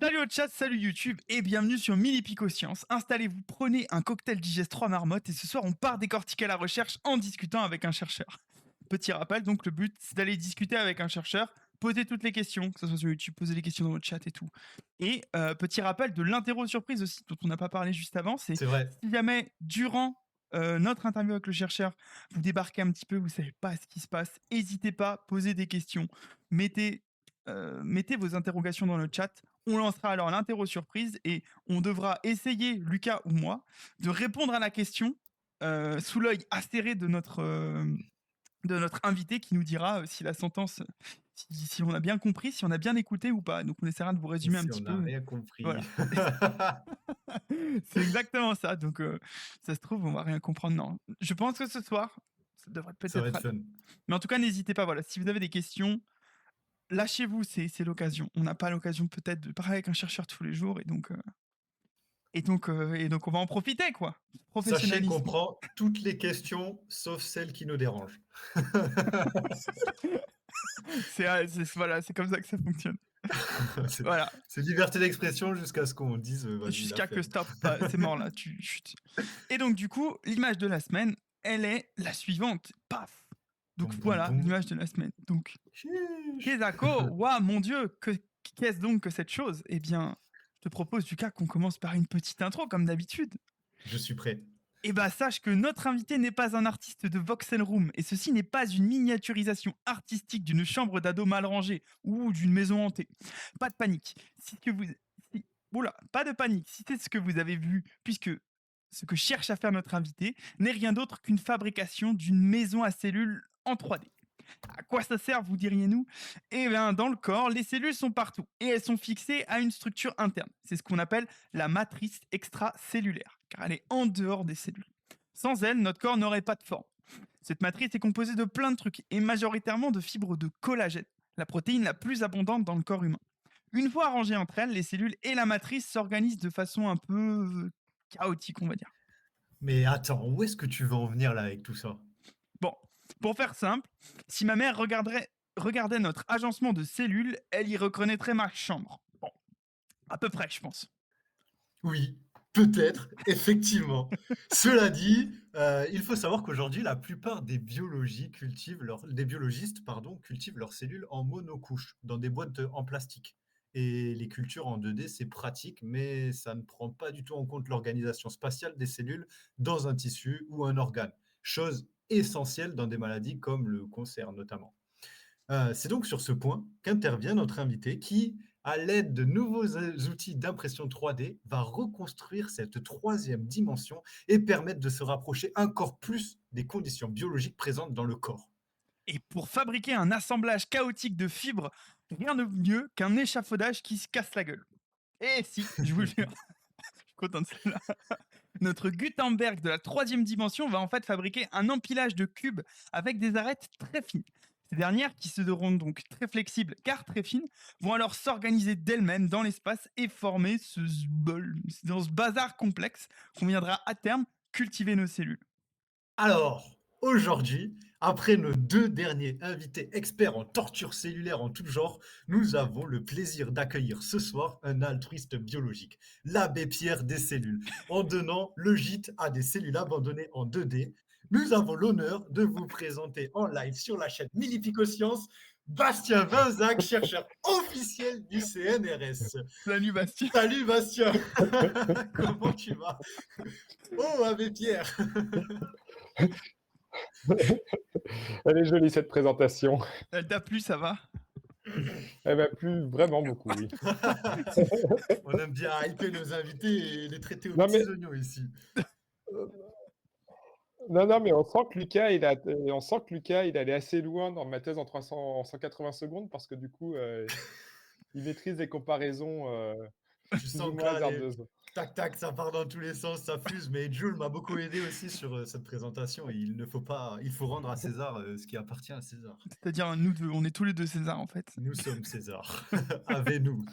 Salut au chat, salut YouTube et bienvenue sur Milipico Science. Installez-vous, prenez un cocktail digeste 3 marmottes et ce soir on part décortiquer la recherche en discutant avec un chercheur. Petit rappel, donc le but c'est d'aller discuter avec un chercheur, poser toutes les questions, que ce soit sur YouTube, poser les questions dans votre chat et tout. Et petit rappel de l'interro surprise aussi, dont on n'a pas parlé juste avant, c'est C'est vrai. si jamais durant notre interview avec le chercheur, vous débarquez un petit peu, vous savez pas ce qui se passe, n'hésitez pas, posez des questions, mettez vos interrogations dans le chat. On lancera alors l'interro surprise et on devra essayer, Lucas ou moi, de répondre à la question sous l'œil acéré de notre invité qui nous dira si la sentence, si on a bien compris, si on a bien écouté ou pas. Donc on essaiera de vous Et résumer un si petit on n'a peu. rien compris. Voilà. C'est exactement ça. Donc ça se trouve, on va rien comprendre. Non. Je pense que ce soir, ça devrait Ça va peut-être être aller. fun. Mais en tout cas, n'hésitez pas. Voilà, si vous avez des questions, lâchez-vous, c'est l'occasion. On n'a pas l'occasion peut-être de parler avec un chercheur tous les jours et donc on va en profiter, quoi. Sachez qu'on Professionnalisme. prend toutes les questions, sauf celles qui nous dérangent. Voilà, c'est comme ça que ça fonctionne. C'est Voilà. c'est liberté d'expression jusqu'à ce qu'on dise, «Vas-y, la Jusqu'à que flemme». stop, c'est mort là, tu chut. Et donc du coup, l'image de la semaine, elle est la suivante. Paf. Donc Boum, boum, voilà, boum. l'image de la semaine. Donc, Chiche. Kezako, waouh, mon Dieu, qu'est-ce donc que cette chose? Eh bien, je te propose, Lucas, qu'on commence par une petite intro, comme d'habitude. Je suis prêt. Eh bah, sache que notre invité n'est pas un artiste de Voxel Room, et ceci n'est pas une miniaturisation artistique d'une chambre d'ado mal rangée ou d'une maison hantée. Pas de panique. Oula, pas de panique. Si c'est ce que vous avez vu, puisque ce que cherche à faire notre invité n'est rien d'autre qu'une fabrication d'une maison à cellules en 3D. À quoi ça sert, vous diriez-nous? Eh bien, dans le corps, les cellules sont partout et elles sont fixées à une structure interne. C'est ce qu'on appelle la matrice extracellulaire, car elle est en dehors des cellules. Sans elle, notre corps n'aurait pas de forme. Cette matrice est composée de plein de trucs et majoritairement de fibres de collagène, la protéine la plus abondante dans le corps humain. Une fois rangées entre elles, les cellules et la matrice s'organisent de façon un peu chaotique, on va dire. Mais attends, où est-ce que tu veux en venir là avec tout ça? Bon, pour faire simple, si ma mère regardait notre agencement de cellules, elle y reconnaîtrait ma chambre. Bon, à peu près, je pense. Oui, peut-être, effectivement. Cela dit, il faut savoir qu'aujourd'hui, la plupart des biologistes, pardon, cultivent leurs cellules en monocouche, dans des boîtes en plastique. Et les cultures en 2D, c'est pratique, mais ça ne prend pas du tout en compte l'organisation spatiale des cellules dans un tissu ou un organe, chose essentielle dans des maladies comme le cancer notamment. C'est donc sur ce point qu'intervient notre invité qui, à l'aide de nouveaux outils d'impression 3D, va reconstruire cette troisième dimension et permettre de se rapprocher encore plus des conditions biologiques présentes dans le corps. Et pour fabriquer un assemblage chaotique de fibres, rien de mieux qu'un échafaudage qui se casse la gueule. Et si, je vous jure, je suis content de celle-là. Notre Gutenberg de la troisième dimension va en fait fabriquer un empilage de cubes avec des arêtes très fines. Ces dernières, qui seront donc très flexibles car très fines, vont alors s'organiser d'elles-mêmes dans l'espace et former dans ce bazar complexe qu'on viendra à terme cultiver nos cellules. Alors, aujourd'hui, après nos deux derniers invités experts en torture cellulaire en tout genre, nous avons le plaisir d'accueillir ce soir un altruiste biologique, l'abbé Pierre des cellules. En donnant le gîte à des cellules abandonnées en 2D, nous avons l'honneur de vous présenter en live sur la chaîne Milipicoscience Bastien Vinzac, chercheur officiel du CNRS. Salut Bastien. Salut Bastien, comment tu vas? Oh, abbé Pierre. Elle est jolie cette présentation. Elle t'a plu, ça va? Elle m'a plu vraiment beaucoup, oui. On aime bien hyper nos invités et les traiter aux Non mais petits oignons ici. non, mais on sent que Lucas, il allait assez loin dans ma thèse en 180 secondes parce que du coup, il maîtrise les comparaisons, Tu plus ou sens que moins là, les hasardeuses. tac tac, ça part dans tous les sens, ça fuse. Mais Jules m'a beaucoup aidé aussi sur cette présentation. Il faut rendre à César ce qui appartient à César. C'est-à-dire, nous deux, on est tous les deux César en fait. Nous sommes César. Avec nous.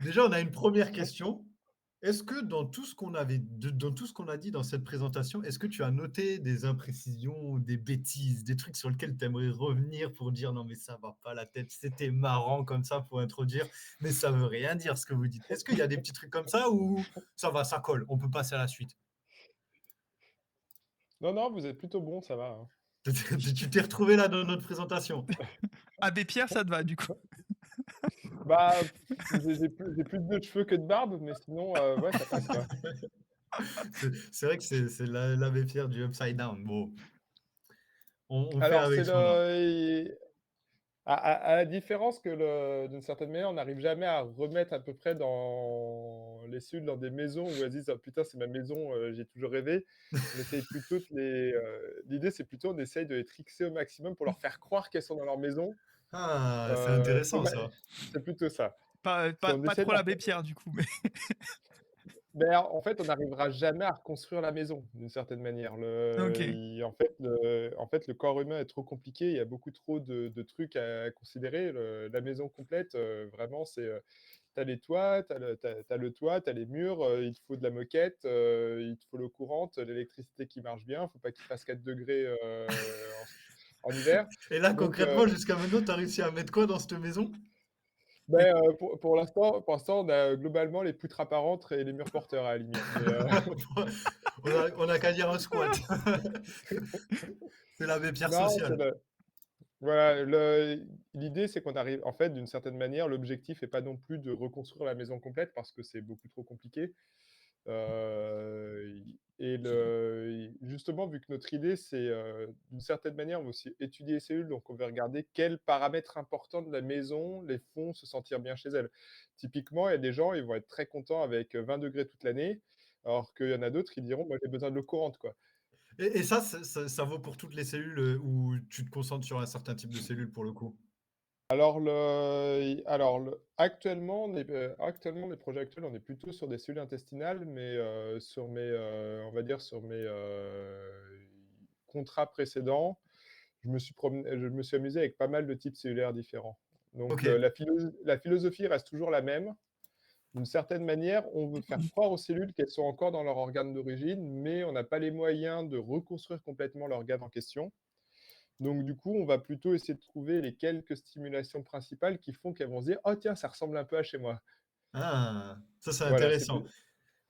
Déjà, on a une première question. Est-ce que dans tout ce qu'on a dit dans cette présentation, est-ce que tu as noté des imprécisions, des bêtises, des trucs sur lesquels tu aimerais revenir pour dire: «Non mais ça va pas la tête, c'était marrant comme ça pour introduire, mais ça veut rien dire ce que vous dites». Est-ce qu'il y a des petits trucs comme ça ou ça va, ça colle, on peut passer à la suite? Non, non, vous êtes plutôt bon, ça va, hein. Tu t'es retrouvé là dans notre présentation? Abbé Pierre, ça te va du coup? Bah, j'ai plus de cheveux que de barbe, mais sinon, ouais, ça passe, quoi. C'est vrai que c'est l'abbé Pierre du upside down. Bon, on fait Alors avec c'est ce qu'on a. le à la différence que d'une certaine manière, on n'arrive jamais à remettre à peu près dans les cellules dans des maisons où elles disent: «Ah putain, c'est ma maison, j'ai toujours rêvé». On essaye plutôt de l'idée, c'est plutôt on essaye de les trixer au maximum pour leur faire croire qu'elles sont dans leur maison, Ah, c'est au intéressant ma ça. c'est plutôt ça. Pas C'est pas on pas essaie de trop leur l'abbé Pierre du coup, mais Ben, en fait, on n'arrivera jamais à reconstruire la maison d'une certaine manière. OK. En fait, le corps humain est trop compliqué, il y a beaucoup trop de trucs à considérer. La maison complète, vraiment, tu as les toits, tu le toit, tu as les murs, il te faut de la moquette, il te faut l'eau courante, l'électricité qui marche bien, il faut pas qu'il fasse 4 degrés en hiver. Et là, Donc concrètement, jusqu'à maintenant, tu as réussi à mettre quoi dans cette maison? ben, pour l'instant, on a globalement les poutres apparentes et les murs porteurs à la limite, mais On a qu'à dire un squat. C'est l'abbé Pierre non, c'est social. le voilà, l'idée, c'est qu'on arrive en fait, d'une certaine manière, l'objectif est pas non plus de reconstruire la maison complète parce que c'est beaucoup trop compliqué. Justement, vu que notre idée, c'est, d'une certaine manière, on veut aussi étudier les cellules, donc on veut regarder quels paramètres importants de la maison les font se sentir bien chez elles. Typiquement, il y a des gens, ils vont être très contents avec 20 degrés toute l'année, alors qu'il y en a d'autres, ils diront: «Moi, j'ai besoin de l'eau courante, quoi». Et ça vaut pour toutes les cellules, où tu te concentres sur un certain type de cellule pour le coup? Actuellement, les projets actuels, on est plutôt sur des cellules intestinales, mais on va dire sur mes, contrats précédents, je me suis amusé avec pas mal de types cellulaires différents. Donc OK. la philosophie reste toujours la même. D'une certaine manière, on veut faire croire aux cellules qu'elles sont encore dans leur organe d'origine, mais on n'a pas les moyens de reconstruire complètement l'organe en question. Donc du coup, on va plutôt essayer de trouver les quelques stimulations principales qui font qu'elles vont se dire: «Oh tiens, ça ressemble un peu à chez moi». Ah! Ça, c'est Voilà, c'est intéressant. plus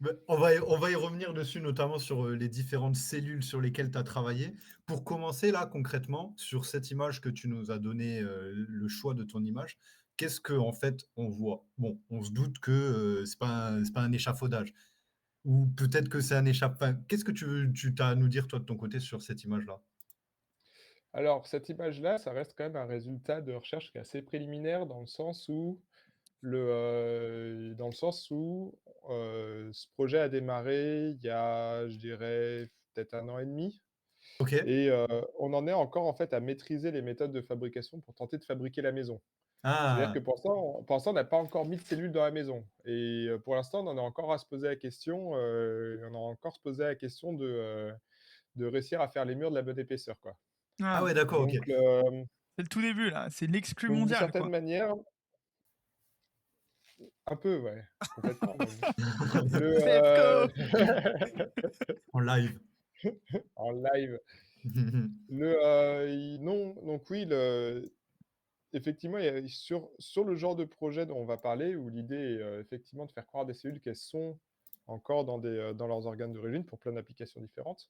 Bah, on va y revenir dessus, notamment sur, les différentes cellules sur lesquelles tu as travaillé. Pour commencer, là, concrètement, sur cette image que tu nous as donné, le choix de ton image, qu'est-ce qu'en fait, on voit? Bon, on se doute que, c'est pas un échafaudage ou peut-être que c'est un enfin, qu'est-ce que tu as à nous dire, toi, de ton côté, sur cette image-là? alors cette image-là, ça reste quand même un résultat de recherche qui est assez préliminaire dans le sens où, ce projet a démarré il y a, je dirais, peut-être 1 an et demi OK. et on en est encore, en fait, à maîtriser les méthodes de fabrication pour tenter de fabriquer la maison. C'est-à-dire que Ah! pour l'instant, on n'a pas encore mis de cellules dans la maison et pour l'instant, on en est encore à se poser la question, on a encore se poser la question de réussir à faire les murs de la bonne épaisseur, quoi. Ah Ah, ouais, d'accord, OK. Donc c'est le tout début là, c'est l'exclu donc d'une mondial certaine quoi. manière un peu, ouais, complètement même. Le, Let's go! En live. en live. Non, donc oui, effectivement, il y a sur le genre de projet dont on va parler, où l'idée est, effectivement de faire croire à des cellules qu'elles sont encore dans leurs organes d'origine pour plein d'applications différentes.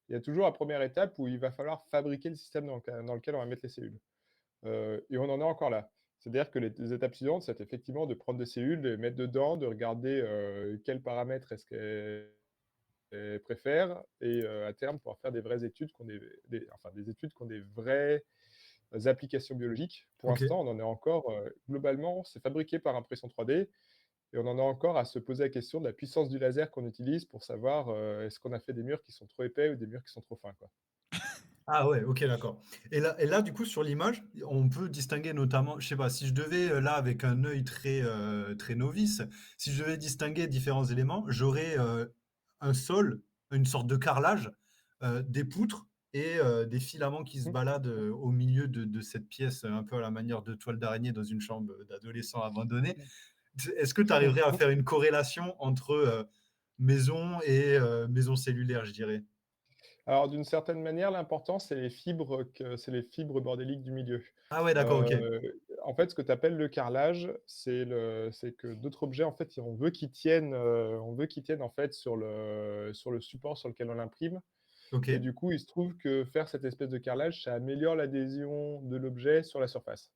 Il y a toujours la première étape où il va falloir fabriquer le système dans lequel on va mettre les cellules. Et on en est encore là. C'est-à-dire que les étapes suivantes, c'est effectivement de prendre des cellules, de les mettre dedans, de regarder, quels paramètres est-ce qu'elles préfèrent et à terme pouvoir faire des vraies études qui ont des études qui ont des vraies applications biologiques. Pour OK. l'instant, on en est encore, globalement, c'est fabriqué par impression 3D et on en est encore à se poser la question de la puissance du laser qu'on utilise pour savoir, est-ce qu'on a fait des murs qui sont trop épais ou des murs qui sont trop fins, quoi. Ah ouais, OK, d'accord. Et là, du coup, sur l'image, on peut distinguer notamment, je sais pas, si je devais, là, avec un œil très novice, si je devais distinguer différents éléments, j'aurais, un sol, une sorte de carrelage, des poutres et des filaments qui se Mmh. baladent, au milieu de cette pièce, un peu à la manière de toile d'araignée dans une chambre, d'adolescent abandonné. Est-ce que tu arriverais à faire une corrélation entre, maison et maison cellulaire, je dirais? Alors d'une certaine manière, l'important, c'est les fibres bordéliques du milieu. Ah ouais, d'accord, OK. En fait, ce que tu appelles le carrelage, c'est que d'autres objets, en fait, on veut qu'ils tiennent, en fait, sur le support sur lequel on l'imprime et OK, du coup, il se trouve que faire cette espèce de carrelage, ça améliore l'adhésion de l'objet sur la surface.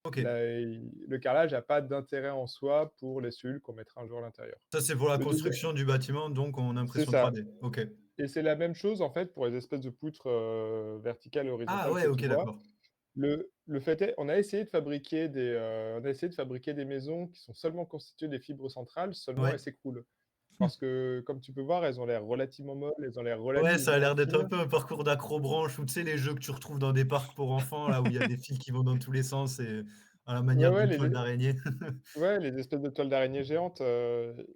OK. La Le carrelage a pas d'intérêt en soi pour les cellules qu'on mettra un jour à l'intérieur. Ça, c'est pour la Le deuxi construction du bâtiment, donc en C'est impression ça. 3D? OK. Et c'est la même chose, en fait, pour les espèces de poutres, verticales et Ah horizontales ouais, que tu OK, vois. d'accord. Le fait est, on a essayé de fabriquer des maisons qui sont seulement constituées des fibres centrales, seulement elles Ouais. s'écroulent. Parce que, comme tu peux voir, elles ont l'air relativement molles, elles ont l'air Ouais, ça a relativement l'air d'être un fines. peu un parcours d'accrobranche ou tu sais, les jeux que tu retrouves dans des parcs pour enfants, là, où il y a des fils qui vont dans tous les sens et à la Ouais, manière ouais, d'une toile d'araignée. les espèces de toiles d'araignée géantes,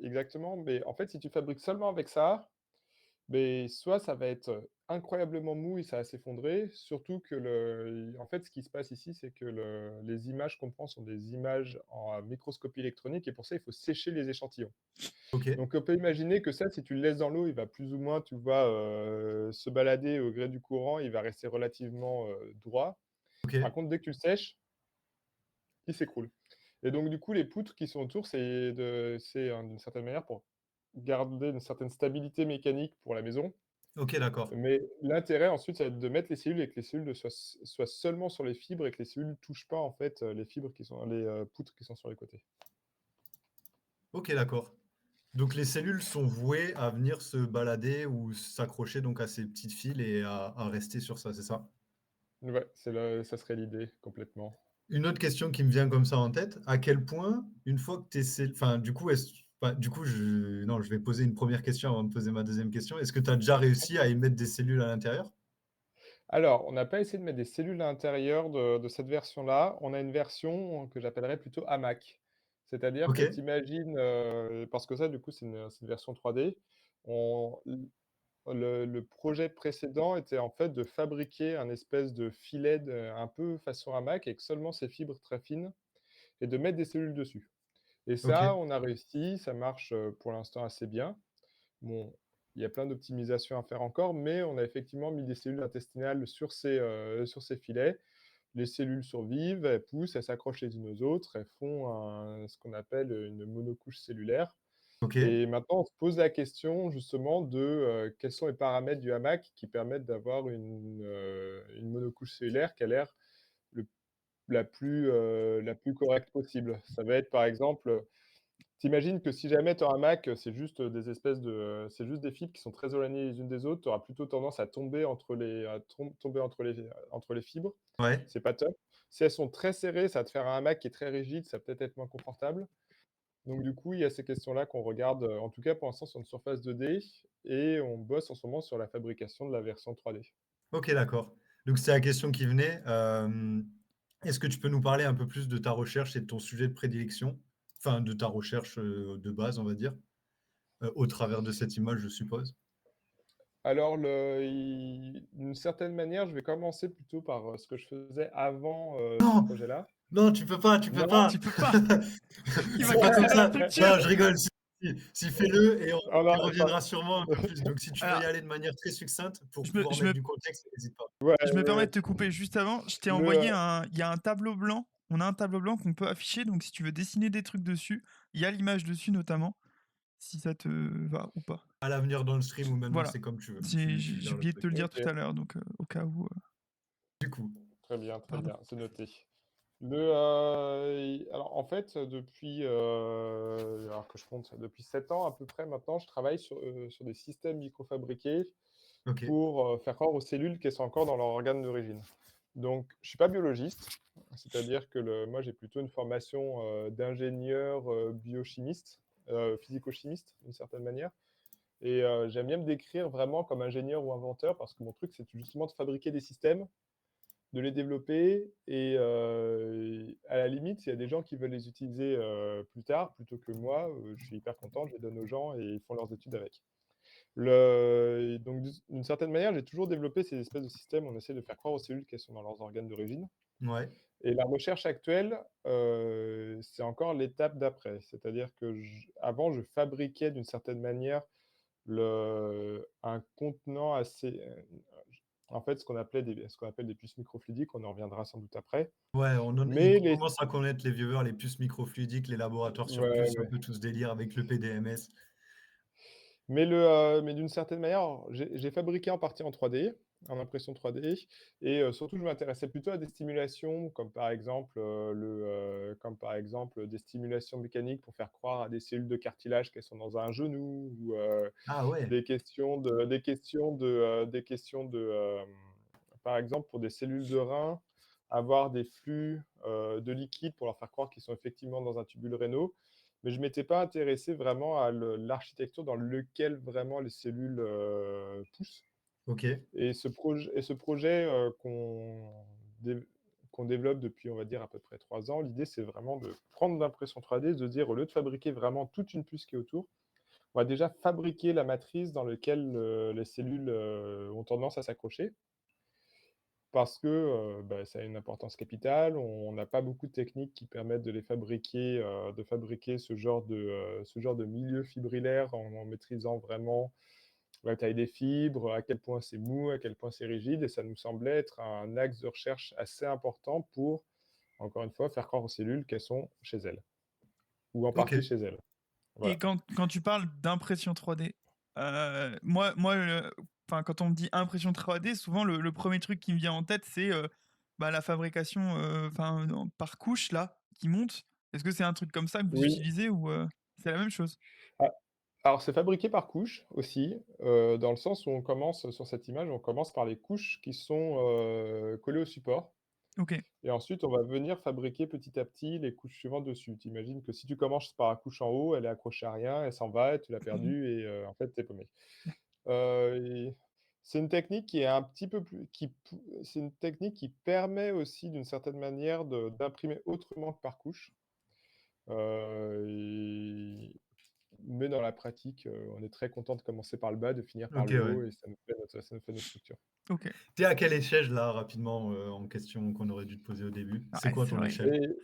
exactement. Mais en fait, si tu fabriques seulement avec ça, beh, soit ça va être, incroyablement mou et ça va s'effondrer, surtout que en fait, ce qui se passe ici, c'est que les images qu'on prend sont des images en microscopie électronique et pour ça, il faut sécher les échantillons. OK, Donc on peut imaginer que ça, si tu le laisses dans l'eau, il va plus ou moins, tu vois, se balader au gré du courant, il va rester relativement, droit. Par OK, contre, dès que tu le sèches, il s'écroule et donc du coup, les poutres qui sont autour, d'une certaine manière pour garder une certaine stabilité mécanique pour la maison. OK, d'accord. Mais l'intérêt ensuite, ça va être de mettre les cellules et que les cellules soient seulement sur les fibres et que les cellules ne touchent pas en fait, les poutres qui sont sur les côtés. OK, d'accord. Donc les cellules sont vouées à venir se balader ou s'accrocher donc à ces petites fils et à rester sur ça, c'est ça? Ouais, ça serait l'idée complètement. Une autre question qui me vient comme ça en tête, à quel point, une fois que tes cell enfin, du coup, du coup, je vais poser une première question avant de poser ma deuxième question. Est-ce que tu as déjà réussi à émettre des cellules à l'intérieur? Alors, on n'a pas essayé de mettre des cellules à l'intérieur de cette version-là. On a une version que j'appellerais plutôt hamac. C'est-à-dire que OK, tu imagines, parce que ça du coup c'est une version 3D. On Le projet précédent était en fait de fabriquer un espèce de filet un peu façon hamac avec seulement ces fibres très fines et de mettre des cellules dessus. Et ça, OK, on a réussi, ça marche, pour l'instant assez bien. Bon, il y a plein d'optimisations à faire encore, mais on a effectivement mis des cellules intestinales sur ces filets. Les cellules survivent, elles poussent, elles s'accrochent les unes aux autres, elles font ce qu'on appelle une monocouche cellulaire. OK, Et maintenant, on se pose la question justement de, quels sont les paramètres du hamac qui permettent d'avoir une monocouche cellulaire qui a l'air le la plus correcte possible. Ça va être par exemple, tu que si jamais ton hamac, c'est juste des fibres qui sont très éloignées les unes des autres, tu auras plutôt tendance à tomber entre les fibres. ouais, C'est pas top. Si elles sont très serrées, ça va te faire un hamac qui est très rigide, ça va peut-être être moins confortable. Donc du coup, il y a ces questions-là qu'on regarde, en tout cas pour l'instant sur une surface 2D et on bosse en ce moment sur la fabrication de la version 3D. OK, d'accord. Donc c'est la question qui venait, est-ce que tu peux nous parler un peu plus de ta recherche et de ton sujet de prédilection? Enfin, de ta recherche, de base, on va dire, au travers de cette image, je suppose? Alors d'une certaine manière, je vais commencer plutôt par, ce que je faisais avant, ce Non! projet-là. Non, tu peux pas, tu peux Non! pas! Tu peux pas! Il va C'est pas comme casser la ça. structure! Non, je rigole. Si, fais-le et on Ah y non, enfin, reviendra sûrement un peu plus. Donc si tu veux y Alors, aller de manière très succincte pour je me pouvoir je mettre me du contexte, n'hésite pas. ouais, je me ouais, permets ouais. de te couper juste avant. Je t'ai Le, envoyé il y a un tableau blanc. On a un tableau blanc qu'on peut afficher, donc si tu veux dessiner des trucs dessus, il y a l'image dessus notamment, si ça te va ou pas. À l'avenir dans le stream ou maintenant, Voilà. c'est comme tu veux. J'ai Tu j'ai gères le oublié de truc. te le dire tout OK, à l'heure, donc au cas où, Du coup, très pardon. bien, c'est noté. Alors en fait, alors que je compte, depuis 7 ans à peu près maintenant, je travaille sur des systèmes microfabriqués OK. pour, faire croire aux cellules qu'elles sont encore dans leur organe d'origine. Donc je suis pas biologiste, c'est-à-dire que moi j'ai plutôt une formation, d'ingénieur, biochimiste, physico-chimiste d'une certaine manière et j'aime bien me décrire vraiment comme ingénieur ou inventeur parce que mon truc c'est justement de fabriquer des systèmes, de les développer et à la limite, s'il y a des gens qui veulent les utiliser, plus tard plutôt que moi, je suis hyper content, je les donne aux gens et ils font leurs études avec. Donc d'une certaine manière, j'ai toujours développé ces espèces de systèmes. On essaie de faire croire aux cellules qu'elles sont dans leurs organes d'origine. Ouais. Et la recherche actuelle, c'est encore l'étape d'après. C'est-à-dire que avant, je fabriquais d'une certaine manière un contenant assez, en fait, ce qu'on appelle des puces microfluidiques, on en reviendra sans doute après. Ouais, Mais on les commence à connaître les viewers, les puces microfluidiques, les laboratoires sur Ouais, puces, un ouais. peu tout ce délire avec le PDMS. Mais d'une certaine manière, alors, j'ai fabriqué en partie en 3D, en impression 3D et surtout je m'intéressais plutôt à des stimulations comme par exemple des stimulations mécaniques pour faire croire à des cellules de cartilage qu'elles sont dans un genou ou Ah ouais, par exemple pour des cellules de rein, avoir des flux, de liquide pour leur faire croire qu'ils sont effectivement dans un tubule rénal. Mais je m'étais pas intéressé vraiment à l'architecture dans lequel vraiment les cellules, poussent OK. et ce projet, dév qu'on développe depuis, on va dire, à peu près 3 ans, l'idée, c'est vraiment de prendre l'impression 3D, de dire, au lieu de fabriquer vraiment toute une puce qui est autour, on va déjà fabriquer la matrice dans lequel, les cellules, ont tendance à s'accrocher parce que, ça a une importance capitale. On n'a pas beaucoup de techniques qui permettent de fabriquer ce genre de milieu fibrillaire en maîtrisant vraiment la taille des fibres, à quel point c'est mou, à quel point c'est rigide et ça nous semblait être un axe de recherche assez important pour, encore une fois, faire croire aux cellules qu'elles sont chez elles ou en partie OK. chez elles. Et Voilà. quand tu parles d'impression 3D, enfin, quand on me dit impression 3D, souvent le 1er truc qui me vient en tête, c'est, bah, la fabrication, enfin, par couche là, qui monte. Est-ce que c'est un truc comme ça que vous Oui. utilisez ou, c'est la même chose? Ah, alors c'est fabriqué par couches aussi, dans le sens où on commence sur cette image, on commence par les couches qui sont, collées au support OK. et ensuite on va venir fabriquer petit à petit les couches suivantes dessus. Tu imagines que si tu commences par la couche en haut, elle est accrochée à rien, elle s'en va et tu l'as perdue et en fait, tu es paumé. Et c'est une technique qui est un petit peu plus c'est une technique qui permet aussi d'une certaine manière d'imprimer autrement que par couche, et mais dans la pratique, on est très content de commencer par le bas, de finir par OK, le ouais. haut et ça nous fait notre structure. OK. Tu es à quelle échelle là, rapidement, en question qu'on aurait dû te poser au début? C'est Ouais, quoi c'est ton vrai. échelle?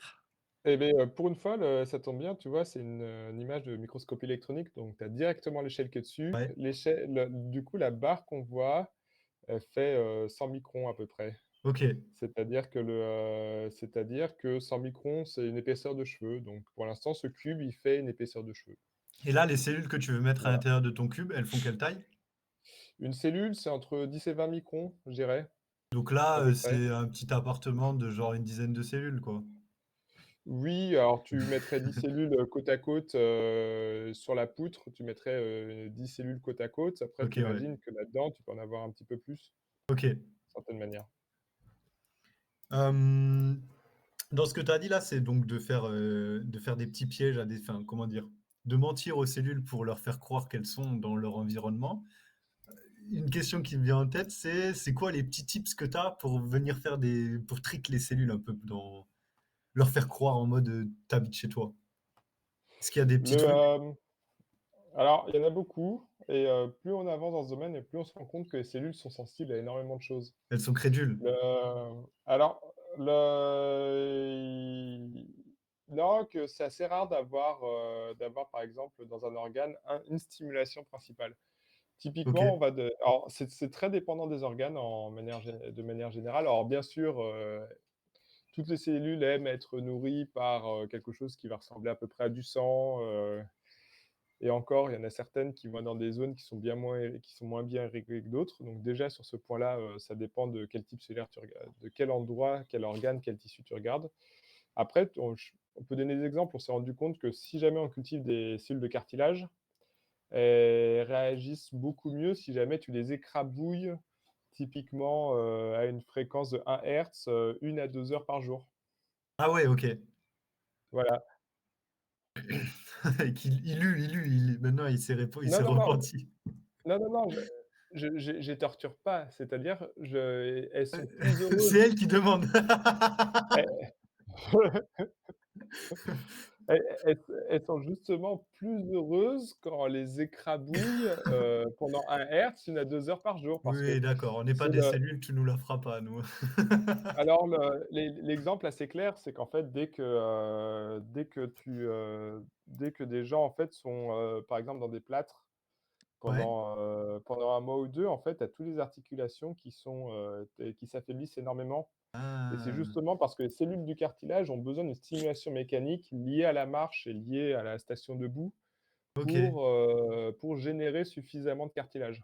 Et pour une fois, ça tombe bien, tu vois? C'est une image de microscopie électronique, donc tu as directement l'échelle qui est dessus. Ouais, Du coup, la barre qu'on voit, elle fait, 100 microns à peu près. OK. C'est-à-dire que 100 microns, c'est une épaisseur de cheveux, donc pour l'instant, ce cube, il fait une épaisseur de cheveux. Et là, les cellules que tu veux mettre à Voilà. l'intérieur de ton cube, elles font quelle taille? Une cellule, c'est entre 10 et 20 microns, je dirais, Donc à là, peu près. c'est un petit appartement de genre une dizaine de cellules, quoi? Oui, alors tu mettrais 10 cellules, côte à côte, sur la poutre, tu mettrais, 10 cellules côte à côte. Après, tu OK, ouais. imagines que là-dedans, tu peux en avoir un petit peu plus, OK. d'une certaine manière. Hem, Dans ce que tu as dit là, c'est donc de faire des petits pièges à des enfin, comment dire? De mentir aux cellules pour leur faire croire qu'elles sont dans leur environnement. Une question qui me vient en tête, c'est quoi les petits tips que tu as pour venir faire pour trick les cellules un peu dans leur faire croire en mode, tu habites chez toi? Est-ce qu'il y a des petits Le, trucs? alors, il y en a beaucoup et plus on avance dans ce domaine et plus on se rend compte que les cellules sont sensibles à énormément de choses. Elles sont crédules? Le alors, le non, que c'est assez rare d'avoir, par exemple, dans un organe, une stimulation principale. Typiquement, OK, on va de alors c'est très dépendant des organes de manière générale. Alors bien sûr, toutes les cellules aiment être nourries par, quelque chose qui va ressembler à peu près à du sang, et encore, il y en a certaines qui vont dans des zones qui sont moins bien réglées que d'autres. Donc déjà sur ce point-là, ça dépend de quel type cellulaire tu regardes, de quel endroit, quel organe, quel tissu tu regardes. Après, on peut donner des exemples. On s'est rendu compte que si jamais on cultive des cellules de cartilage, elles réagissent beaucoup mieux si jamais tu les écrabouilles typiquement, à une fréquence de 1 hertz, 1 à 2 heures par jour. ah ouais, OK. Voilà. Et maintenant il Non, s'est non, non, repenti. non, non, non, je les torture pas, c'est-à-dire elles sont plus C'est heureuses. elle qui demande. Elles Elles sont justement plus heureuses quand on les écrabouille, pendant 1 hertz, 1 à 2 heures par jour parce Oui, que d'accord, on n'est pas c'est des le cellules, tu nous la feras pas, nous. alors l'exemple assez clair, c'est qu'en fait, dès que des gens, en fait, sont, par exemple, dans des plâtres Ouais. pendant 1 mois ou 2, en fait, tu as toutes les articulations qui s'affaiblissent énormément et c'est Ah! justement parce que les cellules du cartilage ont besoin d'une stimulation mécanique liée à la marche et liée à la station debout OK. pour générer suffisamment de cartilage.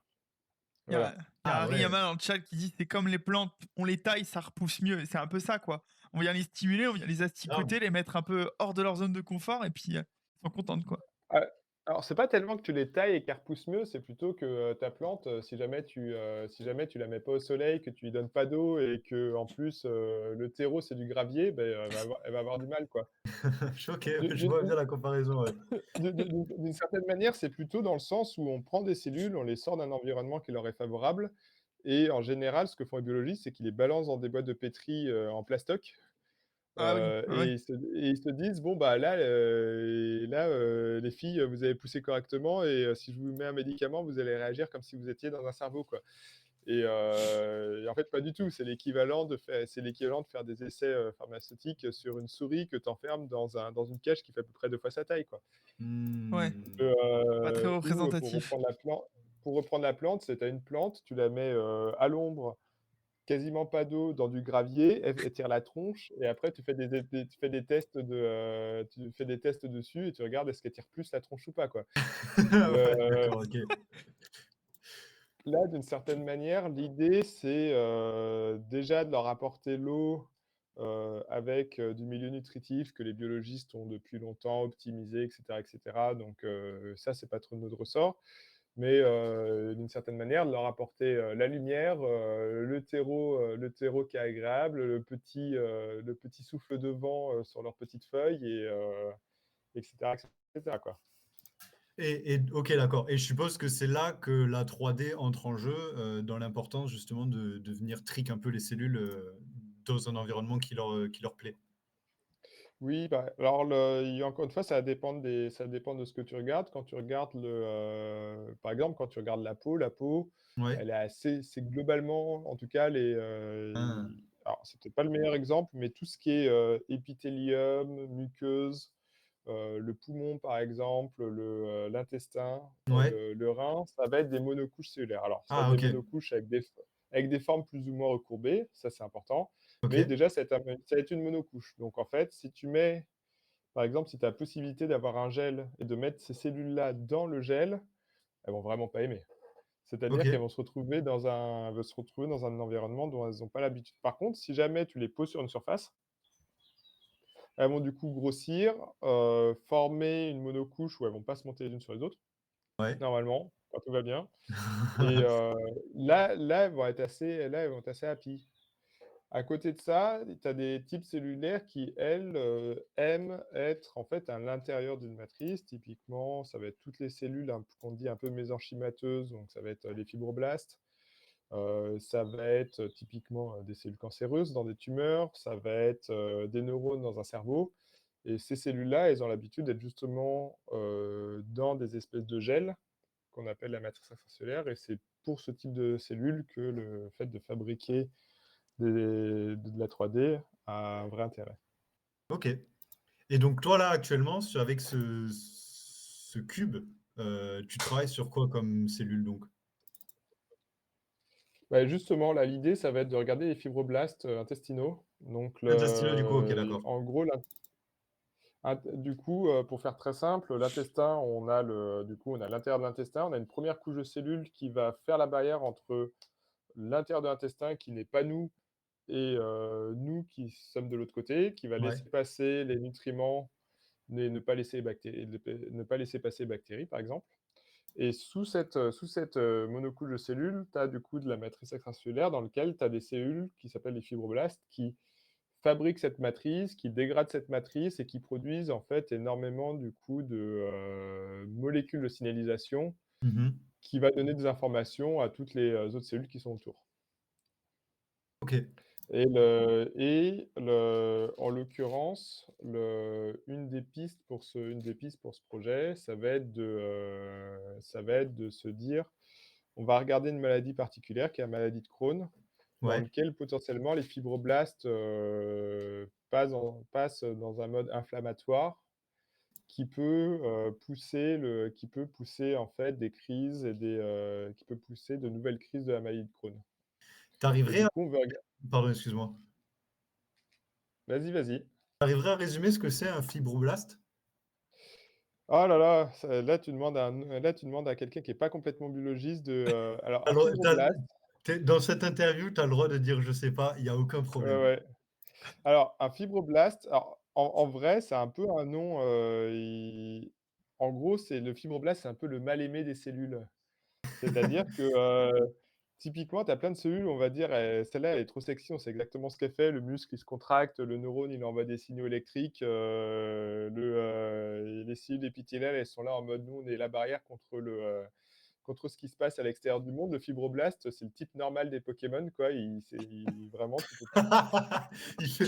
Il y a, Voilà. il y a Ah Harry ouais. Yama dans le chat qui dit c'est comme les plantes, on les taille, ça repousse mieux. C'est un peu ça, quoi. On vient les stimuler, on vient les Grave. asticoter, les mettre un peu hors de leur zone de confort, et puis elles sont contentes, quoi. Ah, alors c'est pas tellement que tu les tailles et qu'elles repoussent mieux, c'est plutôt que, ta plante, si jamais tu la mets pas au soleil, que tu lui donnes pas d'eau et qu'en plus, le terreau c'est du gravier, beh, elle va avoir du mal, quoi. Choqué, D'u ouais, je d'une vois bien la comparaison, ouais. d'une certaine manière, c'est plutôt dans le sens où on prend des cellules, on les sort d'un environnement qui leur est favorable et en général, ce que font les biologistes, c'est qu'ils les balancent dans des boîtes de pétri, en plastoc. Ah oui, ouais, ouais. Et ils se disent: «Bon, bah, les filles, vous avez poussé correctement et si je vous mets un médicament, vous allez réagir comme si vous étiez dans un cerveau, quoi». Et en fait, pas du tout. C'est l'équivalent de faire des essais, pharmaceutiques sur une souris que tu enfermes dans une cage qui fait à peu près 2 fois sa taille, quoi. Ouais, Mmh. pas très Ou représentatif. pour reprendre la plante, c'est tu as une plante, tu la mets, à l'ombre, quasiment pas d'eau, dans du gravier, elle tire la tronche et après tu fais des tests tu fais des tests dessus et tu regardes est-ce qu'elle tire plus la tronche ou pas, quoi. Ouais, Heu, d'accord, OK. Là, d'une certaine manière, l'idée c'est, déjà de leur apporter l'eau, avec, du milieu nutritif que les biologistes ont depuis longtemps optimisé et cetera, donc ça, c'est pas trop de notre ressort. Mais d'une certaine manière, de leur apporter, la lumière, le terreau qui est agréable, le petit souffle de vent, sur leurs petites feuilles et cetera, quoi. Et OK, d'accord, et je suppose que c'est là que la 3D entre en jeu, dans l'importance justement de venir trick un peu les cellules, dans un environnement qui leur plaît? Oui, bah, alors encore une fois, ça dépend de ce que tu regardes. Quand tu regardes par exemple, quand tu regardes la peau, Ouais. elle est assez c'est globalement, en tout cas, Hein. alors c'est peut-être pas le meilleur exemple, mais tout ce qui est, épithélium, muqueuse, le poumon, par exemple, l'intestin, Ouais. le rein, ça va être des monocouches cellulaires. Alors, ça va être Ah des OK. monocouches avec des formes plus ou moins recourbées, ça c'est important, mais OK. déjà ça va être une monocouche. Donc en fait, si tu mets par exemple, si tu as la possibilité d'avoir un gel et de mettre ces cellules-là dans le gel, elles vont vraiment pas aimer. C'est-à-dire qu'elles OK. vont se retrouver dans un environnement dont elles ont pas l'habitude. Par contre, si jamais tu les poses sur une surface, elles vont du coup grossir, former une monocouche où elles vont pas se monter les unes sur les autres, Ouais. normalement, quand tout va bien et là, elles vont être assez happy. À côté de ça, tu as des types cellulaires qui, elles, aiment être en fait à l'intérieur d'une matrice. Typiquement, ça va être toutes les cellules qu'on dit un peu mésenchymateuses, donc ça va être les fibroblastes. Ça va être typiquement, des cellules cancéreuses dans des tumeurs, ça va être, des neurones dans un cerveau et ces cellules-là, elles ont l'habitude d'être justement, dans des espèces de gel qu'on appelle la matrice extracellulaire et c'est pour ce type de cellules que le fait de fabriquer de la 3D a un vrai intérêt. OK, et donc toi, là, actuellement, avec ce cube, tu travailles sur quoi comme cellule donc? Bah, justement, là, l'idée, ça va être de regarder les fibroblastes, intestinaux. Donc Intestinaux du coup, OK, d'accord. en gros, du coup, pour faire très simple, l'intestin, on a l'intérieur de l'intestin, on a une première couche de cellules qui va faire la barrière entre l'intérieur de l'intestin qui n'est pas nous et nous qui sommes de l'autre côté, qui va Ouais. laisser passer les nutriments, mais ne pas laisser passer les bactéries, par exemple. Et sous cette, monocouche de cellules, tu as du coup de la matrice extracellulaire dans lequel tu as des cellules qui s'appellent les fibroblastes qui fabriquent cette matrice, qui dégradent cette matrice et qui produisent en fait énormément du coup de, molécules de signalisation Mmh. qui va donner des informations à toutes les, autres cellules qui sont autour. OK. En l'occurrence, une des pistes pour ce projet, ça va être de se dire: «On va regarder une maladie particulière qui est la maladie de Crohn, dans Ouais. lequel potentiellement les fibroblastes, passent dans un mode inflammatoire qui peut pousser en fait des crises qui peut pousser de nouvelles crises de la maladie de Crohn». Et T'arriverais du à coup, on veut rega pardon, excuse-moi. Vas-y, vas-y. T'arriverais à résumer ce que c'est un fibroblast? Oh là là, là, tu demandes à quelqu'un qui est pas complètement biologiste alors un Alors, fibroblast, dans cette interview, tu as le droit de dire: «Je sais pas», il y a aucun ouais, problème. ouais. Alors un fibroblast, alors en vrai, c'est un peu un nom, i en gros, c'est le fibroblast, c'est un peu le mal-aimé des cellules. C'est-à-dire que, typiquement, tu as plein de cellules, on va dire, celle-là, elle est trop sexy, on sait exactement ce qu'elle fait, le muscle, il se contracte, le neurone, il envoie des signaux électriques, les cellules épithéliales, elles sont là en mode: «Nous, on est la barrière contre ce qui se passe à l'extérieur du monde». Le fibroblast, c'est le type normal des Pokémon, quoi, vraiment, tu peux Il fait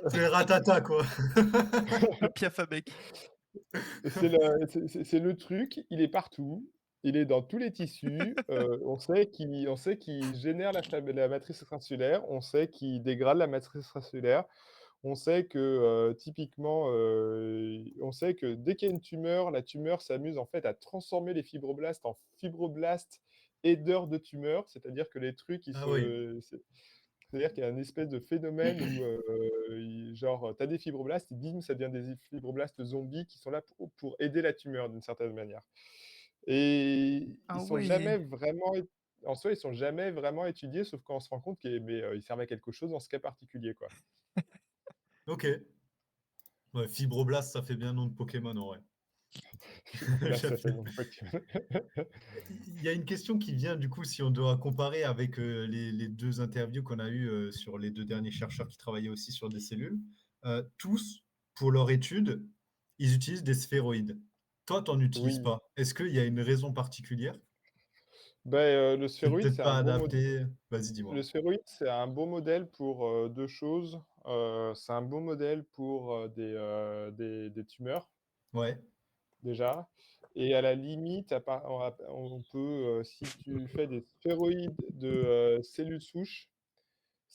c'est ratata, quoi. Le Piafabec. c'est le truc, il est partout, il est dans tous les tissus, on sait qu'il génère la matrice extracellulaire, on sait qu'il dégrade la matrice extracellulaire, on sait que, typiquement, on sait que dès qu'il y a une tumeur, la tumeur s'amuse en fait à transformer les fibroblastes en fibroblastes aideurs de tumeur. C'est-à-dire que les trucs, Ah oui. c'est-à-dire qu'il y a une espèce de phénomène où, genre, tu as des fibroblastes et bim, ça devient des fibroblastes zombies qui sont là pour aider la tumeur d'une certaine manière. Et Ah ils sont ouais! jamais vraiment é en soi, ils sont jamais vraiment étudiés, sauf quand on se rend compte ils servent à quelque chose dans ce cas particulier, quoi. OK. Ouais, fibroblast, ça fait bien nom de Pokémon, en vrai. Fibroblastes, J'aime ça fait bien. mon Pokémon. Il y a une question qui vient, du coup, si on doit comparer avec, les 2 interviews qu'on a eues, sur les 2 derniers chercheurs qui travaillaient aussi sur des cellules. Tous, pour leur étude, ils utilisent des sphéroïdes. Toi, tu en utilises Oui, pas. Est-ce qu'il y a une raison particulière? le C'est sphéroïde, peut-être pas adapté? Vas-y, dis-moi. le sphéroïde, c'est un bon modèle pour, 2 choses. C'est un bon modèle pour, des tumeurs, Ouais, déjà, et à la limite, on peut, si tu fais des sphéroïdes de cellules souches,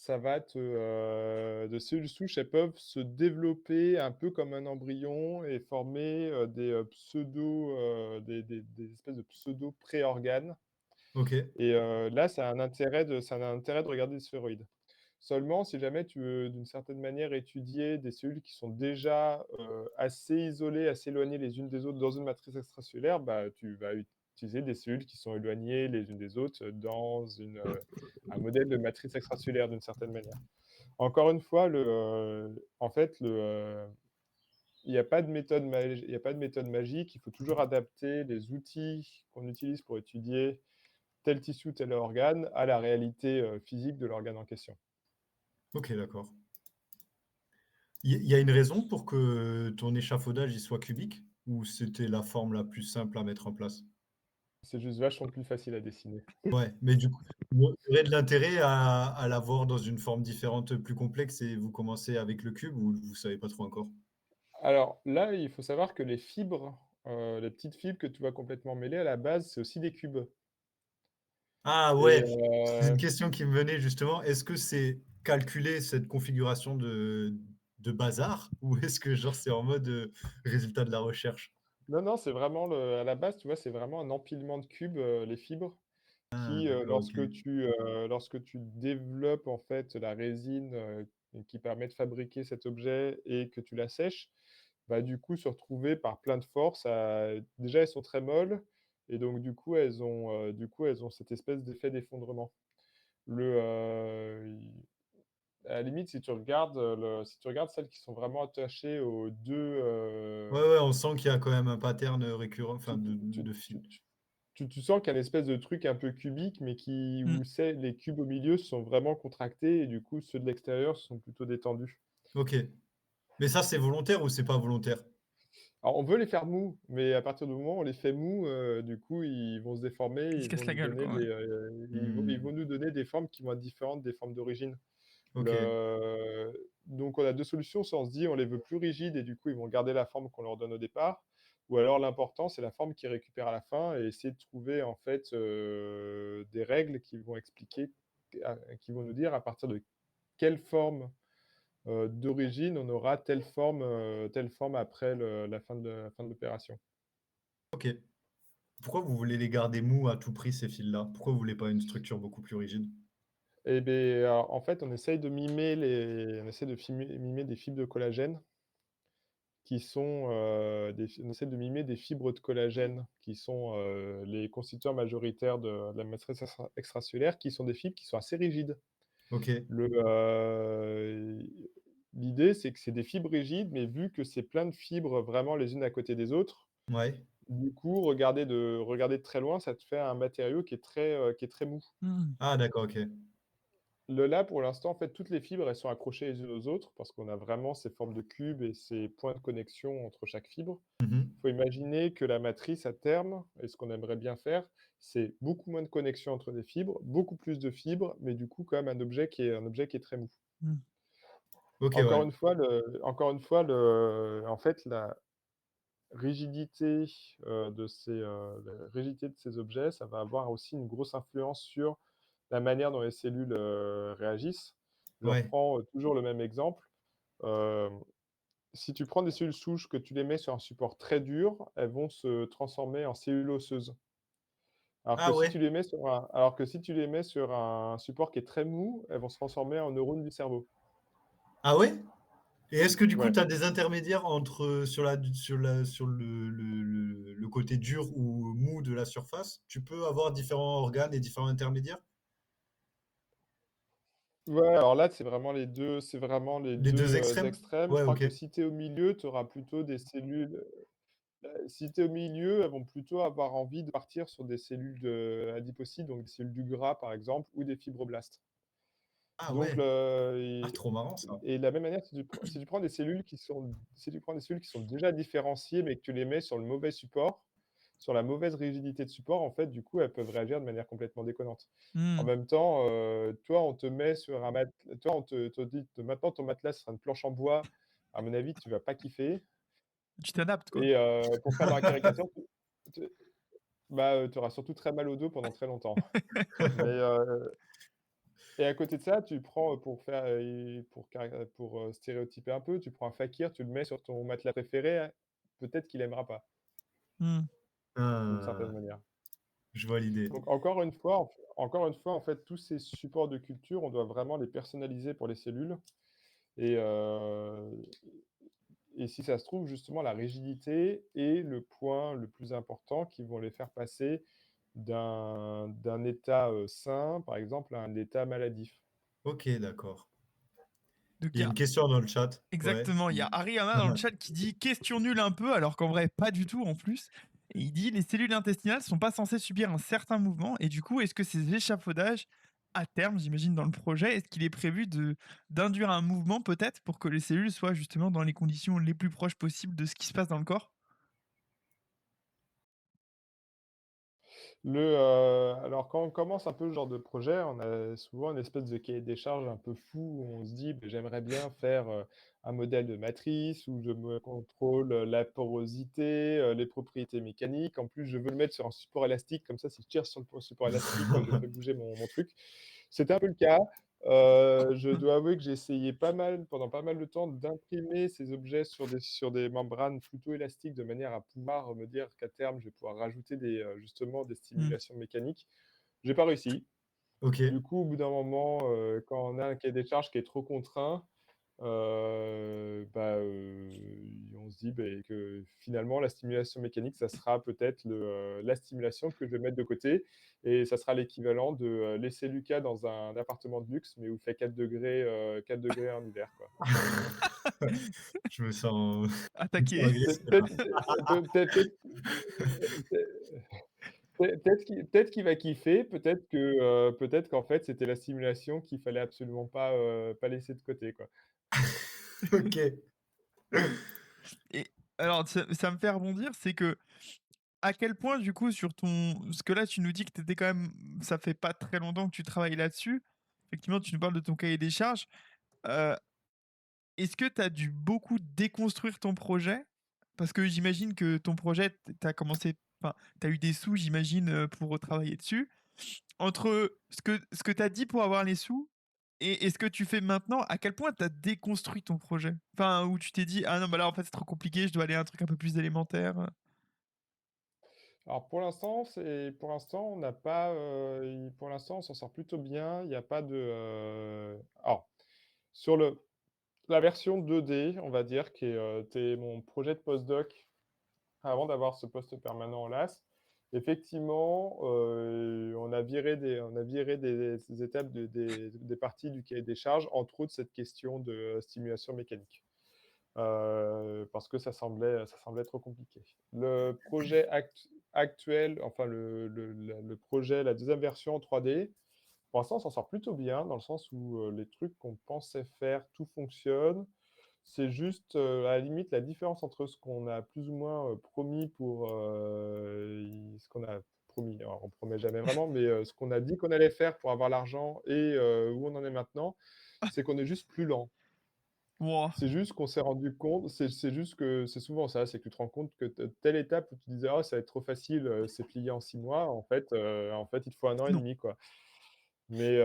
de cellules souches, elles peuvent se développer un peu comme un embryon et former, des espèces de pseudo pré-organes. OK. Et là, ça a un intérêt de regarder les sphéroïdes. Seulement, si jamais tu veux, d'une certaine manière, étudier des cellules qui sont déjà, assez isolées, assez éloignées les unes des autres dans une matrice extracellulaire, bah, tu vas utiliser des cellules qui sont éloignées les unes des autres, dans un modèle de matrice extracellulaire d'une certaine manière. Encore une fois, en fait, il y a pas de méthode magique. Il faut toujours adapter les outils qu'on utilise pour étudier tel tissu, tel organe à la réalité, physique de l'organe en question. OK, d'accord. Il y a une raison pour que ton échafaudage, il soit cubique? Ou c'était la forme la plus simple à mettre en place? C'est juste vachement plus facile à dessiner. Ouais, mais du coup, il y aurait de l'intérêt à l'avoir dans une forme différente, plus complexe et vous commencez avec le cube ou vous savez pas trop encore? Alors là, il faut savoir que les petites fibres que tu vois complètement mêlées, à la base, c'est aussi des cubes. Ah Et ouais, c'est une question qui me venait justement. Est-ce que c'est calculé cette configuration de bazar? Ou est-ce que genre c'est en mode, résultat de la recherche? non, non, c'est vraiment à la base, tu vois, c'est vraiment un empilement de cubes, les fibres Ah qui, d'accord, OK. lorsque tu développes, en fait, la résine, qui permet de fabriquer cet objet et que tu la sèches, bah, du coup, se retrouver par plein de forces à déjà, elles sont très molles et donc elles ont cette espèce d'effet d'effondrement. Le, i À la limite, si tu regardes celles qui sont vraiment attachées aux 2, Ouais, ouais, on sent qu'il y a quand même un pattern, récurrent, enfin tu de fil. tu sens qu'il y a une espèce de truc un peu cubique, mais Mmh. où c'est les cubes au milieu sont vraiment contractés et du coup, ceux de l'extérieur sont plutôt détendus. OK. Mais ça, c'est volontaire ou c'est pas volontaire? Alors, on veut les faire mous, mais à partir du moment où on les fait mous, du coup, ils vont se déformer Il et se casse la gueule, quoi, ouais. ils Mmh. vont nous donner des formes qui vont être différentes des formes d'origine. OK. Donc on a 2 solutions, soit on se dit: «On les veut plus rigides» et du coup, ils vont garder la forme qu'on leur donne au départ, ou alors l'important, c'est la forme qu'ils récupèrent à la fin et essayer de trouver en fait, des règles qui vont expliquer qui vont nous dire à partir de quelle forme, d'origine on aura telle forme après la fin de l'opération. OK. Pourquoi vous voulez les garder mous à tout prix, ces fils-là? Pourquoi vous voulez pas une structure beaucoup plus rigide? Et beh, alors en fait, on essaie de mimer des fibres de collagène qui sont, on essaie de mimer des fibres de collagène qui sont, les constituants majoritaires de la matrice extracellulaire, qui sont des fibres qui sont assez rigides. OK. Le, L'idée, c'est que c'est des fibres rigides, mais vu que c'est plein de fibres vraiment les unes à côté des autres, Ouais. du coup, regarder de très loin, ça te fait un matériau qui est très mou. Mmh. Ah d'accord, OK. Là, pour l'instant, en fait, toutes les fibres, elles sont accrochées les unes aux autres parce qu'on a vraiment ces formes de cubes et ces points de connexion entre chaque fibre. Mmh. Il faut imaginer que la matrice, à terme, et ce qu'on aimerait bien faire, c'est beaucoup moins de connexions entre les fibres, beaucoup plus de fibres, mais du coup, quand même un objet qui est très mou. Mmh. OK, ouais. En fait, rigidité, la rigidité de ces objets, ça va avoir aussi une grosse influence sur la manière dont les cellules, réagissent. Je Ouais. reprends, toujours le même exemple. Hem, Si tu prends des cellules souches, que tu les mets sur un support très dur, elles vont se transformer en cellules osseuses. Ah ouais? Alors que si tu les mets sur un support qui est très mou, elles vont se transformer en neurones du cerveau. Ah ouais? Et est-ce que du coup, Ouais. tu as des intermédiaires entre, sur le côté dur ou mou de la surface? Tu peux avoir différents organes et différents intermédiaires? Ouais, alors là, c'est vraiment les Les 2 2 extrêmes? extrêmes. Je Ouais, crois OK. que si tu es au milieu, tu auras plutôt des cellules, si tu es au milieu, elles vont plutôt avoir envie de partir sur des cellules adipocytes, donc des cellules du gras, par exemple, ou des fibroblastes. Ah Donc ouais! le Ah, trop marrant ça. et de la même manière, si tu prends des cellules qui sont déjà différenciées, mais que tu les mets sur le mauvais support, sur la mauvaise rigidité de support, en fait, du coup, elles peuvent réagir de manière complètement déconnante. En Mmh. même temps, toi, on te met sur un mat toi, on te dit: «Maintenant, ton matelas sera une planche en bois». À mon avis, tu vas pas kiffer Tu t'adaptes, quoi. et pour faire dans la caricature, tu bah, tu auras surtout très mal au dos pendant très longtemps. Mais et à côté de ça, tu prends, pour stéréotyper un peu, tu prends un fakir, tu le mets sur ton matelas préféré, peut-être qu'il aimera pas, Mmh. d'une certaine Ah, manière. je vois l'idée. Donc encore une fois, en fait, tous ces supports de culture, on doit vraiment les personnaliser pour les cellules et si ça se trouve, justement, la rigidité est le point le plus important qui vont les faire passer d'un état, sain, par exemple, à un état maladif. OK, d'accord. Donc Il il y y a a une question dans le chat. Ouais. exactement, il y a Ariana dans le chat qui dit: «Question nulle un peu», alors qu'en vrai pas du tout en plus. Et il dit: «Les cellules intestinales sont pas censées subir un certain mouvement et du coup, est-ce que ces échafaudages, à terme, j'imagine dans le projet, est-ce qu'il est prévu d'induire un mouvement peut-être pour que les cellules soient justement dans les conditions les plus proches possibles de ce qui se passe dans le corps?» Alors quand on commence un peu ce genre de projet, on a souvent une espèce de cahier des charges un peu fou où on se dit: «Beh, j'aimerais bien faire, un modèle de matrice où je me contrôle, la porosité, les propriétés mécaniques. En plus, je veux le mettre sur un support élastique, comme ça, si je tire sur le support élastique, je fais bouger mon truc». C'était un peu le cas. Je dois avouer que j'ai essayé pendant pas mal de temps d'imprimer ces objets sur des membranes plutôt élastiques de manière à pouvoir me dire qu'à terme, je vais pouvoir rajouter justement des Mmh. stimulations mécaniques. J'ai pas réussi. OK. Du coup, au bout d'un moment, quand on a un cahier des charges qui est trop contraint, on se dit, beh, que finalement la stimulation mécanique, ça sera peut-être la stimulation que je vais mettre de côté et ça sera l'équivalent de, laisser Lucas dans un appartement de luxe, mais où il fait 4 degrés en hiver, quoi. Je me sens Attaqué. agressé Peut là. être peut-être qu'il va kiffer, peut-être qu'en fait, c'était la stimulation qu'il fallait absolument pas laisser de côté, quoi. OK. Et alors ça me fait rebondir, c'est que à quel point du coup sur ton parce que là tu nous dis que tu étais quand même ça fait pas très longtemps que tu travailles là-dessus. Effectivement, tu nous parles de ton cahier des charges. Heu, est-ce que tu as dû beaucoup déconstruire ton projet? Parce que j'imagine que ton projet, tu as commencé enfin, tu as eu des sous, j'imagine, pour travailler dessus. Entre ce que tu as dit pour avoir les sous et ce que tu fais maintenant, à quel point tu as déconstruit ton projet? Enfin, où tu t'es dit: «Ah non, bah là, en fait, c'est trop compliqué, je dois aller à un truc un peu plus élémentaire», Alors pour l'instant, on n'a pas, pour l'instant, on s'en sort plutôt bien. Il y a pas de, alors sur la version 2D, on va dire, qui est mon projet de postdoc avant d'avoir ce poste permanent en LAS. Effectivement, on a viré des étapes des parties du cahier des charges, entre autres cette question de stimulation mécanique. Parce que ça semblait trop compliqué. Le projet actuel, enfin le projet, la deuxième version en 3D, pour l'instant, on s'en sort plutôt bien dans le sens où, les trucs qu'on pensait faire, tout fonctionne. C'est juste, à la limite, la différence entre ce qu'on a plus ou moins, promis pour, ce qu'on a promis, alors on promet jamais vraiment, mais, ce qu'on a dit qu'on allait faire pour avoir l'argent et où on en est maintenant, c'est qu'on est juste plus lent. Wouah! C'est juste qu'on s'est rendu compte, c'est juste que c'est souvent ça, c'est que tu te rends compte que telle étape où tu disais: «Ah, ça va être trop facile, c'est plié en 6 mois», en fait, il te faut 1 an et Non. demi, quoi. Mais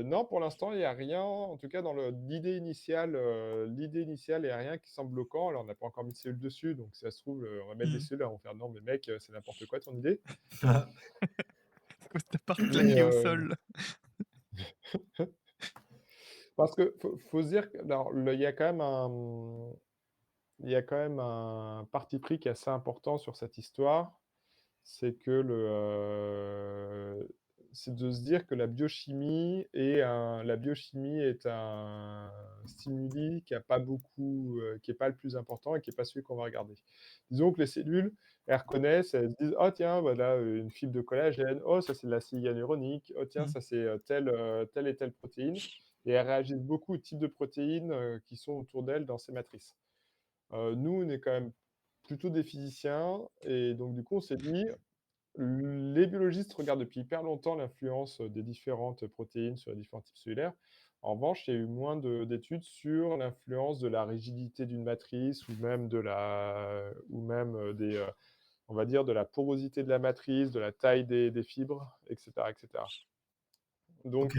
non, pour l'instant, il y a rien, en tout cas dans l'idée initiale, il y a rien qui semble bloquant. Alors on n'a pas encore mis de cellules dessus, donc si ça se trouve, on va mettre des Mmh. cellules, elles vont faire: «Non mais mec, c'est n'importe quoi ton idée». C'est quoi cette part Mais claquée au sol? parce que faut se dire que alors il y a quand même il y a quand même un parti pris qui est assez important sur cette histoire. C'est que c'est de se dire que la biochimie est un stimuli qui a pas beaucoup, qui est pas le plus important et qui est pas celui qu'on va regarder. Disons que les cellules, elles reconnaissent, elles se disent: «Oh tiens, voilà, une fibre de collagène. Oh ça c'est de l'acide hyaluronique. Oh tiens, Mmh. ça c'est, telle et telle protéine», et elles réagissent beaucoup aux types de protéines, qui sont autour d'elles dans ces matrices. Nous, on est quand même plutôt des physiciens et donc du coup, on s'est dit: les biologistes regardent depuis hyper longtemps l'influence, des différentes protéines sur les différents types cellulaires. En revanche, il y a eu moins d'études sur l'influence de la rigidité d'une matrice ou même, on va dire de la porosité de la matrice, de la taille des fibres et cetera et cetera. OK. Donc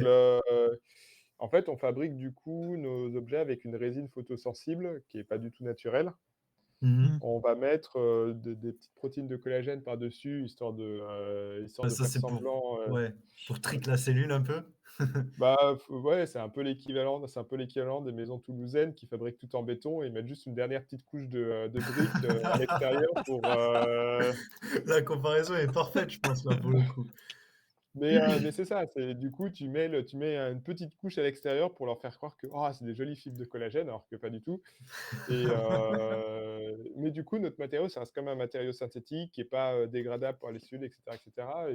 en fait, on fabrique du coup nos objets avec une résine photosensible qui est pas du tout naturelle. Mmh. Mmh. On va mettre, des petites protéines de collagène par-dessus, histoire Bah, de ça, faire c'est pour semblant, ouais, pour trick la cellule un peu? bah, f ouais, c'est un peu l'équivalent des maisons toulousaines qui fabriquent tout en béton et mettent juste une dernière petite couche de briques, à l'extérieur pour, La comparaison est parfaite, je pense, là, pour le coup. mais c'est ça, c'est du coup, tu mets, une petite couche à l'extérieur pour leur faire croire que: «Oh, c'est des jolies fibres de collagène», alors que pas du tout. Mais du coup, notre matériau, ça reste comme un matériau synthétique qui est pas, dégradable par les cellules et cetera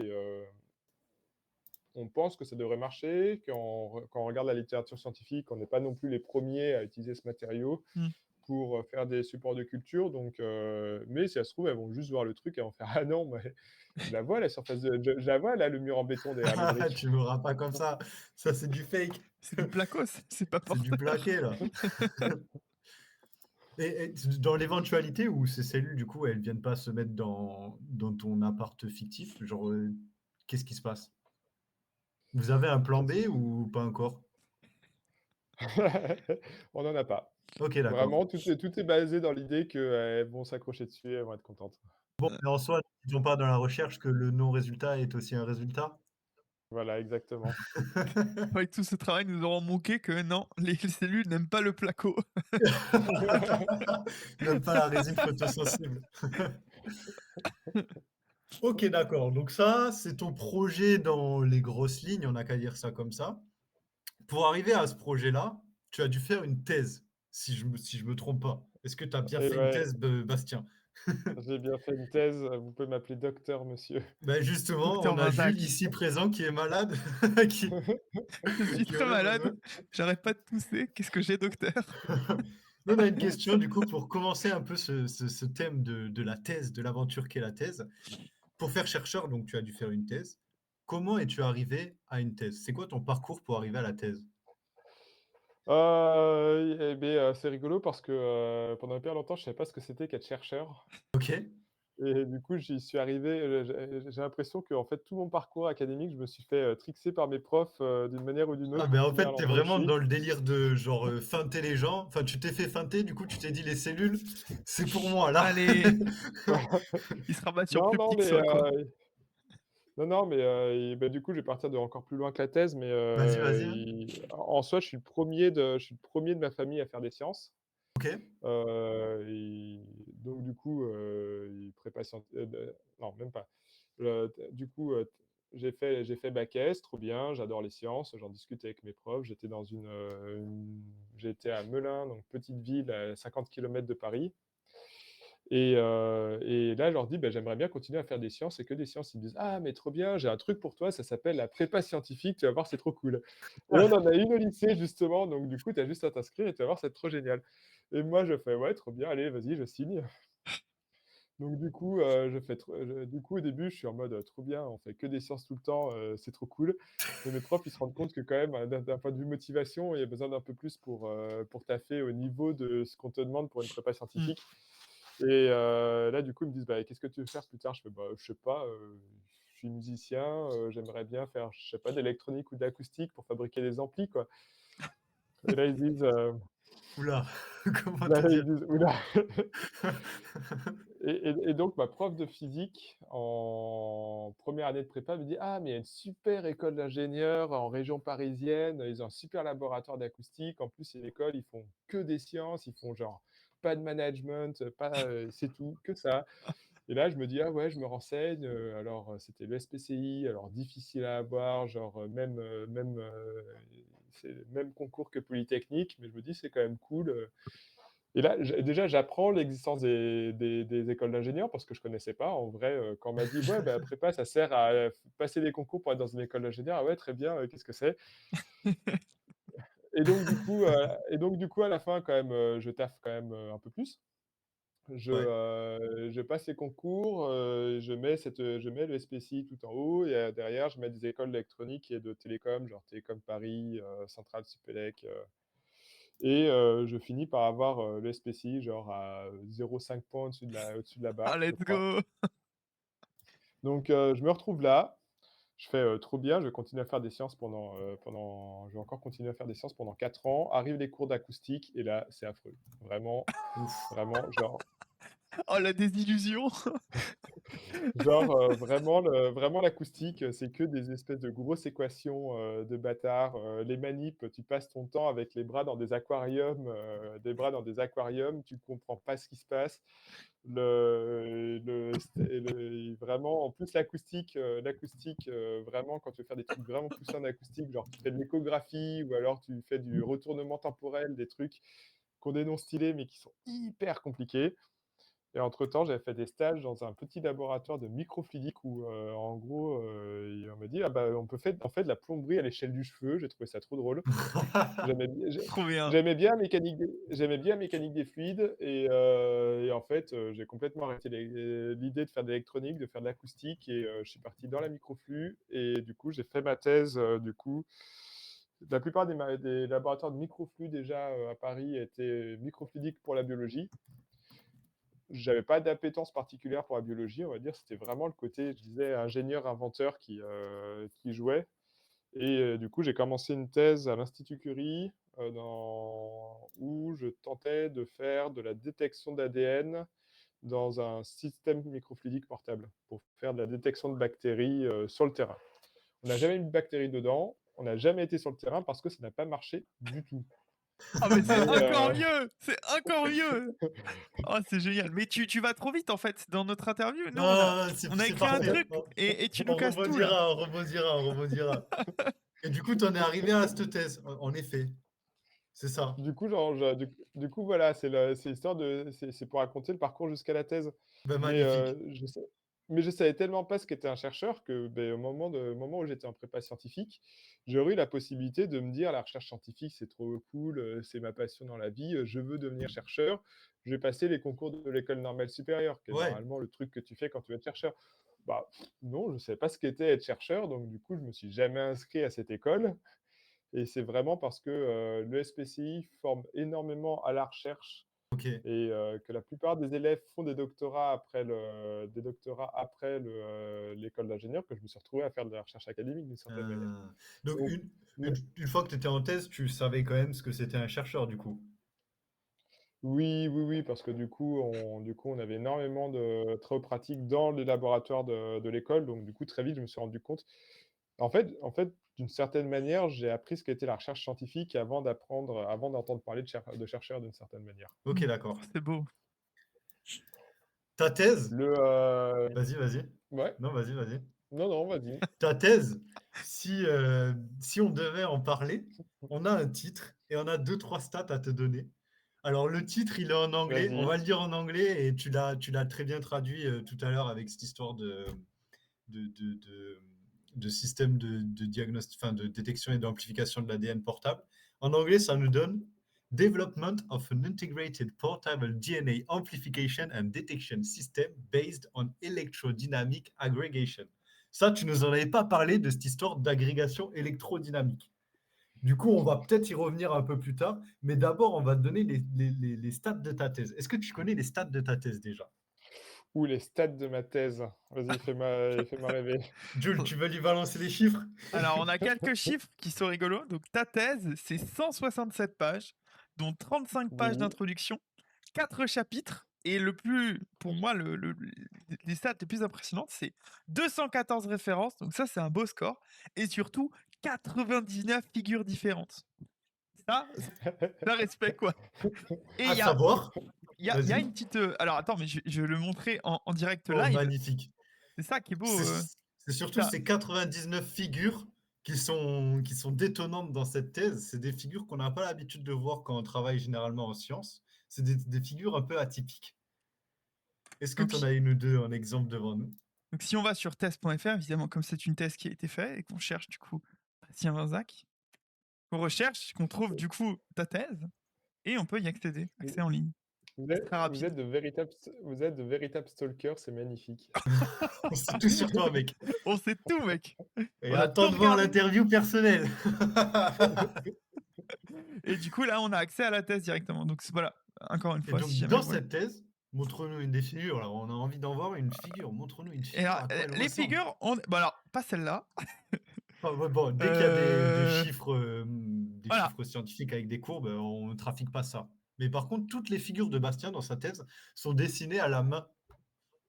on pense que ça devrait marcher, quand on regarde la littérature scientifique, on n'est pas non plus les premiers à utiliser ce matériau Mmh. pour, faire des supports de culture mais si ça se trouve, elles vont juste voir le truc et vont faire: «Ah non, mais je la vois la surface de je la vois là, le mur en béton derrière les briques». Tu m'auras pas comme ça, c'est du fake, C'est du placos, c'est pas c'est du porteur. plaqué, là. Et dans l'éventualité où ces cellules, du coup, elles viennent pas se mettre dans ton appart fictif, genre, qu'est-ce qui se passe? Vous avez un plan B ou pas encore? On n'en a pas. OK, d'accord. Vraiment, tout est basé dans l'idée qu'elles vont s'accrocher dessus et elles vont être contentes. Mais en soi, ils ont pas dans la recherche que le non-résultat est aussi un résultat? Voilà, exactement. Avec tout ce travail, nous aurons manqué que non, les cellules n'aiment pas le placo. Même pas la résine photosensible. OK, d'accord, donc ça, c'est ton projet dans les grosses lignes, on n'a qu'à dire ça comme ça. Pour arriver à ce projet-là, tu as dû faire une thèse, si je me trompe pas. Est-ce que tu as bien Et fait une ouais, thèse, Bastien? j'ai bien fait une thèse, vous pouvez m'appeler docteur, monsieur. Ben justement, Docteur on a Jules Vinzac. ici présent qui est malade, qui Je suis qui très aurait malade, besoin. j'arrête pas de tousser. Qu'est-ce que j'ai, docteur? Nous, on a une question du coup pour commencer un peu ce thème de la thèse, de l'aventure qu'est la thèse. Pour faire chercheur, donc tu as dû faire une thèse. Comment es-tu arrivé à une thèse? C'est quoi ton parcours pour arriver à la thèse? Et beh, c'est rigolo parce que, pendant hyper longtemps, je savais pas ce que c'était qu'être chercheur OK. et du coup, j'y suis arrivé, j'ai l'impression qu'en fait, tout mon parcours académique, je me suis fait, trickser par mes profs, d'une manière ou d'une Ah, autre mais pour en finir à fait, tu es l'endroit où je vraiment suis. dans le délire de genre, feinter les gens. Enfin, tu t'es fait feinter, du coup, tu t'es dit: «Les cellules, c'est pour moi, là». Allez, il se rabat sur Non, plus non, petit que mais soi, quoi. non, non, mais et bah, du coup, je vais partir de encore plus loin que la thèse, mais Vas-y, vas-y, hein. i en soi, je suis le premier de ma famille à faire des sciences. OK. Et donc du coup, prépa scient non, même pas. Du coup, j'ai fait bac S, trop bien, j'adore les sciences, j'en discute avec mes profs. J'étais à Melun, donc petite ville à 50 kilomètres de Paris. Et là, je leur dis: «Bah, j'aimerais bien continuer à faire des sciences et que des sciences». Ils me disent: «Ah mais trop bien, j'ai un truc pour toi, ça s'appelle la prépa scientifique, tu vas voir, c'est trop cool». Et on en a une au lycée justement, donc du coup, tu as juste à t'inscrire et tu vas voir, c'est trop génial. Et moi, je fais: «Ouais, trop bien, allez, vas-y, je signe». Donc du coup, au début, je suis en mode: «Trop bien, on fait que des sciences tout le temps, c'est trop cool». Mais mes profs, ils se rendent compte que quand même, d'un point de vue motivation, il y a besoin d'un peu plus pour taffer au niveau de ce qu'on te demande pour une prépa Mmh. scientifique. Et là, du coup, ils me disent: «Bah, qu'est-ce que tu veux faire plus tard?» Je fais: «Bah, je sais pas, je suis musicien, j'aimerais bien faire, je sais pas, d'électronique ou d'acoustique pour fabriquer des amplis, quoi». Et là, ils disent, Ouh là, comment là, te dire? ils disent: «Ouh là!» Et donc ma prof de physique en première année de prépa me dit: «Ah, mais il y a une super école d'ingénieurs en région parisienne, ils ont un super laboratoire d'acoustique. En plus, c'est une école, ils font que des sciences, ils font genre pas de management, pas, c'est tout, que ça». Et là, je me dis: «Ah ouais, je me renseigne», alors, c'était le SPCI, alors difficile à avoir, genre, c'est le même concours que Polytechnique, mais je me dis: «C'est quand même cool», et là, déjà, j'apprends l'existence des écoles d'ingénieurs parce que je connaissais pas. En vrai, quand on m'a dit: «Ouais, bah, prépa, ça sert à, passer des concours pour être dans une école d'ingénieur». Ah ouais, très bien, qu'est-ce que c'est? Et donc du coup, à la fin, quand même, je taffe quand même, un peu plus. Ouais. Je passe les concours, je mets le SPCI tout en haut et derrière, je mets des écoles d'électronique et de télécom, genre Télécom Paris, Centrale Supélec, je finis par avoir, le SPCI genre à 0,5 points au-dessus de la Ah, barre, je let's crois. go! Donc je me retrouve là, je fais: «Trop bien», je vais encore continuer à faire des séances pendant 4 ans. Arrivent les cours d'acoustique et là, c'est affreux. Vraiment, Ouf. vraiment, Oh, la désillusion! vraiment l'acoustique, c'est que des espèces de grosses équations, de bâtards, les manips, tu passes ton temps avec les bras dans des aquariums, tu comprends pas ce qui se passe. Vraiment, en plus, l'acoustique, vraiment, quand tu veux faire des trucs vraiment poussés en acoustique, genre tu fais de l'échographie ou alors tu fais du retournement temporel, des trucs qui ont des noms stylés mais qui sont hyper compliqués. Et entre-temps, j'avais fait des stages dans un petit laboratoire de microfluidique où, en gros, on m'a dit: «Ah bah, on fait de la plomberie à l'échelle du cheveu». J'ai trouvé ça trop drôle. J'aimais bien j'ai Trop bien. j'aimais bien la mécanique des fluides et en fait, j'ai complètement arrêté l'idée de faire de l'électronique, de faire de l'acoustique et je suis parti dans la microflux et du coup, j'ai fait ma thèse, du coup. La plupart des laboratoires de microflux déjà, à Paris étaient microfluidiques pour la biologie. J'avais pas d'appétence particulière pour la biologie, on va dire. C'était vraiment le côté, je disais, ingénieur inventeur qui jouait du coup, j'ai commencé une thèse à l'Institut Curie, où je tentais de faire de la détection d'ADN dans un système microfluidique portable, pour faire de la détection de bactéries, sur le terrain. On n'a jamais eu de bactéries dedans, on n'a jamais été sur le terrain parce que ça n'a pas marché du tout. Ah, mais c'est Mais encore mieux! C'est encore mieux! Oh, c'est génial. Mais tu vas trop vite, en fait, dans notre interview. Nous, on a Non, c'est on a c'est écrit un parfait. truc et tu nous On casses tout, là. rebondira, on rebondira, on rebondira. Et du coup, tu en es arrivé à cette thèse, en effet, c'est ça? Du coup, genre, du coup, voilà, c'est pour raconter le parcours jusqu'à la thèse. Bah, Mais, magnifique. je savais tellement pas ce qu'était un chercheur que, beh, au moment où j'étais en prépa scientifique, j'aurais eu la possibilité de me dire: «La recherche scientifique, c'est trop cool, c'est ma passion dans la vie, je veux devenir chercheur. Je vais passer les concours de l'École normale supérieure», qui est Ouais. normalement le truc que tu fais quand tu veux être chercheur. Bah, non, je savais pas ce qu'était être chercheur, donc du coup, je me suis jamais inscrit à cette école. et c'est vraiment parce que, le SPCI forme énormément à la recherche OK. et que la plupart des élèves font des doctorats après l'école d'ingénieur, que je me suis retrouvé à faire de la recherche académique d'une certaine manière. Heu, donc Donc une ne une une fois que tu étais en thèse, tu savais quand même ce que c'était un chercheur, du coup? Oui, oui, oui, parce que du coup, on avait énormément de travaux pratiques dans les laboratoires de l'école. Donc du coup, très vite, je me suis rendu compte en fait, d'une certaine manière, j'ai appris ce qu'était la recherche scientifique avant d'entendre parler de chercheurs d'une certaine manière. OK, d'accord. C'est beau. Ta thèse Le, vas-y, vas-y. ouais, Non, vas-y, vas-y. non, non, vas-y, Ta thèse, si on devait en parler, on a un titre et on a deux trois stats à te donner. Alors le titre, il est en anglais, on vas-y. va le dire en anglais et tu l'as très bien traduit, tout à l'heure avec cette histoire de de de de système de diagnostic, enfin de détection et d'amplification de l'ADN portable. En anglais, ça nous donne Development of an integrated portable DNA amplification and detection system based on electrodynamic aggregation. Ça, tu nous en avais pas parlé de cette histoire d'agrégation électrodynamique. Du coup, on va peut-être y revenir un peu plus tard, mais d'abord, on va te donner les stats de ta thèse. Est-ce que tu connais les stats de ta thèse déjà? Ou les stats de ma thèse. Vas-y, fais-moi rêver. Jules, tu veux lui balancer les chiffres? Alors, on a quelques chiffres qui sont rigolos. Donc, ta thèse, c'est 167 pages, dont 35 pages Oui. d'introduction, 4 chapitres, et le plus, pour moi, les stats les plus impressionnantes, c'est 214 références, donc ça, c'est un beau score, et surtout 99 figures différentes. Ça respect, quoi. Et À savoir, il y a vas-y. une petite... alors, attends, mais je vais le montrer en direct Oh, live. magnifique. C'est ça qui est beau. C'est c'est surtout T'as- ces 99 figures qui sont détonnantes dans cette thèse. C'est des figures qu'on n'a pas l'habitude de voir quand on travaille généralement en sciences. C'est des figures un peu atypiques. Est-ce que tu en donc, as une ou deux en exemple devant nous? Donc, si on va sur test.fr, évidemment, comme c'est une thèse qui a été faite et qu'on cherche du coup Bastien Vinzac, qu'on recherche, qu'on trouve du coup ta thèse et on peut y accéder, accès en ligne. Vous C'est êtes très vous rapide. êtes de véritables vous êtes de véritables stalkers, c'est magnifique. C'est tout sur toi, mec. On sait tout, mec. Et On a tout attends de voir regardé. l'interview personnelle. Et du coup, là, on a accès à la thèse directement. Donc voilà, encore une Et fois, donc, si jamais dans vous voulez. cette thèse, montre-nous une des figures. Alors, on a envie d'en voir une figure. Montre-nous une Et figure, alors, à quoi elle les ressemble. figures, bon alors, pas celle-là. Ah ouais, bon, dès qu'il y a Euh, des voilà. chiffres scientifiques avec des courbes, on ne trafique pas ça. Mais par contre, toutes les figures de Bastien dans sa thèse sont dessinées à la main.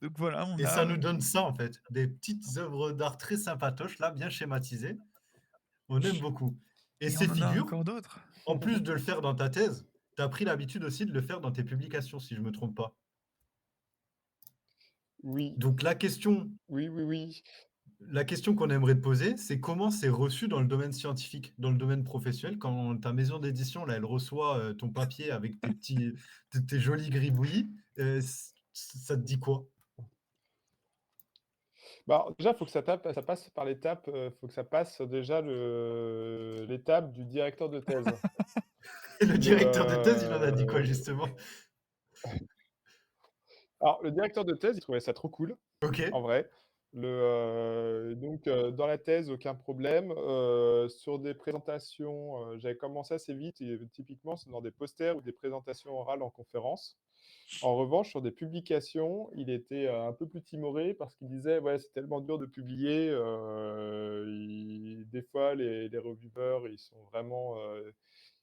Donc voilà, on Et ça a. nous donne ça, en fait. Des petites œuvres d'art très sympatoches, là, bien schématisées. On aime beaucoup. Et Et on ces en a figures, encore d'autres. en plus de le faire dans ta thèse, tu as pris l'habitude aussi de le faire dans tes publications, si je ne me trompe pas. Oui, Donc oui, oui, oui. la question qu'on aimerait te poser, c'est comment c'est reçu dans le domaine scientifique, dans le domaine professionnel, quand ta maison d'édition, là, elle reçoit ton papier avec tes jolis gribouillis, ça te dit quoi? Bah, alors déjà, faut que ça passe par l'étape, faut que ça passe déjà l'étape du directeur de thèse. Et le Le, directeur de thèse, il en a dit quoi, justement? alors le directeur de thèse, il trouvait ça trop cool, OK, en vrai. Dans la thèse, aucun problème. Sur des présentations, j'avais commencé assez vite et typiquement, c'est dans des posters ou des présentations orales en conférence. En revanche, sur des publications, il était, un peu plus timoré parce qu'il disait: «Ouais, c'est tellement dur de publier, des fois les reviewers, ils sont vraiment,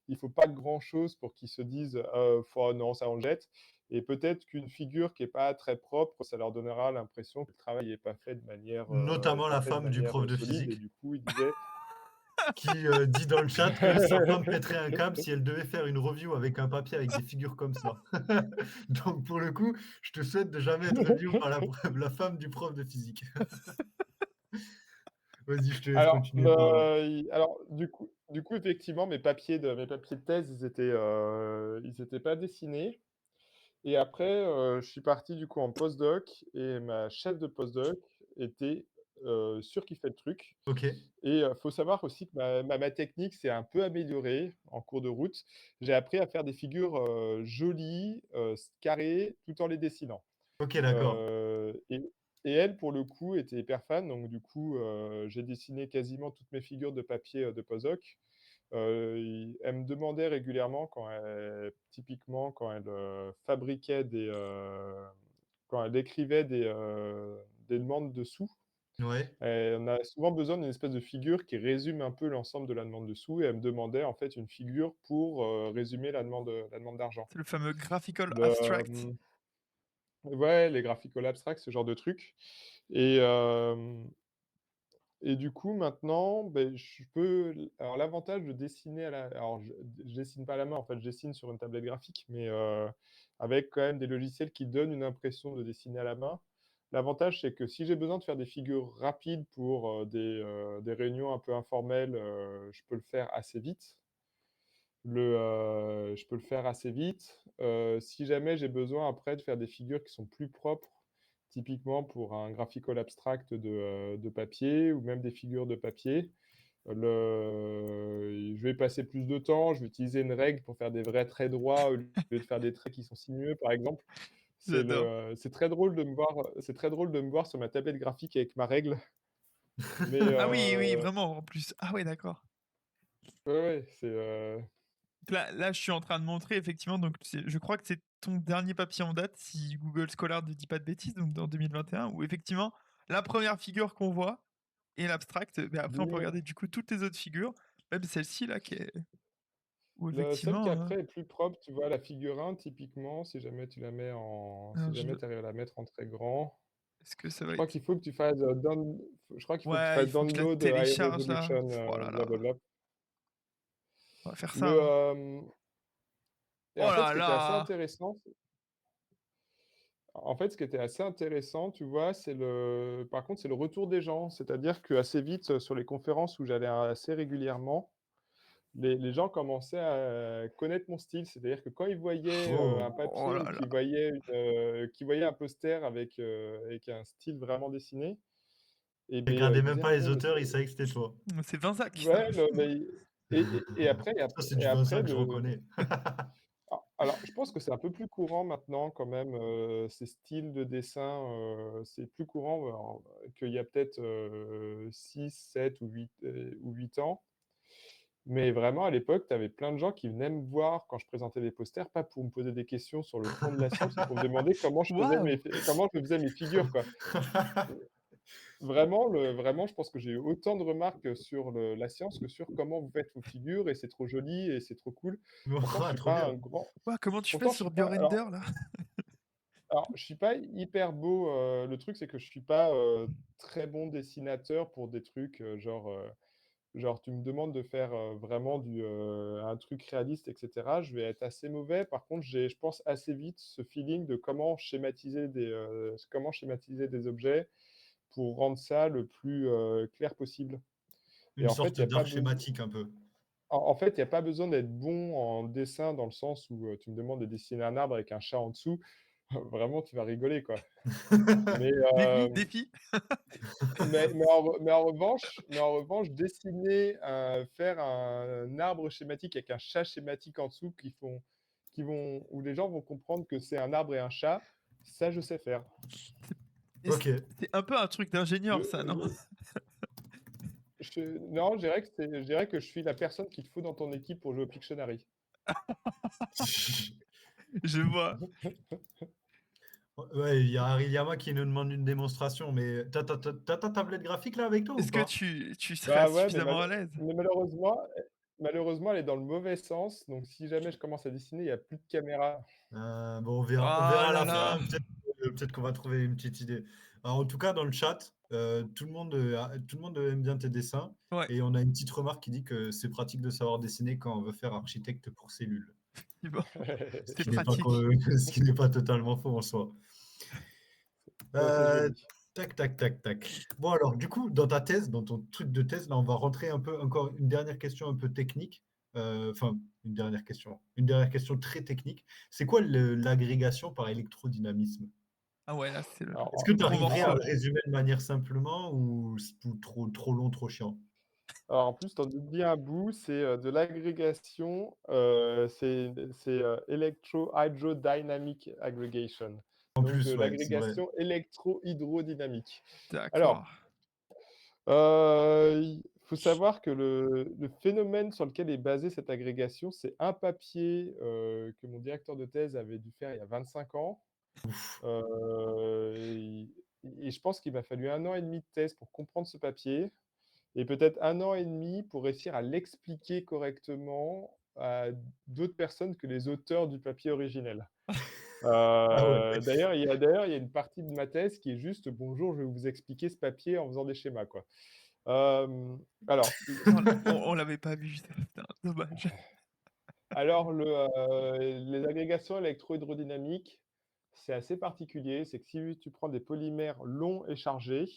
il faut pas grand-chose pour qu'ils se disent: Faut non, ça on le jette» et peut-être qu'une figure qui est pas très propre, ça leur donnera l'impression que le travail est pas fait de manière, notamment la femme du prof de solide et physique du coup, il disait qui, dit dans le chat que sa femme pèterait un câble si elle devait faire une review avec un papier avec des figures comme ça. Donc pour le coup, je te souhaite de jamais être review par la femme du prof de physique. Vas-y, je te laisse alors, continuer de parler. du coup, effectivement, mes papiers de thèse, ils étaient pas dessinés et après, je suis parti du coup en postdoc et ma chef de postdoc était, surkiffait le truc OK. et faut savoir aussi que ma technique s'est un peu améliorée en cours de route. J'ai appris à faire des figures, jolies, carrées, tout en les dessinant. OK, d'accord. Et elle, pour le coup, était hyper fan, donc du coup, j'ai dessiné quasiment toutes mes figures de papier, de postdoc. Elle me demandait régulièrement typiquement quand elle, fabriquait quand elle écrivait des demandes de sous, Ouais. on a souvent besoin d'une espèce de figure qui résume un peu l'ensemble de la demande de sous et elle me demandait en fait une figure pour, résumer la demande d'argent. C'est le fameux graphical Le, abstract. ouais, les graphical abstracts, ce genre de trucs et hem et du coup, maintenant, beh, je peux l alors l'avantage de dessiner je dessine pas à la main, en fait, je dessine sur une tablette graphique, mais avec quand même des logiciels qui donnent une impression de dessiner à la main. L'avantage, c'est que si j'ai besoin de faire des figures rapides pour, des réunions un peu informelles, je peux le faire assez vite. Je peux le faire assez vite. Si jamais j'ai besoin après de faire des figures qui sont plus propres, typiquement pour un graphical abstract de papier ou même des figures de papier, je vais passer plus de temps, je vais utiliser une règle pour faire des vrais traits droits au lieu de faire des traits qui sont sinueux, par exemple. J'adore. C'est très drôle de me voir sur ma tablette graphique avec ma règle, mais Ah oui, oui, vraiment, en plus. Ah ouais, d'accord. ouais, ouais, Là, je suis en train de montrer effectivement, donc je crois que c'est ton dernier papier en date, si Google Scholar ne dit pas de bêtises, donc dans 2021, où effectivement, la première figure qu'on voit est l'abstract, mais après on peut dis-moi. regarder du coup toutes les autres figures, même celle-ci là qui est où Celle qui effectivement, après est plus propre, tu vois? La figure 1 typiquement, si alors jamais tu arrives à la mettre en très grand, est-ce que ça je va crois être qu'il faut que tu fasses, je crois qu'il faut que tu ouais, il fasses faut que je la download, high télécharge là. resolution, Oh là là, blablabla. on va faire ça, Le, hein. et Oh en fait, là là! ce qui était assez intéressant, tu vois? Par contre, c'est le retour des gens. C'est-à-dire qu'assez vite, sur les conférences où j'allais assez régulièrement, les gens commençaient à connaître mon style. C'est-à-dire que quand ils voyaient, un Oh! Oh papier ou là là! qu'ils voyaient un poster avec un style vraiment dessiné et Ils beh, regardaient ils même disaient: pas «Ah les ouais, mais auteurs, ils savaient que c'était toi. C'est Vinzac ça. ouais, le mais» et après Ça, c'est et du Vincent après que je le reconnais. alors je pense que c'est un peu plus courant maintenant quand même, ces styles de dessin, c'est plus courant, qu'il y a peut-être, 6, 7 ou 8 ans. Mais vraiment, à l'époque, tu avais plein de gens qui venaient me voir quand je présentais des posters, pas pour me poser des questions sur le fond de la science, mais pour me demander Waouh! comment je faisais mes figures, quoi. Vraiment, je pense que j'ai eu autant de remarques sur la science que sur comment vous faites vos figures et c'est trop joli et c'est trop cool. Pourtant, je Ouah, suis trop pas bien. un grand Waouh, comment tu fais pourtant, je suis sur pas Biorender là? je suis pas hyper beau, le truc, c'est que je suis pas, très bon dessinateur pour des trucs, genre, tu me demandes de faire, vraiment un truc réaliste et cetera, je vais être assez mauvais. Par contre, j'ai, je pense, assez vite ce feeling de comment schématiser des objets pour rendre ça le plus, clair possible et Une en fait, sorte il y a pas d'art besoin. schématique un peu. En fait, il y a pas besoin d'être bon en dessin dans le sens où, tu me demandes de dessiner un arbre avec un chat en dessous, vraiment tu vas rigoler, quoi. Mais, Défi? mais en revanche, faire un arbre schématique avec un chat schématique en dessous où les gens vont comprendre que c'est un arbre et un chat, ça je sais faire. Et OK. c'est un peu un truc d'ingénieur Je ça, non? je non, je dirais que je suis la personne qu'il te faut dans ton équipe pour jouer au Pictionary. Je vois. Ouais, il y a Hariyama qui nous demande une démonstration, mais tu as ta tablette graphique là avec toi ou Est-ce que pas? tu serais Bah, ouais, suffisamment à l'aise? mais malheureusement, elle est dans le mauvais sens, donc si jamais je commence à dessiner, il y a plus de caméra. Bon, on Oh verra à là la là! fin, peut-être qu'on va trouver une petite idée. Alors, en tout cas, dans le chat, tout le monde aime bien tes dessins Ouais, et on a une petite remarque qui dit que c'est pratique de savoir dessiner quand on veut faire architecte pour cellules. effectivement, Ce c'est qui n'est pas co pratique. ce qui n'est pas totalement faux en soi. C'est Heu, joli. tac, tac, tac, tac. Bon alors du coup, dans ta thèse, dans ton truc de thèse, là, on va rentrer un peu encore une dernière question un peu technique, enfin une dernière question très technique. C'est quoi l'agrégation par électrodynamisme? Ah ouais, là, c'est Est-ce Alors que tu gros arriverais à morceau le là. résumer de manière simplement ou trop long, trop chiant? Alors en plus, tu en oublies un bout, c'est, de l'agrégation, electro-hydrodynamic aggregation, En donc de plus, ouais, c'est vrai. l'agrégation électro-hydrodynamique. Alors, D'accord. faut savoir que le phénomène sur lequel est basée cette agrégation, c'est un papier, que mon directeur de thèse avait dû faire il y a 25 ans. Et je pense qu'il m'a fallu 1 an et demi de thèse pour comprendre ce papier et peut-être 1 an et demi pour réussir à l'expliquer correctement à d'autres personnes que les auteurs du papier originel. Ah ouais. D'ailleurs, il y a une partie de ma thèse qui est juste: «Bonjour, je vais vous expliquer ce papier en faisant des schémas», quoi. Hem, alors, On l'avait pas vu, ça, putain, dommage. alors les agrégations électrohydrodynamiques, c'est assez particulier. C'est que si tu prends des polymères longs et chargés,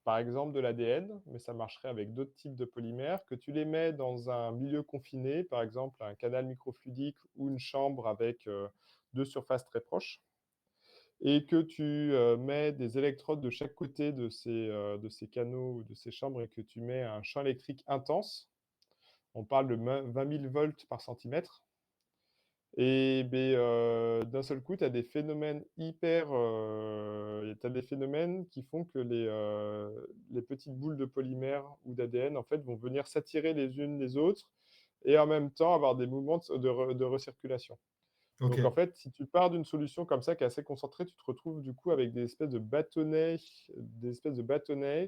par exemple de l'ADN, mais ça marcherait avec d'autres types de polymères, que tu les mets dans un milieu confiné, par exemple un canal microfluidique ou une chambre avec, 2 surfaces très proches et que tu, mets des électrodes de chaque côté de ces canaux ou de ces chambres et que tu mets un champ électrique intense. On parle de 20 000 volts par centimètre. Et beh, d'un seul coup, tu as des phénomènes tu as des phénomènes qui font que les petites boules de polymère ou d'ADN, en fait, vont venir s'attirer les unes les autres et en même temps avoir des mouvements de recirculation. Donc en OK. fait, si tu pars d'une solution comme ça qui est assez concentrée, tu te retrouves du coup avec des espèces de bâtonnets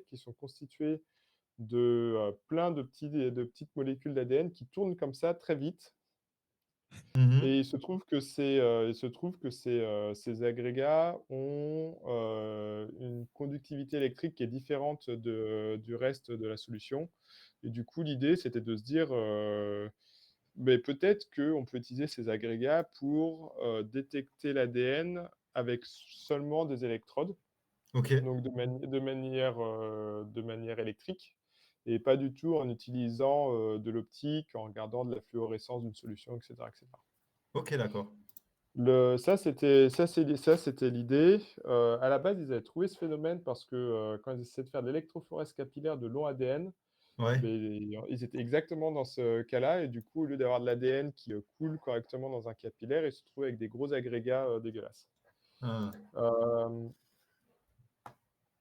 qui sont constitués de, plein de petites molécules d'ADN qui tournent comme ça très vite Mmh. et il se trouve que ces agrégats ont, une conductivité électrique qui est différente du reste de la solution et du coup, l'idée, c'était de se dire, beh, peut-être qu'on peut utiliser ces agrégats pour, détecter l'ADN avec seulement des électrodes, OK. donc de manière électrique et pas du tout en utilisant, de l'optique, en regardant de la fluorescence d'une solution et cetera et cetera. OK, d'accord. Ça c'était l'idée. À la base, ils avaient trouvé ce phénomène parce que, quand ils essayaient de faire de l'électrophorèse capillaire de long ADN, Ouais. beh, ils étaient exactement dans ce cas-là et du coup, au lieu d'avoir de l'ADN qui, coule correctement dans un capillaire, ils se trouvaient avec des gros agrégats, dégueulasses. Hein. Hem,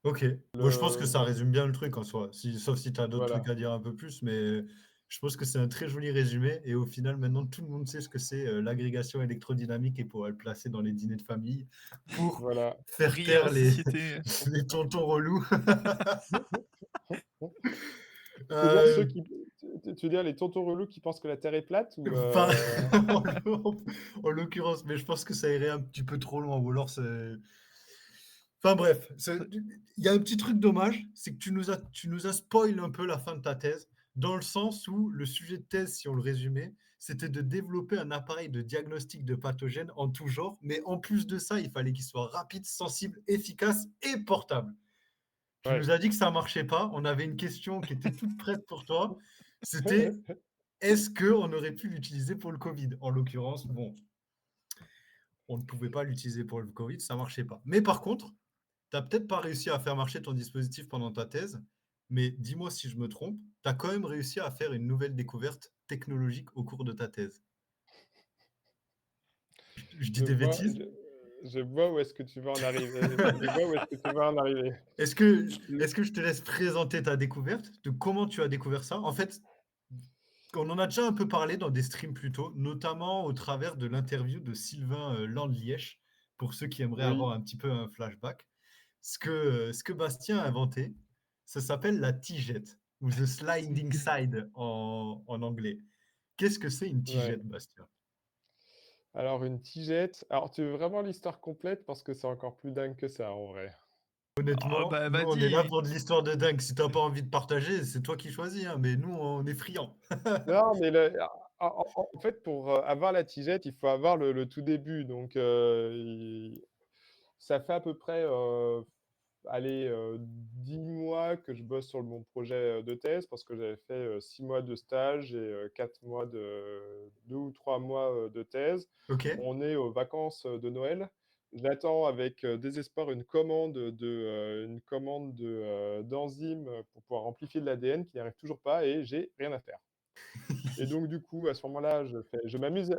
OK. Bon, je pense que le ça résume bien le truc en soi, sauf si tu as d'autres trucs voilà, à dire un peu plus, mais je pense que c'est un très joli résumé et au final, maintenant, tout le monde sait ce que c'est, l'agrégation électrodynamique et pourra le placer dans les dîners de famille pour voilà. faire Briller en taire les société. les tontons relous. Tu veux dire ceux Heu, qui tu veux dire les tontons relous qui pensent que la terre est plate ou enfin, en en l'occurrence, mais je pense que ça irait un petit peu trop loin ou alors c'est enfin bref, il y a un petit truc dommage, c'est que tu nous as spoil un peu la fin de ta thèse, dans le sens où le sujet de thèse, si on le résumait, c'était de développer un appareil de diagnostic de pathogènes en tout genre, mais en plus de ça, il fallait qu'il soit rapide, sensible, efficace et portable. Tu Ouais. nous as dit que ça marchait pas, on avait une question qui était toute prête pour toi, c'était: «Est-ce qu'on aurait pu l'utiliser pour le covid?» En l'occurrence, bon, on ne pouvait pas l'utiliser pour le covid, ça marchait pas. Mais par contre, tu as peut-être pas réussi à faire marcher ton dispositif pendant ta thèse, mais dis-moi si je me trompe, tu as quand même réussi à faire une nouvelle découverte technologique au cours de ta thèse. Je dis Je des vois bêtises? je je vois où est-ce que tu veux en arriver. Je vois où est-ce que tu veux en arriver. Est-ce que Le est-ce que je te laisse présenter ta découverte, de comment tu as découvert ça? En fait, on en a déjà un peu parlé dans des streams plus tôt, notamment au travers de l'interview de Sylvain, Landlièche, pour ceux qui aimeraient oui, avoir un petit peu un flashback. Ce que Bastien a inventé, ça s'appelle la tigette ou the sliding side en anglais. Qu'est-ce que c'est une ouais. tigette, Bastien? Alors une tigette alors tu veux vraiment l'histoire complète? Parce que c'est encore plus dingue que ça en vrai. Oh Honnêtement, bah, nous, on est là vas-y. pour de l'histoire de dingue. Si tu as pas envie de partager, c'est toi qui choisis, hein, mais nous, on est friands. Non, mais en fait, pour, avoir la tigette, il faut avoir le tout début. Donc, il ça fait à peu près, allez, 10 mois que je bosse sur mon projet, de thèse parce que j'avais fait, 6 mois de stage et 4 mois 2 ou 3 mois, de thèse. OK. On est aux vacances, de Noël. J'attends avec, désespoir une commande d'enzymes, pour pouvoir amplifier de l'ADN qui n'arrive toujours pas et j'ai rien à faire. Et donc du coup, à ce moment-là, je m'amuse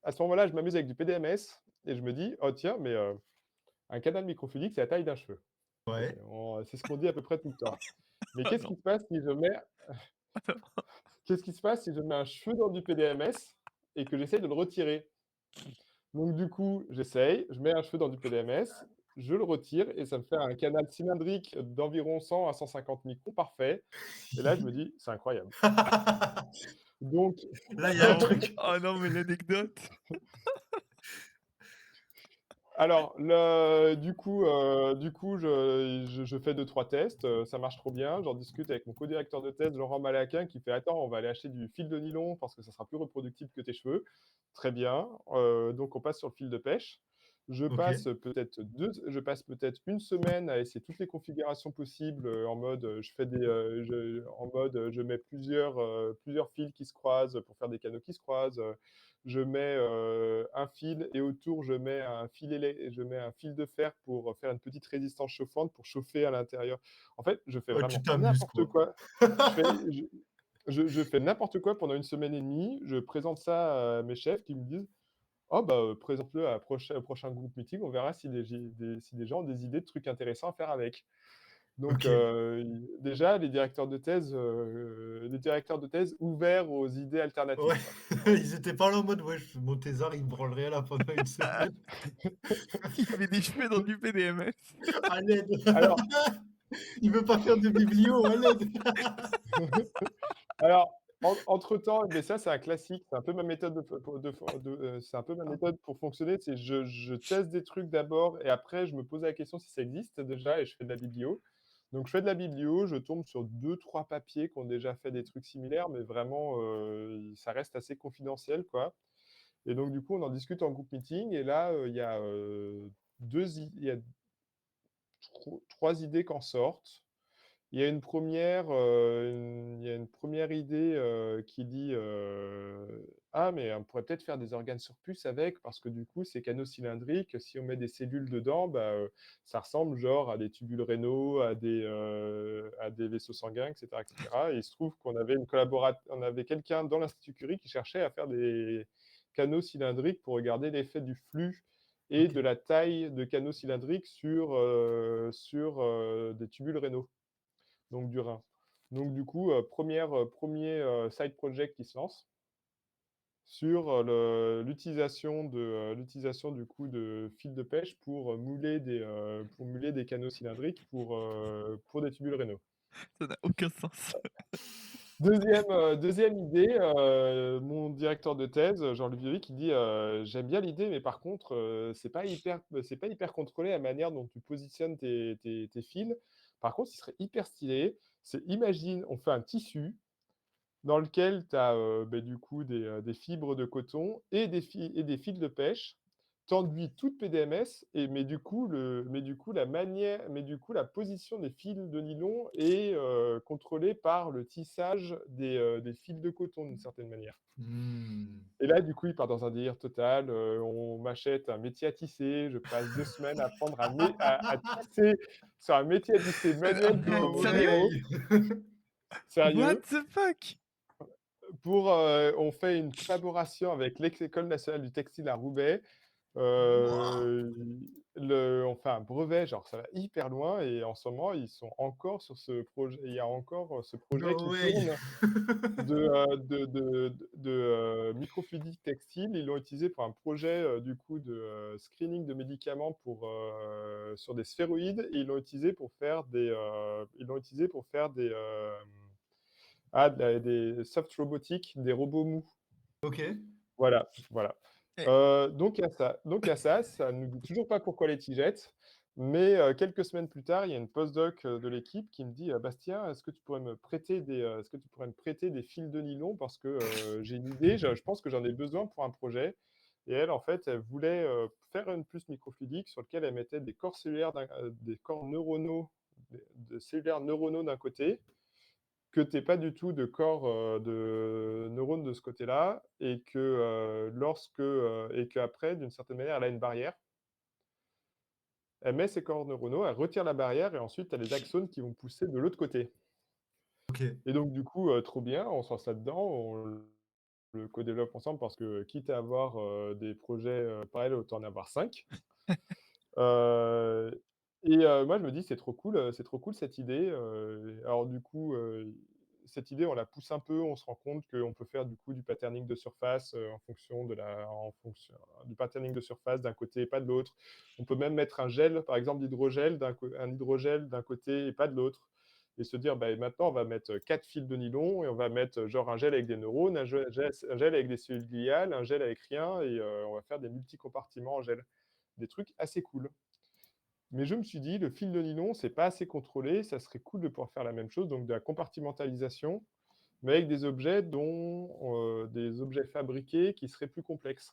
à ce moment-là, je m'amuse avec du PDMS et je me dis: «Oh tiens, mais un canal microfluidique, c'est la taille d'un cheveu». Ouais. C'est ce qu'on dit à peu près tout le temps. Mais Oh non. qu'est-ce qui se passe si je mets un cheveu dans du PDMS et que j'essaie de le retirer? Donc du coup, j'essaye, je mets un cheveu dans du PDMS, je le retire et ça me fait un canal cylindrique d'environ 100 à 150 microns parfait et là, je me dis: «C'est incroyable». Donc Là, il y a un Non. truc. Oh non, mais l'anecdote. alors du coup, je fais 2-3 tests, ça marche trop bien. J'en discute avec mon co-directeur de thèse, Laurent Malaquin, qui fait: «Attends, on va aller acheter du fil de nylon parce que ça sera plus reproductible que tes cheveux». Très bien, donc on passe sur le fil de pêche. OK. Je passe peut-être une semaine à essayer toutes les configurations possibles, en mode, je mets plusieurs fils qui se croisent pour faire des canaux qui se croisent, je mets, un fil et autour je mets un fil de fer pour faire une petite résistance chauffante pour chauffer à l'intérieur. En fait, je fais Ouais, tu vraiment t'amuses, n'importe quoi. quoi. Je fais je fais n'importe quoi pendant une semaine et demie. Je présente ça à mes chefs qui me disent: «Oh bah, présente-le au prochain groupe meeting, on verra si des gens ont des idées de trucs intéressants à faire avec». Donc, OK. déjà les directeurs de thèse ouverts aux idées Ouais, alternatives, quoi. ils étaient pas là en mode: «Ouais, mon thésard, il me branlerait là pendant une semaine. Il met des cheveux dans du PDMS. À l'aide! Alors Il veut pas faire de biblio, à l'aide!» alors, entre-temps, mais ça, c'est un classique, c'est un peu ma méthode c'est un peu ma Pardon. méthode pour fonctionner, c'est je teste des trucs d'abord et après je me pose la question si ça existe déjà et je fais de la biblio. Donc je fais de la biblio, je tombe sur 2-3 papiers qui ont déjà fait des trucs similaires, mais vraiment, ça reste assez confidentiel, quoi. Et donc du coup, on en discute en groupe meeting et là, il y a 3 idées qui en sortent. Il y a une première idée, qui dit, «Ah mais on pourrait peut-être faire des organes sur puce avec parce que du coup ces canaux cylindriques, si on met des cellules dedans, bah, ça ressemble genre à des tubules rénaux, à des vaisseaux sanguins et cetera» et il se trouve on avait quelqu'un dans l'Institut Curie qui cherchait à faire des canaux cylindriques pour regarder l'effet du flux et OK. de la taille de canaux cylindriques sur des tubules rénaux donc du rein. Donc du coup, 1er, side project qui se lance sur, l'utilisation du coup de fils de pêche pour mouler des canaux cylindriques pour des tubules rénaux. Ça n'a aucun sens. 2e idée, mon directeur de thèse, Jean-Luc Vieury qui dit: «J'aime bien l'idée, mais par contre, c'est pas hyper contrôlé la manière dont tu positionnes tes fils. Par contre, ce qui serait hyper stylé, c'est imagine, on fait un tissu dans lequel tu as, du coup des fibres de coton et des fils de pêche, t'enduis toute PDMS et mais du coup la position des fils de nylon est, contrôlée par le tissage des fils de coton d'une certaine manière. Mmh. Et là, du coup, il part dans un délire total, on m'achète un métier à tisser, je passe 2 semaines à apprendre à tisser sur un métier à tisser manuel qui Ah coûte Non, 1000 sérieux? ouais! €, What sérieux. the fuck? On fait une collaboration avec l'École nationale du textile à Roubaix. Waouh! Heu, on fait un brevet, genre ça va hyper loin et en ce moment, ils sont encore sur ce projet il y a encore, ce projet No qui way! tourne microfluidique textile. Ils l'ont utilisé pour un projet, du coup de, screening de médicaments sur des sphéroïdes et ils l'ont utilisé pour faire des soft robotiques, des robots mous. OK. Voilà, voilà. Eh, Ça ne nous dit toujours pas pourquoi les tigettes, mais quelques semaines plus tard, il y a une postdoc, de l'équipe qui me dit: «Bastien, est-ce que tu pourrais me prêter des fils de nylon parce que, j'ai une idée, je pense que j'en ai besoin pour un projet». Et elle, en fait, elle voulait, faire une puce microfluidique sur lequel elle mettait des corps neuronaux, des cellulaires neuronaux d'un côté que tu aies pas du tout de corps, de neurones de ce côté-là et et qu'après, d'une certaine manière, elle a une barrière. Elle met ses corps neuronaux, elle retire la barrière et ensuite tu as les axones qui vont pousser de l'autre côté. OK. Et donc du coup, trop bien, on se lance là-dedans, on le co-développe ensemble parce que quitte à avoir, des projets, pareils, autant en avoir 5. Et moi, je me dis: c'est trop cool cette idée», alors du coup, cette idée, on la pousse un peu, on se rend compte qu'on peut faire du coup du patterning de surface, en fonction du patterning de surface d'un côté et pas de l'autre. On peut même mettre un gel, par exemple d'hydrogel, un hydrogel d'un côté et pas de l'autre et se dire: «Bah, maintenant on va mettre, 4 fils de nylon et on va mettre, genre un gel avec des neurones, un gel avec des cellules gliales, un gel avec rien et on va faire des multicompartiments en gel». Des trucs assez cool. Mais je me suis dit: «Le fil de nylon, c'est pas assez contrôlé, ça serait cool de pouvoir faire la même chose», donc de la compartimentalisation, mais avec des objets fabriqués qui seraient plus complexes.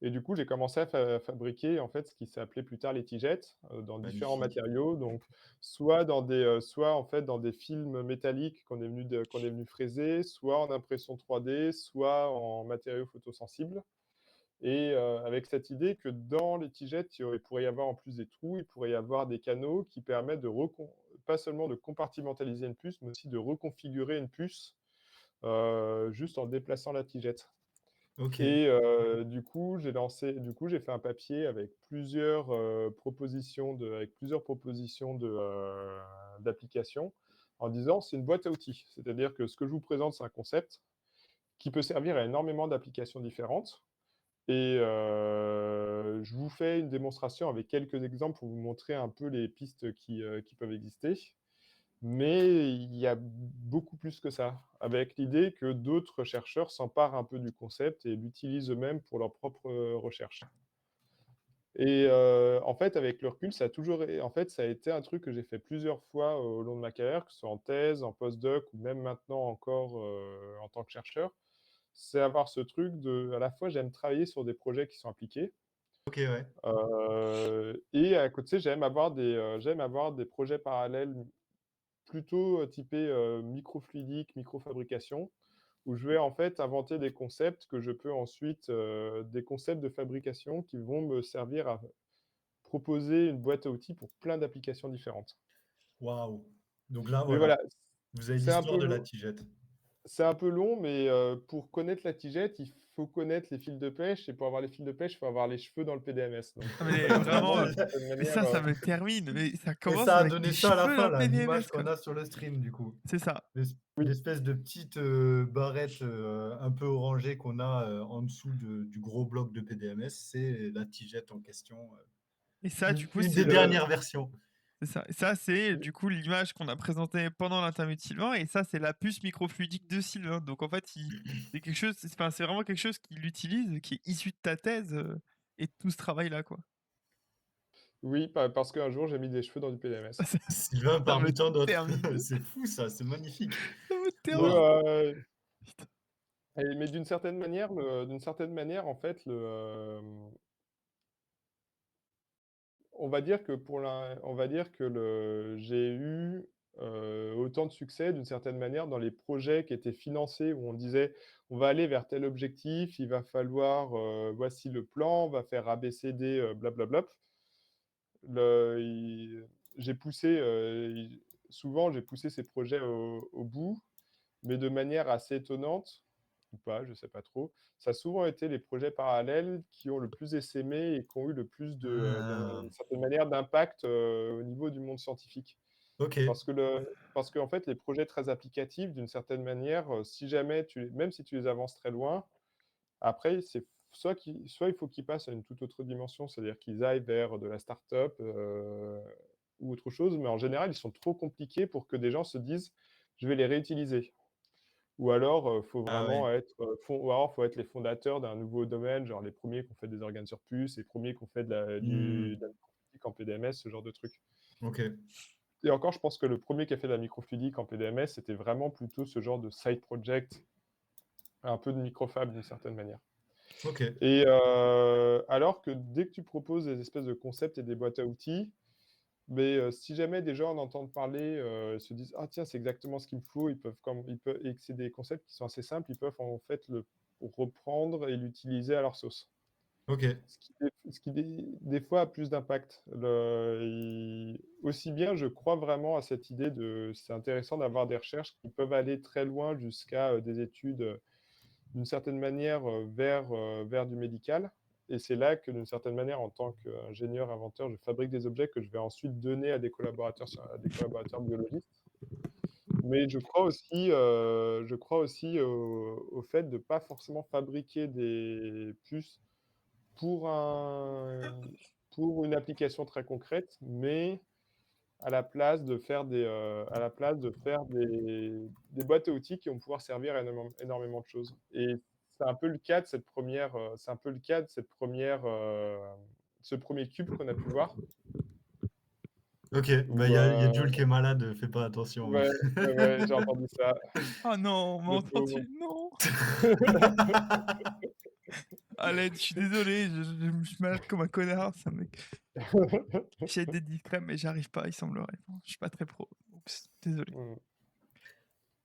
Et du coup, j'ai commencé à fabriquer, en fait, ce qui s'est appelé plus tard les tigettes, dans différents Magnifique. matériaux, donc soit, en fait, dans des films métalliques qu'on est venu fraiser, soit en impression 3D, soit en matériaux photosensibles. Et avec cette idée que dans les tigettes, il pourrait y avoir en plus des trous, il pourrait y avoir des canaux qui permettent pas seulement de compartimentaliser une puce, mais aussi de reconfigurer une puce, juste en déplaçant la tigette. OK. Et du coup, j'ai fait un papier avec plusieurs propositions d'applications en disant: «C'est une boîte à outils». C'est-à-dire que ce que je vous présente, c'est un concept qui peut servir à énormément d'applications différentes. Et je vous fais une démonstration avec quelques exemples pour vous montrer un peu les pistes qui peuvent exister. Mais il y a beaucoup plus que ça, avec l'idée que d'autres chercheurs s'emparent un peu du concept et l'utilisent eux-mêmes pour leurs propres, recherches. Et en fait, avec le recul, ça a été un truc que j'ai fait plusieurs fois au long de ma carrière, que ce soit en thèse, en postdoc ou même maintenant encore, en tant que chercheur. C'est avoir ce truc à la fois, j'aime travailler sur des projets qui sont appliqués. OK, ouais. Et à côté, j'aime avoir des projets parallèles plutôt, typés, microfluidique, microfabrication, où je vais en fait inventer des concepts que je peux ensuite, des concepts de fabrication qui vont me servir à proposer une boîte à outils pour plein d'applications différentes. Waouh! Donc là, Mais voilà, voilà, vous avez c'est un l'histoire peu de la long. tigette. C'est un peu long, mais pour connaître la tigette, il faut connaître les fils de pêche et pour avoir les fils de pêche, il faut avoir les cheveux dans le PDMS. Donc Non, mais vraiment, vraiment d'une certaine mais manière, ça me termine, mais ça Et commence ça a avec donné des ça à la cheveux dans fin le là, l'image PDMS, quoi. qu'on a sur le stream du coup. C'est ça. oui, L'espèce de petite, barrette, un peu orangée qu'on a, en dessous du gros bloc de PDMS, c'est la tigette en question, Et ça, du coup, une des c'est dernières versions. c'est ça. Et ça, c'est du coup l'image qu'on a présentée pendant l'interview de Sylvain. Et ça, c'est la puce microfluidique de Sylvain. Donc en fait, c'est quelque chose, enfin, c'est vraiment quelque chose qu'il utilise, qui est issu de ta thèse et de tout ce travail-là, quoi. oui, parce qu'un jour, j'ai mis des cheveux dans du PDMS. Sylvain Ça me parmi tant d'autres. termine. C'est fou ça, c'est magnifique. Ça me Mais Waouh! termine. Putain. en fait, on va dire que j'ai eu, autant de succès d'une certaine manière dans les projets qui étaient financés où on disait: «On va aller vers tel objectif, il va falloir, voici le plan, on va faire A, B, C, D, blablabla». Le i j'ai poussé, i Souvent j'ai poussé ces projets au bout, mais de manière assez étonnante, ou pas, je sais pas trop. Ça a souvent été les projets parallèles qui ont le plus essaimé et qui ont eu le plus Ah! d'une certaine manière d'impact, au niveau du monde scientifique. OK. Parce qu'en fait, les projets très applicatifs, d'une certaine manière, si jamais même si tu les avances très loin, après c'est soit il faut qu'ils passent à une toute autre dimension, c'est-à-dire qu'ils aillent vers de la start-up, ou autre chose, mais en général, ils sont trop compliqués pour que des gens se disent: «Je vais les réutiliser». Ou alors, Ah ouais. faut être les fondateurs d'un nouveau domaine, genre les premiers qui ont fait des organes sur puce, les premiers qui ont fait Mmh. de la microfluidique en PDMS, ce genre de truc. OK. Et encore, je pense que le premier qui a fait de la microfluidique en PDMS, c'était vraiment plutôt ce genre de side project, un peu de microfab d'une certaine manière. OK. Et alors que dès que tu proposes des espèces de concepts et des boîtes à outils, mais si jamais des gens en entendent parler, se disent: «Ah tiens, c'est exactement ce qu'il me faut», ils peuvent et que c'est des concepts qui sont assez simples, ils peuvent en fait le reprendre et l'utiliser à leur sauce. OK. Ce qui des fois a plus d'impact. Aussi bien je crois vraiment à cette idée c'est intéressant d'avoir des recherches qui peuvent aller très loin jusqu'à, des études, d'une certaine manière, vers du médical. et c'est là que, d'une certaine manière, en tant qu'ingénieur, inventeur, je fabrique des objets que je vais ensuite donner à des collaborateurs biologistes. Mais je crois aussi au fait de pas forcément fabriquer des puces pour un pour une application très concrète, mais à la place de faire des boîtes à outils qui vont pouvoir servir à énormément de choses, et c'est un peu le cas de cette première, c'est un peu le cas de cette première, ce premier cube qu'on a pu voir Ok, bah où, il y a Jules qui est malade, fais pas attention. ouais, ouais, ouais, j'ai entendu ça, Oh non, on m'a le pauvre. entendu. Non. À l'aide, je suis désolé, je suis malade comme un connard, ça mec. J'essaie d'être discret, mais j'arrive pas, il semblerait. Je suis pas très pro. Oups, désolé. Mmh.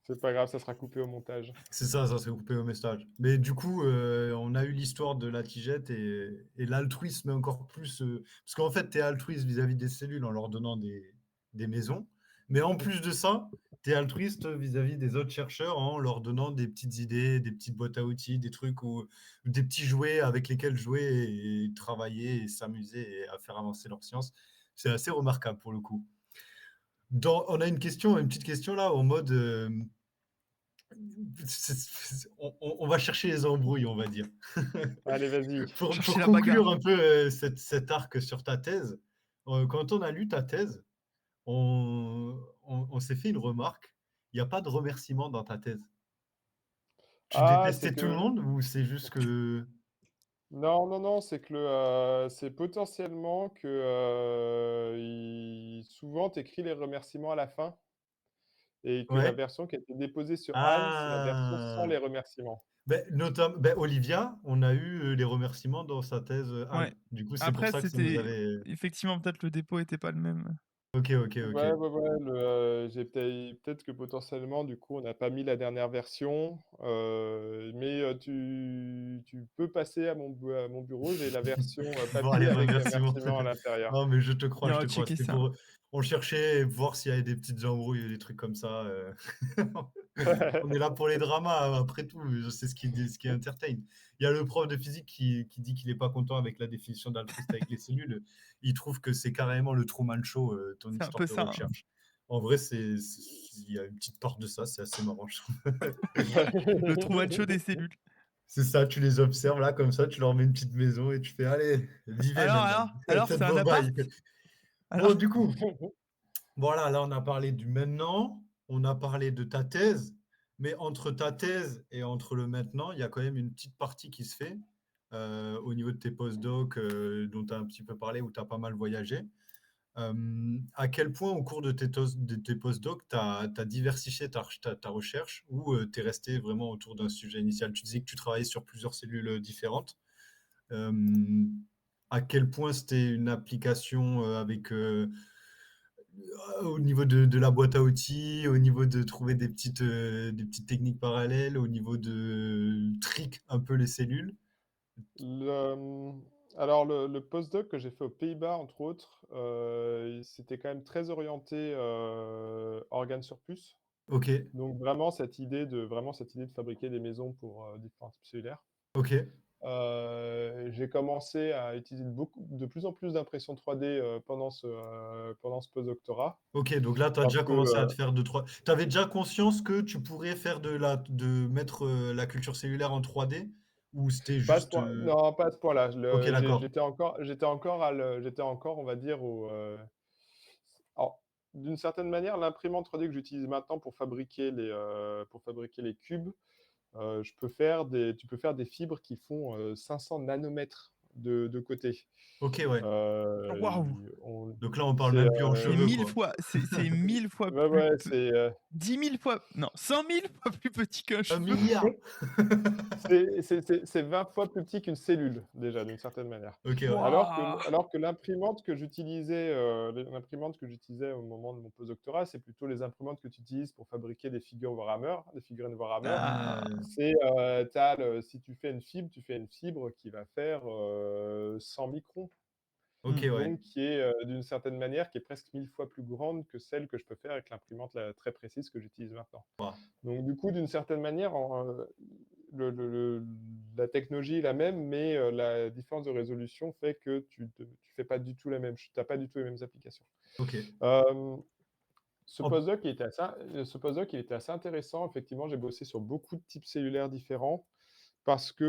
C'est pas grave, ça sera coupé au montage. C'est ça serait coupé au message. Mais du coup, on a eu l'histoire de la tigette et l'altruisme est encore plus, parce qu'en fait, tu es altruiste vis-à-vis des cellules en leur donnant des maisons. Mais en plus de ça, tu es altruiste vis-à-vis des autres chercheurs en leur donnant des petites idées, des petites boîtes à outils, des trucs ou des petits jouets avec lesquels jouer et travailler et s'amuser et à faire avancer leur science. C'est assez remarquable pour le coup. On a une petite question là, en mode, on va chercher les embrouilles, on va dire. Allez, vas-y. Cherchez Pour la conclure bagarre. un peu cet arc sur ta thèse, quand on a lu ta thèse, on s'est fait une remarque. Il n'y a pas de remerciement dans ta thèse. Tu Ah, c'est détestais tout le que monde ou c'est juste que... non, non, non, c'est que c'est potentiellement que, souvent tu écris les remerciements à la fin et que la Ouais. version qui a été déposée sur Anne, c'est la version sans Ah. les remerciements. Olivia, on a eu les remerciements dans sa thèse Ouais. Anne. Du coup, c'est pour Après, ça que ça nous c'était avait... effectivement peut-être le dépôt était pas le même. Ok, ok, Ouais, ok. ouais, ouais, j'ai peut-être que potentiellement, du coup, on n'a pas mis la dernière version, mais tu peux passer à mon bureau, j'ai la version, Voir les papier avec les remerciements. remerciements à l'intérieur. Non, mais je te crois, Et je on te va crois. checker C'était ça. pour... On cherchait voir s'il y avait des petites embrouilles, des trucs comme ça. On est là pour les dramas, après tout. C'est ce qui entertain. Il y a le prof de physique qui dit qu'il n'est pas content avec la définition d'altruiste avec les cellules. Il trouve que c'est carrément le Truman Show, ton C'est un histoire peu de ça, hein. recherche. En vrai, il y a une petite part de ça, c'est assez marrant, je trouve. Le Truman Show des cellules. C'est ça, tu les observes là, comme ça, tu leur mets une petite maison et tu fais, allez, vivez maintenant, Alors, faites c'est un vos appart? bails. Bon, Alors, du coup, voilà, là, on a parlé du maintenant, on a parlé de ta thèse, mais entre ta thèse et entre le maintenant, il y a quand même une petite partie qui se fait au niveau de tes postdocs dont tu as un petit peu parlé, où tu as pas mal voyagé. À quel point, au cours de tes postdocs, tu as diversifié ta recherche ou tu es resté vraiment autour d'un sujet initial? Tu disais que tu travaillais sur plusieurs cellules différentes. Euh, à quel point c'était une application au niveau de la boîte à outils, au niveau de trouver des petites techniques parallèles, au niveau de trick un peu les cellules. Le, alors le postdoc que j'ai fait aux Pays-Bas, entre autres, c'était quand même très orienté, organes sur puce. Ok, Donc vraiment cette idée de fabriquer des maisons pour, différents types cellulaires. ok, J'ai commencé à utiliser de plus en plus d'impression 3D, pendant ce postdoctorat ok. Donc là, tu as parce déjà que, commencé à te faire deux, trois. Tu avais déjà conscience que tu pourrais faire de mettre la culture cellulaire en 3D ou c'était pas à ce juste. point non, pas à ce point-là. Ok, d'accord. J'étais encore, on va dire, alors, d'une certaine manière, l'imprimante 3D que j'utilise maintenant pour fabriquer les cubes, tu peux faire des fibres qui font, 500 nanomètres de côté. Ok, ouais. waouh! On Donc là, on parle c'est, même plus en C'est cheveux, 1000 quoi. fois, c'est 1000 fois ouais, plus ouais, peu, c'est, 10 000 fois, non, 100 000 fois plus petit qu'un Un cheveu. milliard. c'est 20 fois plus petit qu'une cellule, déjà, d'une certaine manière. Ok, ouais. Waouh! Alors que l'imprimante que j'utilisais au moment de mon postdoctorat, c'est plutôt les imprimantes que tu utilises pour fabriquer des figurines Warhammer. Ah, Si tu fais une fibre qui va faire, 100 microns. Ok, mmh. ouais. Donc qui est, d'une certaine manière, qui est presque 1000 fois plus grande que celle que je peux faire avec l'imprimante là, très précise que j'utilise maintenant. Bah, Donc du coup, d'une certaine manière, la technologie est la même, mais la différence de résolution fait que tu fais pas du tout la même ch tu pas du tout les mêmes applications. OK. Hem, ce En postdoc, il était assez intéressant. Effectivement, j'ai bossé sur beaucoup de types cellulaires différents parce que,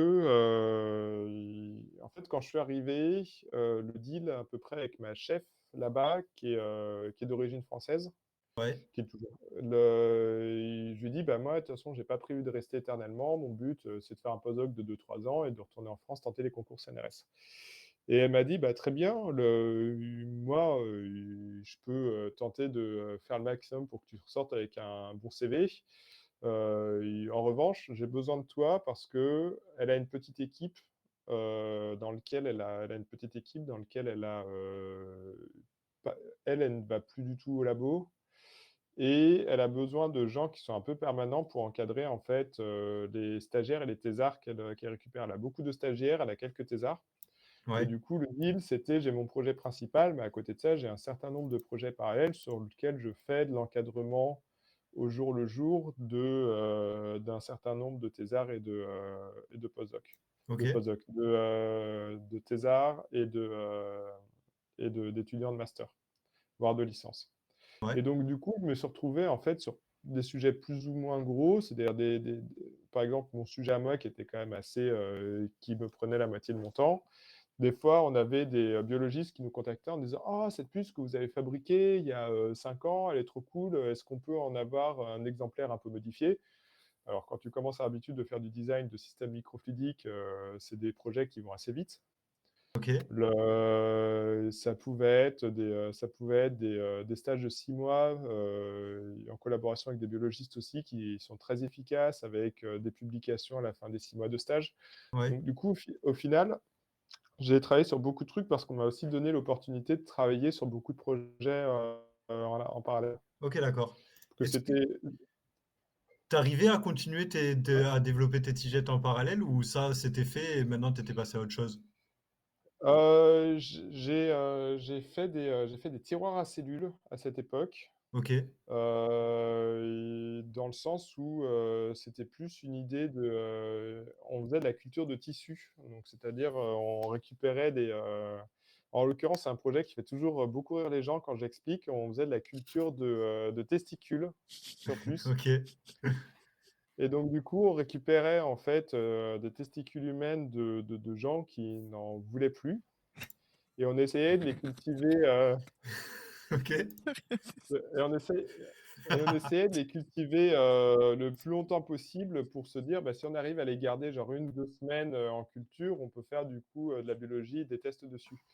en fait, quand je suis arrivé, le deal à peu près avec ma chef là-bas qui est d'origine française, ouais, qui est toujours je lui dis: «Bah, moi, de toute façon, j'ai pas prévu de rester éternellement. Mon but, c'est de faire un postdoc de 2-3 ans et de retourner en France tenter les concours CNRS». Et elle m'a dit: «Bah, très bien, moi, je peux, tenter de, faire le maximum pour que tu ressortes avec un bon CV. En revanche, j'ai besoin de toi» parce qu'elle a une petite équipe, dans lequel elle a une petite équipe dans lequel elle a, pas elle ne va plus du tout au labo et elle a besoin de gens qui sont un peu permanents pour encadrer, en fait, les stagiaires et les thésards qu'elle récupère. Elle a beaucoup de stagiaires, elle a quelques thésards et ouais, du coup, le deal, c'était j'ai mon projet principal, mais à côté de ça, j'ai un certain nombre de projets parallèles sur lesquels je fais de l'encadrement au jour le jour d'un certain nombre de thésards et de postdocs. OK, De thésards et d'étudiants de master, voire de licence. ouais, Et donc du coup, je me suis retrouvé en fait sur des sujets plus ou moins gros, c'est-à-dire par exemple, mon sujet à moi qui était quand même assez, qui me prenait la moitié de mon temps. Des fois, on avait des, biologistes qui nous contactaient en disant: «Ah, cette puce que vous avez fabriquée il y a, 5 ans, elle est trop cool, est-ce qu'on peut en avoir un exemplaire un peu modifié?» Alors quand tu commences à avoir l'habitude de faire du design de systèmes microfluidiques, c'est des projets qui vont assez vite. OK, Ça pouvait être des stages de 6 mois, en collaboration avec des biologistes aussi qui sont très efficaces avec, des publications à la fin des 6 mois de stage. ouais, Donc du coup, au final, j'ai travaillé sur beaucoup de trucs parce qu'on m'a aussi donné l'opportunité de travailler sur beaucoup de projets, en parallèle. OK, d'accord. Que Est-ce que c'était tu arrivais à continuer ouais. à développer tes tigettes en parallèle ou ça, c'était fait et maintenant tu étais passé à autre chose? J'ai fait des tiroirs à cellules à cette époque. OK, Dans le sens où, c'était plus une idée on faisait de la culture de tissus. Donc c'est-à-dire, on récupérait en l'occurrence, c'est un projet qui fait toujours, beaucoup rire les gens quand j'explique. On faisait de la culture de testicules sur puce OK, et donc du coup, on récupérait en fait, des testicules humaines de gens qui n'en voulaient plus et on essayait de les cultiver, OK. et on essayait de les cultiver, le plus longtemps possible pour se dire: «Bah, si on arrive à les garder genre 1 ou 2 semaines, en culture, on peut faire du coup, de la biologie et des tests dessus»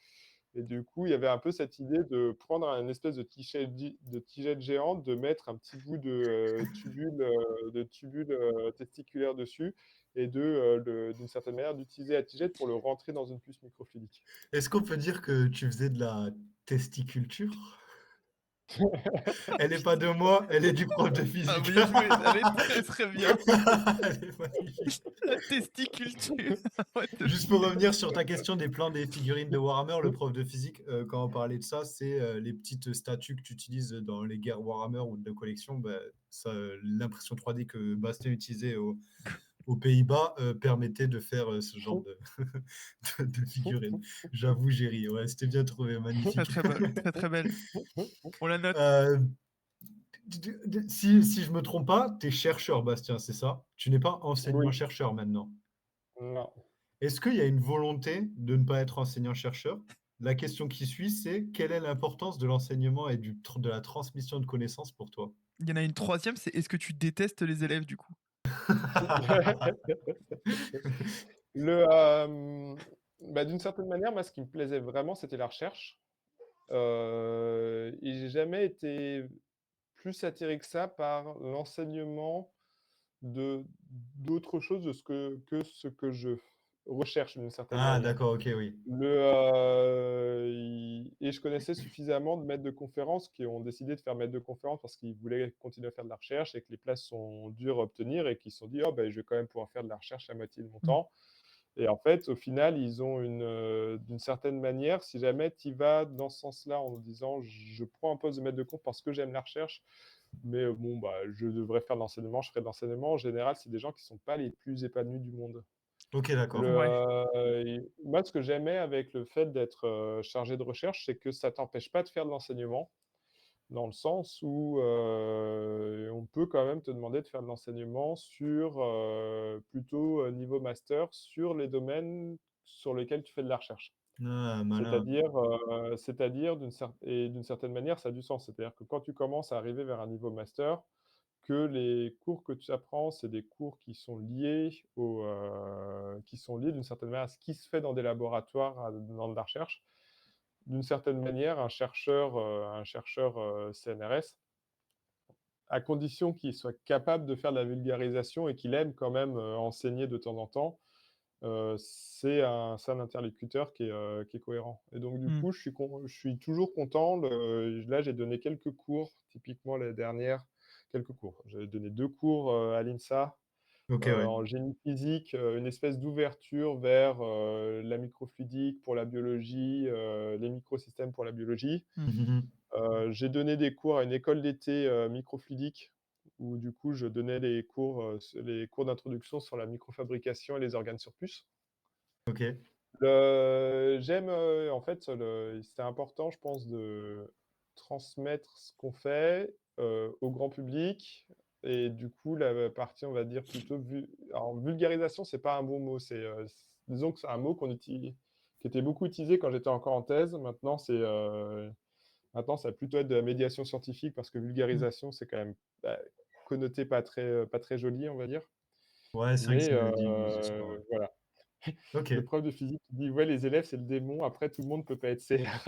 et du coup, il y avait un peu cette idée de prendre un espèce de tigelle géante, de mettre un petit bout de tubule, testiculaire dessus et d'une certaine manière, d'utiliser la tigelle pour le rentrer dans une puce microfluidique. Est-ce qu'on peut dire que tu faisais de la testiculture? Elle est pas de moi, elle est du prof de Ah, physique. bien joué, elle est très, très bien. Elle est magnifique. La testiculture. What the Juste pour fuck. revenir sur ta question des plans des figurines de Warhammer, le prof de physique, quand on parlait de ça, c'est, les petites statues que tu utilises dans les guerres Warhammer ou de collection, bah, ça, l'impression 3D que Bastien utilisait aux Pays-Bas, permettait de faire, ce genre de de figurines. J'avoue, j'ai ri, ouais, c'était bien trouvé, Très, magnifique. très belle, très, très belle. On la note. Heu, si je me trompe pas, tu es chercheur, Bastien, c'est ça? Tu n'es pas Oui, enseignant-chercheur maintenant? non. Est-ce qu'il y a une volonté de ne pas être enseignant-chercheur? La question qui suit, c'est quelle est l'importance de l'enseignement et de la transmission de connaissances pour toi? Il y en a une troisième, c'est est-ce que tu détestes les élèves du coup? Le, bah, d'une certaine manière, moi, ce qui me plaisait vraiment, c'était la recherche, et j'ai jamais été plus attiré que ça par l'enseignement de d'autres choses que ce que je recherche d'une certaine Ah manière. d'accord, OK, oui. Et je connaissais suffisamment de maîtres de conférences qui ont décidé de faire maître de conférences parce qu'ils voulaient continuer à faire de la recherche et que les places sont dures à obtenir et qui se sont dit: «Oh ben je vais quand même pouvoir faire de la recherche à moitié de mon Mmh. temps» Et en fait, au final, ils ont d'une certaine manière, si jamais tu y vas dans ce sens-là en disant: «Je prends un poste de maître de conf parce que j'aime la recherche, mais bon, bah, je devrais faire de l'enseignement, je ferai de l'enseignement». En général, c'est des gens qui sont pas les plus épanouis du monde. OK, d'accord. Ouais. Moi, ce que j'aimais avec le fait d'être, chargé de recherche, c'est que ça t'empêche pas de faire de l'enseignement, dans le sens où, on peut quand même te demander de faire de l'enseignement sur, plutôt, niveau master, sur les domaines sur lesquels tu fais de la recherche. Ah, malin. C'est-à-dire d'une certaine manière, ça a du sens. C'est-à-dire que quand tu commences à arriver vers un niveau master, que les cours que tu apprends, c'est des cours qui sont liés d'une certaine manière à ce qui se fait dans des laboratoires, dans de la recherche. D'une certaine manière, un chercheur CNRS, à condition qu'il soit capable de faire de la vulgarisation et qu'il aime quand même, enseigner de temps en temps, c'est un interlocuteur qui est cohérent. Et donc du Mmh. coup, je suis toujours content. Là, j'ai donné quelques cours, typiquement l'année dernière, quelques cours. J'avais donné 2 cours, à l'INSA, OK, ouais. en génie physique, une espèce d'ouverture vers, la microfluidique pour la biologie, les microsystèmes pour la biologie. Mmh. Mmh mh. J'ai donné des cours à une école d'été, microfluidique, où du coup je donnais les cours d'introduction sur la microfabrication et les organes sur puce. OK. J'aime, en fait, c'est important, je pense, de transmettre ce qu'on fait, au grand public. Et du coup, la partie, on va dire, plutôt alors vulgarisation, c'est pas un bon mot, disons que c'est un mot qui était beaucoup utilisé quand j'étais encore en thèse. Maintenant, ça va plutôt être de la médiation scientifique parce que Mmh. vulgarisation, c'est quand même, bah, connoté pas très joli, on va dire. Ouais, c'est vrai que Mais c'est mal dit, oui, c'est sûr, ouais. voilà. Le OK. prof de physique qui dit: «Ouais, les élèves, c'est le démon, après tout le monde peut pas être sévère».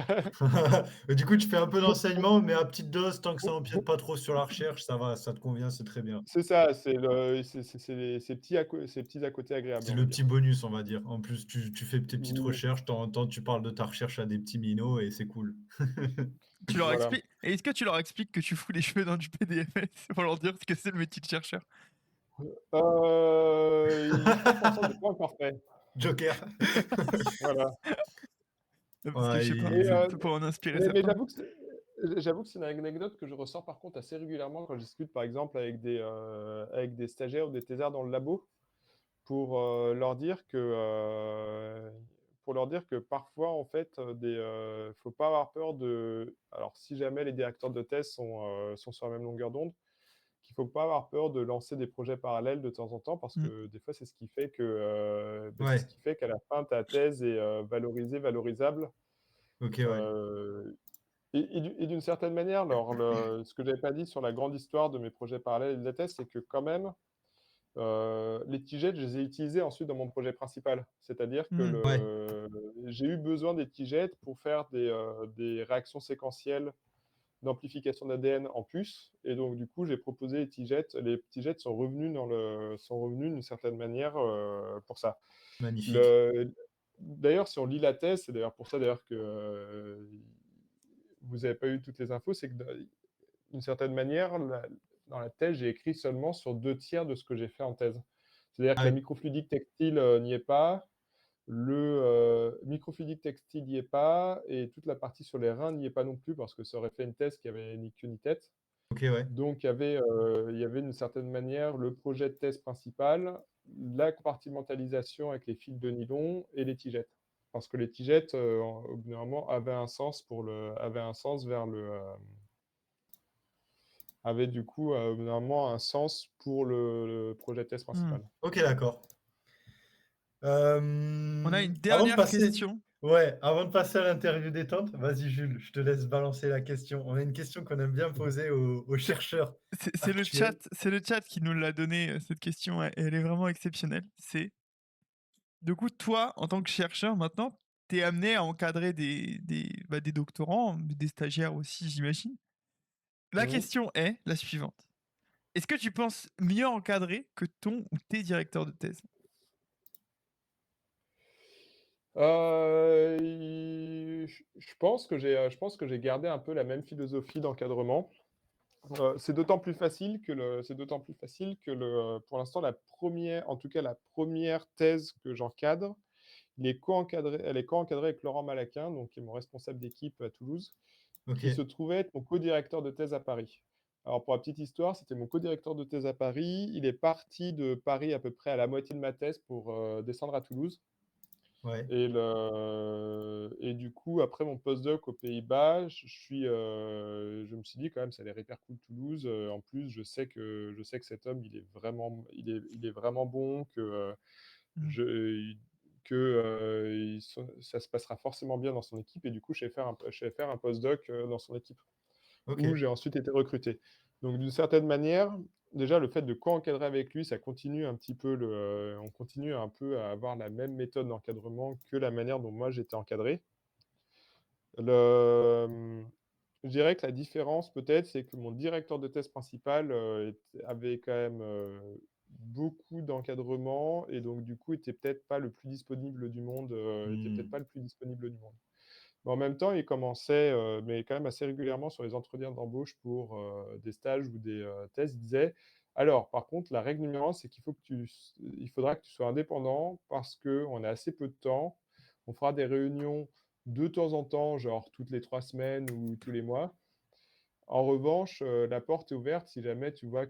Et du coup, tu fais un peu d'enseignement, mais à petite dose, tant que ça empiète pas trop sur la recherche, ça va, ça te convient, c'est très bien. C'est ça, c'est ces petits à côté agréables, C'est on va le petit dire. bonus, on va dire. En plus, tu fais tes petites Mmh, recherches, de temps en temps, tu parles de ta recherche à des petits minots et c'est cool. Tu leur voilà. expliques et est-ce que tu leur expliques que tu fous les cheveux dans du PDFS pour leur dire ce que c'est le métier de chercheur? Je pense pour l'instant, j'ai pas encore fait. Joker. Voilà. Parce que je Ouais, sais pas, Mais ça peut en inspirer mais certains. j'avoue que c'est une anecdote que je ressors par contre assez régulièrement quand je discute par exemple avec des stagiaires ou des thésards dans le labo pour, leur dire que parfois en fait, faut pas avoir peur alors si jamais les directeurs de thèse sont sur la même longueur d'onde, qu'il faut pas avoir peur de lancer des projets parallèles de temps en temps parce Mmh. que des fois c'est ce qui fait c'est ce ouais, qui fait qu'à la fin ta thèse est, valorisée, valorisable. OK, ouais. Heu et d'une certaine manière, ce que j'avais pas dit sur la grande histoire de mes projets parallèles et de la thèse, c'est que quand même, les tigettes, je les ai utilisées ensuite dans mon projet principal. C'est-à-dire que Mmh. Ouais, j'ai eu besoin des tigettes pour faire des réactions séquentielles d'amplification d'ADN en puce. Et donc du coup, j'ai proposé les tigettes. Les tigettes sont revenus d'une certaine manière, pour ça. magnifique. Le D'ailleurs, si on lit la thèse, c'est d'ailleurs pour ça d'ailleurs que, vous avez pas eu toutes les infos, c'est que d'une certaine manière, dans la thèse, j'ai écrit seulement sur 2 tiers de ce que j'ai fait en thèse. C'est-à-dire Ah que la oui, microfluidique textile, n'y est pas, microfluidique textile n'y est pas et toute la partie sur les reins n'y est pas non plus parce que ça aurait fait une thèse qui avait ni queue ni tête. OK, ouais. Donc il y avait d'une certaine manière le projet de thèse principal, la compartimentalisation avec les fils de nylon et les tigettes. Parce que les tigettes, au bout d'un moment, avaient un sens vers avait du coup, au bout d'un moment un sens pour le projet de thèse Mmh. principal. OK, d'accord. On a une Avant de dernière passer question. ouais, avant de passer à l'interview détente, vas-y Jules, je te laisse balancer la question. On a une question qu'on aime bien poser aux chercheurs actuels. C'est le chat qui nous l'a donné, cette question, elle est vraiment exceptionnelle. C'est, du coup, toi, en tant que chercheur maintenant, tu es amené à encadrer des doctorants, des stagiaires aussi, j'imagine. La Mmh. question est la suivante: est-ce que tu penses mieux encadrer que ton ou tes directeurs de thèse? Je pense que j'ai gardé un peu la même philosophie d'encadrement. C'est d'autant plus facile que pour l'instant en tout cas la première thèse que j'encadre, elle est co-encadrée avec Laurent Malaquin, donc qui est mon responsable d'équipe à Toulouse, qui se OK. trouvait être mon co-directeur de thèse à Paris. Alors pour la petite histoire, c'était mon co-directeur de thèse à Paris. Il est parti de Paris à peu près à la moitié de ma thèse pour, descendre à Toulouse Ouais. et du coup, après mon postdoc aux Pays-Bas, je me suis dit quand même ça a l'air hyper cool Toulouse, en plus je sais que cet homme il est vraiment bon, Mmh. je que, ça se passera forcément bien dans son équipe et du coup, je vais faire un postdoc, dans son équipe, où OK. j'ai ensuite été recruté. Donc d'une certaine manière, déjà le fait de co-encadrer avec lui, ça continue un petit peu on continue un peu à avoir la même méthode d'encadrement que la manière dont moi j'étais encadré. Le, je dirais que la différence peut-être, c'est que mon directeur de thèse principal, avait quand même, beaucoup d'encadrement et donc du coup était peut-être pas le plus disponible du monde, était peut-être Mmh. pas le plus disponible du monde. Mais en même temps, il commençait, mais quand même assez régulièrement sur les entretiens d'embauche pour, des stages ou des, thèses, il disait: «Alors par contre, la règle numéro 1, c'est il faudra que tu sois indépendant parce qu'on a assez peu de temps. On fera des réunions de temps en temps, genre toutes les 3 semaines ou tous les mois. En revanche, la porte est ouverte si jamais tu vois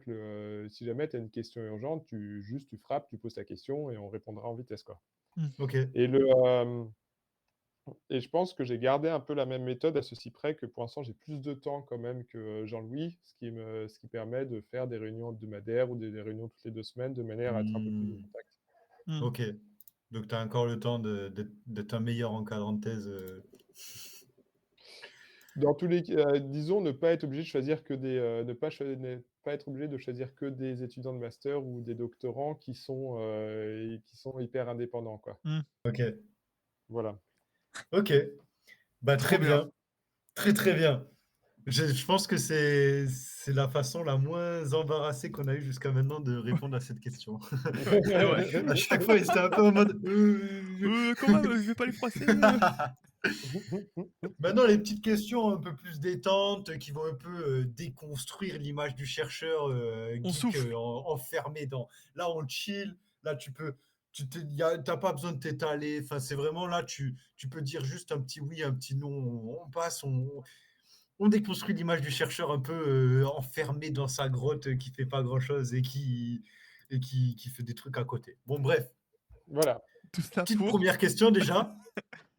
si jamais tu as une question urgente, tu frappes, tu poses ta question et on répondra en vitesse, quoi». Mmh. OK. Et et je pense que j'ai gardé un peu la même méthode à ceci près que pour l'instant, j'ai plus de temps quand même que Jean-Louis, ce qui permet de faire des réunions hebdomadaires ou des réunions toutes les 2 semaines de manière à être un peu plus au Mmh. contact. Mmh. OK. Donc tu as encore le temps d'être un meilleur encadrant de thèse, Dans tous les cas, disons ne pas être obligé de choisir que ne pas être obligé de choisir que des étudiants de master ou des doctorants qui sont hyper indépendants, quoi. Mmh. OK. Voilà. OK. Bah, très Trop bien. bien. Très, très bien. Je pense que c'est la façon la moins embarrassée qu'on a eue jusqu'à maintenant de répondre à cette question. Ouais, c'est vrai. À chaque fois, ils étaient un peu en mode: Quand même, je vais pas les froisser, Maintenant, les petites questions un peu plus détentes qui vont un peu, déconstruire l'image du chercheur, On geek, souffle. enfermé dans là, on chill, là, tu t'as pas besoin de t'étaler, enfin, c'est vraiment là, tu peux dire juste un petit oui, un petit non, on passe, on déconstruit l'image du chercheur un peu, enfermé dans sa grotte, qui fait pas grand-chose et qui fait des trucs à côté. Bon bref, Voilà. Tout ça petite pour première question déjà.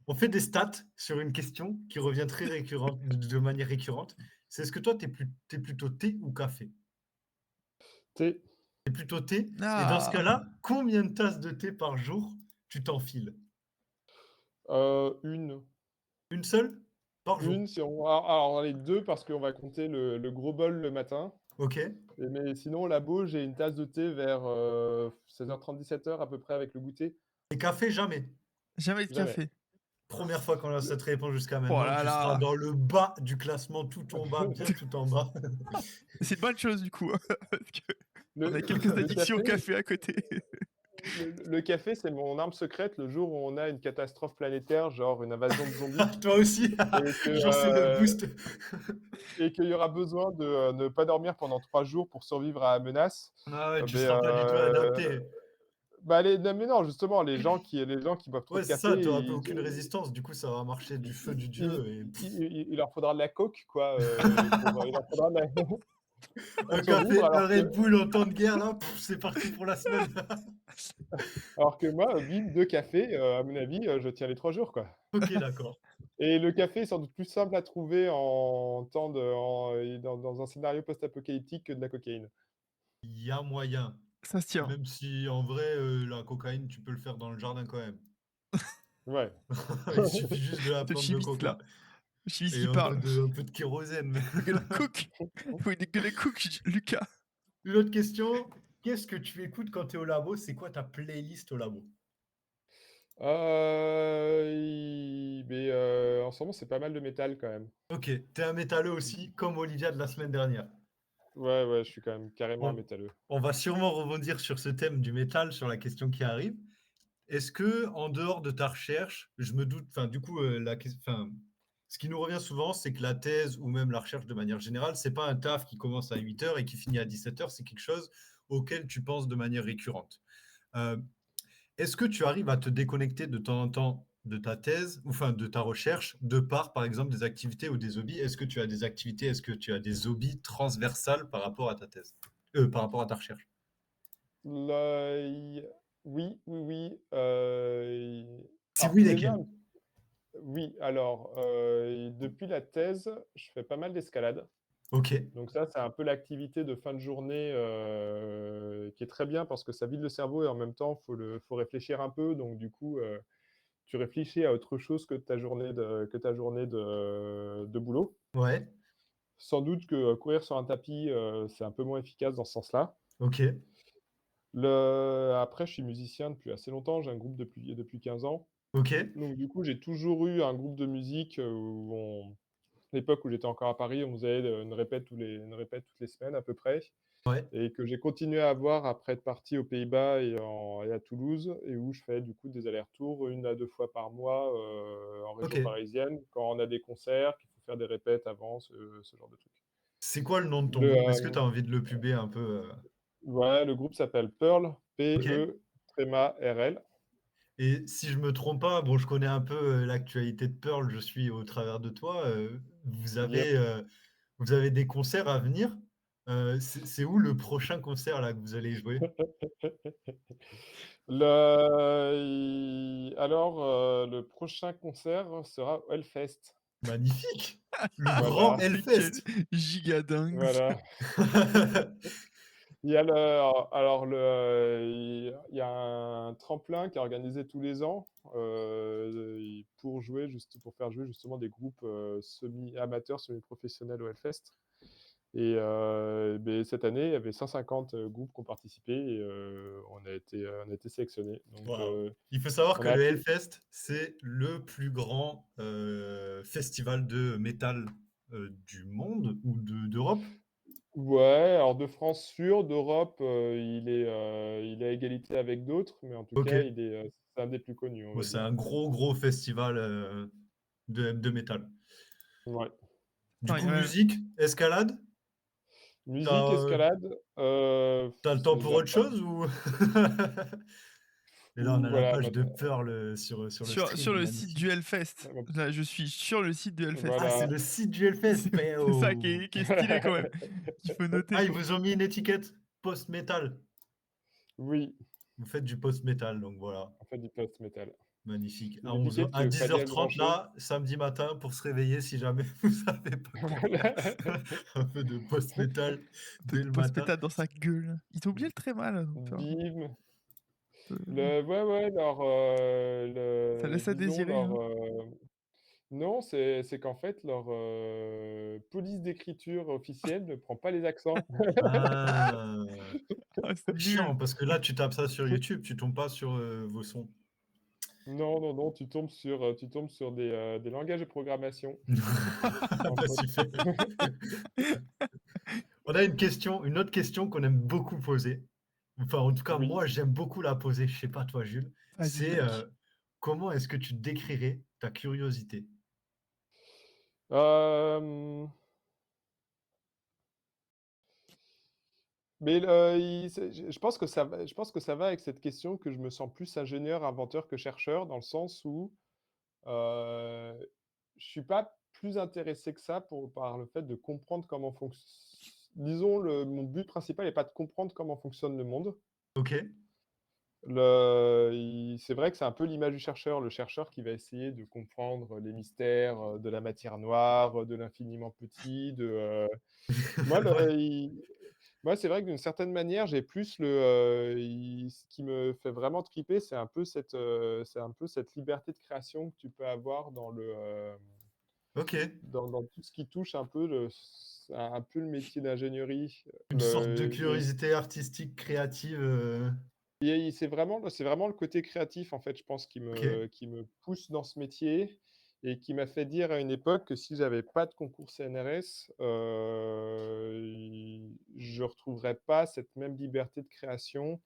On fait des stats sur une question qui revient très récurrente, de manière récurrente. C'est est-ce que toi, tu es plutôt thé ou café? Tu Tu es plutôt thé et dans ce ah! cas-là, combien de tasses de thé par jour tu t'enfiles? 1. Une seule? Par jour? 1 si on alors allez 2 parce qu'on va compter le gros bol le matin. OK. Mais sinon au labo, j'ai une tasse de thé vers, 16h30, 17h à peu près avec le goûter. Et café, jamais? Jamais de Jamais. café. Première fois qu'on a cette réponse jusqu'à Oh maintenant. là Tu seras là! dans le bas du classement, tout en bas, bien tout en bas. C'est une bonne chose du coup, parce qu'on Le a quelques le addictions café au café à côté. le café, c'est mon arme secrète le jour où on a une catastrophe planétaire, genre une invasion de zombies Toi aussi? et que, Genre, c'est le heu boost. et qu'il y aura besoin de, ne pas dormir pendant 3 jours pour survivre à la menace, Ah ouais, tu beh, seras pas du tout adapté. bah, non, mais non, justement, les gens qui boivent trop Ouais, de c'est café, ça, tu auras aucune résistance. Du coup, ça va marcher du feu du il Dieu et il leur faudra de la coke, quoi, il leur faudra de la pour un survivre café, un Red Bull en temps de guerre, là, c'est parti pour la semaine. alors que moi, bim, 2 cafés, à mon avis, je tiens les 3 jours, quoi. OK, d'accord. Et le café est sans doute plus simple à trouver en temps de en et dans un scénario post-apocalyptique que de la cocaïne. Il y a moyen, Ça se tient. même si en vrai, la cocaïne, tu peux le faire dans le jardin quand même. Ouais. Il suffit juste de la Ce plante de chimiste là, coca le chimiste et qui parle. un peu de kérosène. Gonna cook! We gonna cook, Lucas. Une autre question, qu'est-ce que tu écoutes quand tu es au labo? C'est quoi ta playlist au labo? En ce moment, c'est pas mal de métal quand même. OK, tu es un métalleux aussi, comme Olivia de la semaine dernière. Ouais, ouais, je suis quand même carrément un On métalleux. on va sûrement rebondir sur ce thème du métal, sur la question qui arrive. Est-ce que, en dehors de ta recherche, je me doute, enfin, du coup, la ques enfin, Ce qui nous revient souvent, c'est que la thèse ou même la recherche de manière générale, c'est pas un taf qui commence à 8 heures et qui finit à 17 heures. C'est quelque chose auquel tu penses de manière récurrente. Euh, Est-ce que tu arrives à te déconnecter de temps en temps de ta thèse, enfin de ta recherche, de par exemple, des activités ou des hobbies? Est-ce que tu as des activités, est-ce que tu as des hobbies transversales par rapport à ta thèse, par rapport à ta recherche? Là, oui, oui, oui. Si Alors oui, déjà, lesquels? oui, alors depuis la thèse, je fais pas mal d'escalade. Ok, Donc ça, c'est un peu l'activité de fin de journée qui est très bien parce que ça vide le cerveau et en même temps, faut réfléchir un peu. Donc du coup, tu réfléchis à autre chose que ta journée de boulot. ouais, Sans doute que courir sur un tapis, c'est un peu moins efficace dans ce sens-là. ok, Après, je suis musicien depuis assez longtemps. J'ai un groupe depuis 15 ans. ok, Donc du coup, j'ai toujours eu un groupe de musique l'époque où j'étais encore à Paris, on faisait une répète toutes les semaines à peu près. ouais, Et que j'ai continué à avoir après être parti aux Pays-Bas et à Toulouse et où je fais du coup des allers-retours 1 à 2 fois par mois, en ok. région parisienne quand on a des concerts, qu'il faut faire des répètes avant, ce genre de trucs. C'est quoi le nom de ton Le, groupe? Est-ce que tu as envie de le puber un peu? ouais, le groupe s'appelle Pearl, Ok. P-E-R-L. Et si je me trompe pas, bon, je connais un peu l'actualité de Pearl, je suis au travers de toi. Yep. Vous avez des concerts à venir? C'est où le prochain concert là que vous allez jouer? Le prochain concert sera au Hellfest. Magnifique! Le grand Voilà, Quel Hellfest! giga dingue. voilà. Il y a le alors il y a un tremplin qui est organisé tous les ans, pour faire jouer justement des groupes, semi-amateurs, semi-professionnels au Hellfest et cette année, il y avait 150 groupes qui ont participé et on a été sélectionnés. Donc Waouh! Il faut savoir on que a le appris Hellfest, c'est le plus grand festival de métal du monde ou d'Europe. ouais, alors de France sûr, d'Europe, il est à égalité avec d'autres, mais en tout Ok. cas, c'est un des plus connus, on Bon, va c'est dire. un gros festival de métal. Ouais. Du Non, il y coup, a même- musique, escalade, Musique, t'as, escalade, t'as le temps c'est pour déjà autre pas chose ou? Et là, on fou, a la voilà, page de Pearl sur le sur stream, le site du magnifique. Hellfest. Là, je suis sur le site du Hellfest. Ah, c'est voilà. le site du Hellfest. C'est ça qui est stylé quand même. Qu'il faut noter. Ah, ils vous ont mis une étiquette post-metal. Oui, Vous faites du post-metal, donc voilà, on fait du post-metal. magnifique. Une étiquette qui À veut pas dire 10h30 grand-chose. là, samedi matin, pour se réveiller si jamais vous savez pas quoi Voilà. faire. Un peu de post-metal Un peu dès de le matin. post-pétade dans sa gueule. Ils ont oublié le très mal. Bim. Euh, Ouais, ouais, Ça laisse à disons désirer, hein. non, c'est qu'en fait, leur, police d'écriture officielle ne prend pas les accents. Ah, Ah, c'est chiant, nul. parce que là, tu tapes ça sur YouTube, tu tombes pas sur vos sons. Non, non, non, tu tombes sur des langages de programmation, Bah, entre autres. super. On a une autre question qu'on aime beaucoup poser. Enfin, en tout cas, Oui. moi, j'aime beaucoup la poser. Je sais pas toi, Jules. Vas-y, C'est mec. comment est-ce que tu décrirais ta curiosité? Hem, mais je pense que ça va avec cette question que je me sens plus ingénieur, inventeur que chercheur, dans le sens où, heu, je suis pas plus intéressé que ça par le fait de comprendre comment disons mon but principal n'est pas de comprendre comment fonctionne le monde. Ok, C'est vrai que c'est un peu l'image du chercheur, le chercheur qui va essayer de comprendre les mystères, de la matière noire, de l'infiniment petit, moi le ouais, il moi c'est vrai que d'une certaine manière, j'ai plus ce qui me fait vraiment triper, c'est un peu cette liberté de création que tu peux avoir ok. dans tout ce qui touche un peu le métier d'ingénierie, Une sorte de curiosité artistique, créative. et c'est vraiment le côté créatif, en fait, je pense, qui Ok, me qui me pousse dans ce métier et qui m'a fait dire à une époque que si j'avais pas de concours CNRS, je retrouverais pas cette même liberté de création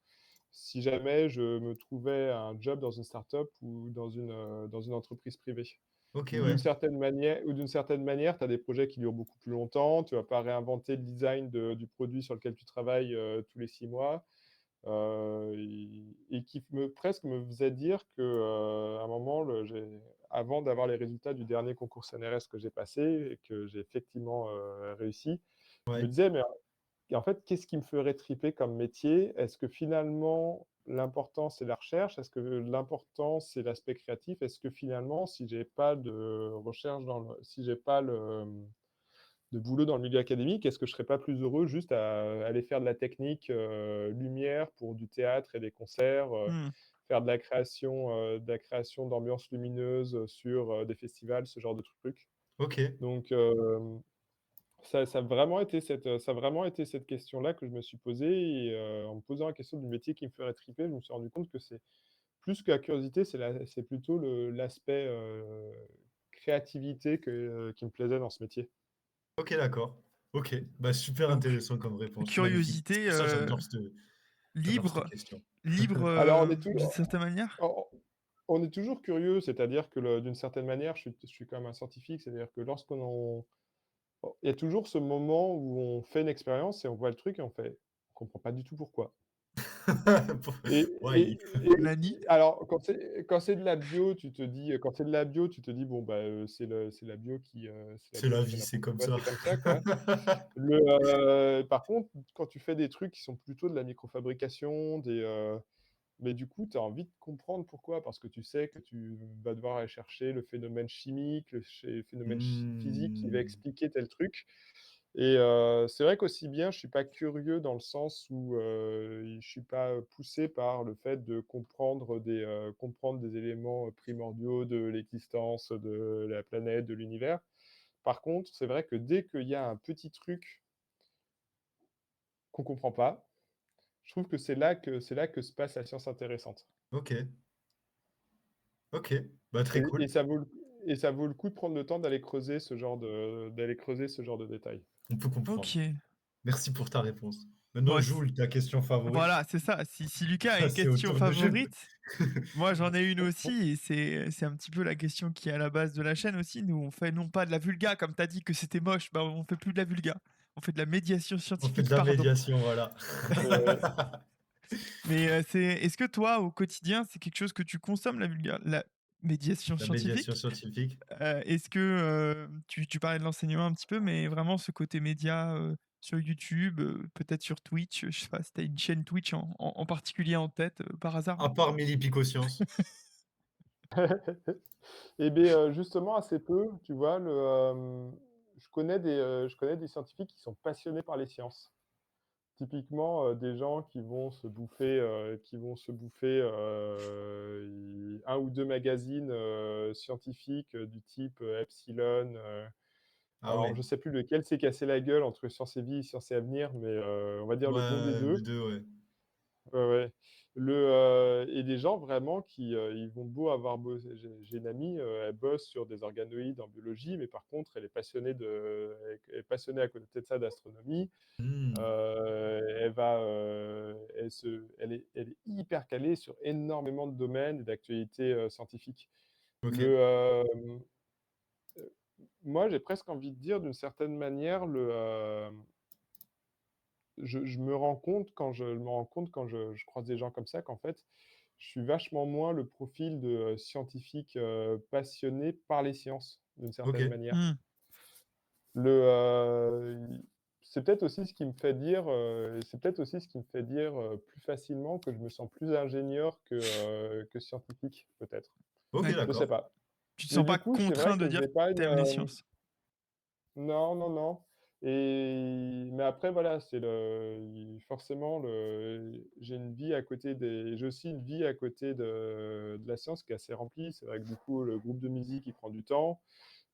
si jamais je me trouvais un job dans une start-up ou dans une entreprise privée. OK, Ou d'une ouais. certaine manière, tu as des projets qui durent beaucoup plus longtemps. Tu vas pas réinventer le design du produit sur lequel tu travailles, tous les 6 mois. Et qui presque me faisait dire que, à un moment, avant d'avoir les résultats du dernier concours CNRS que j'ai passé et que j'ai effectivement, réussi, je me Ouais. disais: «Mais et en fait, qu'est-ce qui me ferait triper comme métier? Est-ce que finalement, l'important, c'est la recherche? Est-ce que l'important, c'est l'aspect créatif? Est-ce que finalement, si j'ai pas de recherche si j'ai pas de boulot dans le milieu académique, est-ce que je serais pas plus heureux juste à aller faire de la technique, lumière pour du théâtre et des concerts, Mmh. faire de la création d'ambiances lumineuses, sur, des festivals, ce genre de trucs?» OK. Donc, ça a vraiment été cette question-là que je me suis posée et en me posant la question du métier qui me ferait triper, je me suis rendu compte que c'est plus que la curiosité, c'est plutôt l'aspect, créativité qui me plaisait dans ce métier. OK, d'accord. OK. Bah, super Donc intéressant comme réponse. Magnifique. C'est curiosité, pour ça que j'adore cette libre question. libre, Alors d'une certaine manière? on on est toujours curieux, c'est-à-dire que d'une certaine manière, je suis quand même un scientifique, c'est-à-dire que il y a toujours ce moment où on fait une expérience et on voit le truc et on fait: «On comprend pas du tout pourquoi». Pour Et Why? et alors quand c'est de la bio, tu te dis, quand c'est de la bio, tu te dis: «Bon, bah, c'est la C'est bio la qui fait vie, c'est n'importe comme quoi, ça. c'est comme ça, quoi». Par contre, quand tu fais des trucs qui sont plutôt de la microfabrication, mais du coup, tu as envie de comprendre pourquoi, parce que tu sais que tu vas devoir aller chercher le phénomène chimique, le phénomène physique qui va Mmh. expliquer tel truc. Et c'est vrai qu'aussi bien, je suis pas curieux dans le sens où, je suis pas poussé par le fait de comprendre des éléments, primordiaux de l'existence de la planète, de l'univers. Par contre, c'est vrai que dès qu'il y a un petit truc qu'on comprend pas, je trouve que c'est là que se passe la science intéressante. OK. OK. Bah, Et très et cool. ça vaut le coup de prendre le temps d'aller creuser ce genre de détails. On peut comprendre. OK. Merci pour ta réponse. Maintenant, Moi c Joule, ta question favorite, Voilà, c'est ça. Si Lucas a une passer au question tour de Jules. favorite, moi j'en ai une aussi et c'est un petit peu la question qui est à la base de la chaîne aussi. Nous, on fait non pas de la vulga comme tu as dit que c'était moche, bah, on fait plus de la vulga. On fait de la médiation On fait de scientifique, la pardon. médiation, voilà. Ouais. Mais, est-ce que toi, au quotidien, c'est quelque chose que tu consommes la médiation La médiation scientifique? scientifique. Est-ce que, tu parlais de l'enseignement un petit peu, mais vraiment ce côté média, sur YouTube, peut-être sur Twitch, je sais pas si tu as une chaîne Twitch en particulier en tête, par hasard? À part Mini Pico Science. Et beh, justement assez peu, tu vois? Je connais des scientifiques qui sont passionnés par les sciences. Typiquement, des gens qui vont se bouffer 1 ou 2 magazines, scientifiques, du type, Epsilon, Ah alors ouais. je sais plus lequel s'est cassé la gueule entre Science et Vie et Science et Avenir, mais on va dire le bon des Ouais, 2. les 2, ouais. Ouais, ouais. Et des gens vraiment qui, ils vont beau avoir bossé j'ai une amie, elle bosse sur des organoïdes en biologie, mais par contre elle est passionnée à côté de ça d'astronomie. Mmh. Elle est hyper calée sur énormément de domaines et d'actualités, scientifiques. OK. Le, hem, Moi, j'ai presque envie de dire d'une certaine manière je me rends compte quand je croise des gens comme ça qu'en fait, je suis vachement moins le profil de, scientifique, passionné par les sciences, d'une certaine OK. manière. Mmh. Le, i C'est peut-être aussi ce qui me fait dire, c'est peut-être aussi ce qui me fait dire, plus facilement que je me sens plus ingénieur que scientifique, peut-être. OK, Ouais, Je sais d'accord. pas. tu te Mais sens du pas coup, c'est vrai contraint de que dire j'ai que pas tu une, aimes les sciences? non, non, non. Mais après voilà, forcément j'ai une vie à côté j'ai aussi une vie à côté de la science qui est assez remplie. C'est vrai que du coup, le groupe de musique, il prend du temps.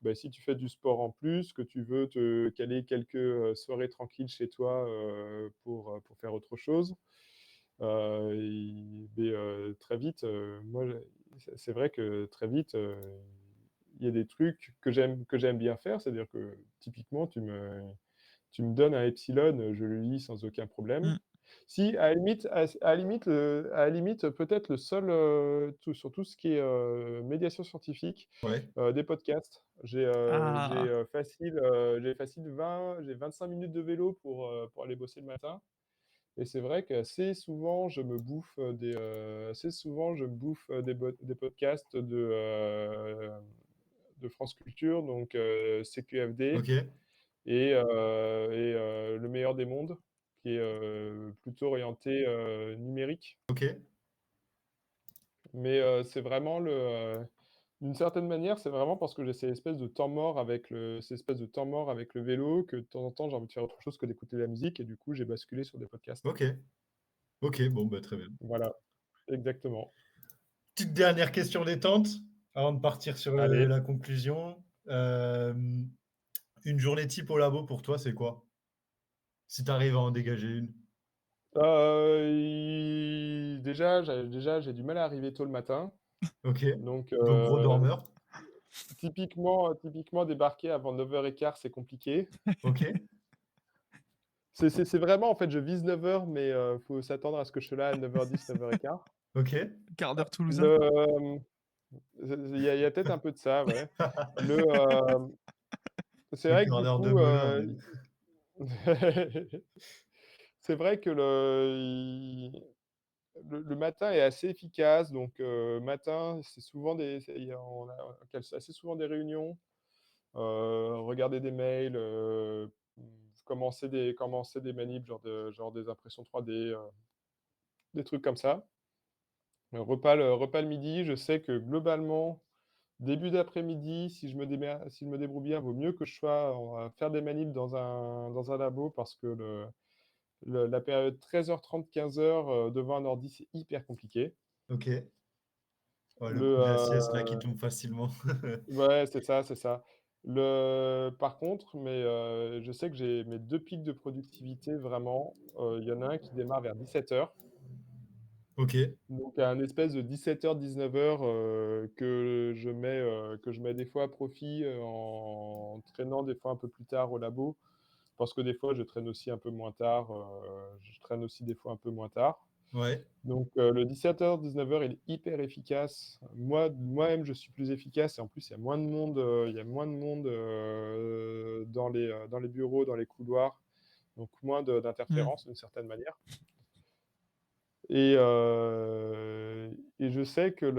Bah, si tu fais du sport en plus, que tu veux te caler quelques, soirées tranquilles chez toi, pour faire autre chose, très vite, moi, c'est vrai que très vite, il y a des trucs que j'aime bien faire. C'est-à-dire que typiquement, tu me donnes un epsilon, je le lis sans aucun problème. Mmh. Si, à la limite, peut-être le seul, sur tout ce qui est, médiation scientifique, Ouais, des podcasts. Ah! J'ai 25 minutes de vélo pour aller bosser le matin et c'est vrai qu'assez souvent, assez souvent, je me bouffe, des podcasts de France Culture, donc CQFD OK, et Le Meilleur des Mondes, qui est, plutôt orienté, numérique. OK, Mais, c'est vraiment d'une certaine manière, c'est vraiment parce que j'ai ces espèces de temps mort avec le vélo que de temps en temps, j'ai envie de faire autre chose que d'écouter de la musique et du coup, j'ai basculé sur des podcasts. OK, OK, bon, bah, très bien. Voilà, exactement. Petite dernière question détente, avant de partir sur, Allez, la conclusion. Une journée type au labo pour toi, c'est quoi? Si tu arrives à en dégager une? déjà, j'ai du mal à arriver tôt le matin, OK, donc donc gros dormeur. typiquement débarquer avant 9h15, c'est compliqué. OK, C'est vraiment, en fait, je vise 9h, mais faut s'attendre à ce que je sois là à 9h10, 9h15. Le OK. quart d'heure toulousain. Le, il y a peut-être un peu de ça, ouais. Le, c'est Le vrai que quart du d'heure de coup, Melun, on a dit. c'est vrai que le matin est assez efficace, donc matin, c'est souvent des c'est il y a on a assez souvent des réunions, regarder des mails, commencer des manips, genre des impressions 3D, des trucs comme ça. Le repas le midi, je sais que globalement, début d'après-midi, si je me débrouille bien, vaut mieux que je sois en à faire des manips dans un labo parce que la période 13h30-15h, devant un ordi, c'est hyper compliqué. OK. Ouais, le Le, coup de la sieste là qui tombe facilement. ouais, c'est ça, c'est ça. Par contre, je sais que j'ai mes 2 pics de productivité vraiment, il y en a un qui démarre vers 17h. OK, Donc un espèce de 17h-19h, que je mets des fois à profit, en traînant des fois un peu plus tard au labo. Parce que des fois je traîne aussi un peu moins tard, je traîne aussi des fois un peu moins tard. ouais, Donc le 17h-19h, il est hyper efficace. Moi-même, je suis plus efficace et en plus, il y a moins de monde, dans les bureaux, dans les couloirs, donc moins Mmh. d'interférences d'une certaine manière. Et je sais que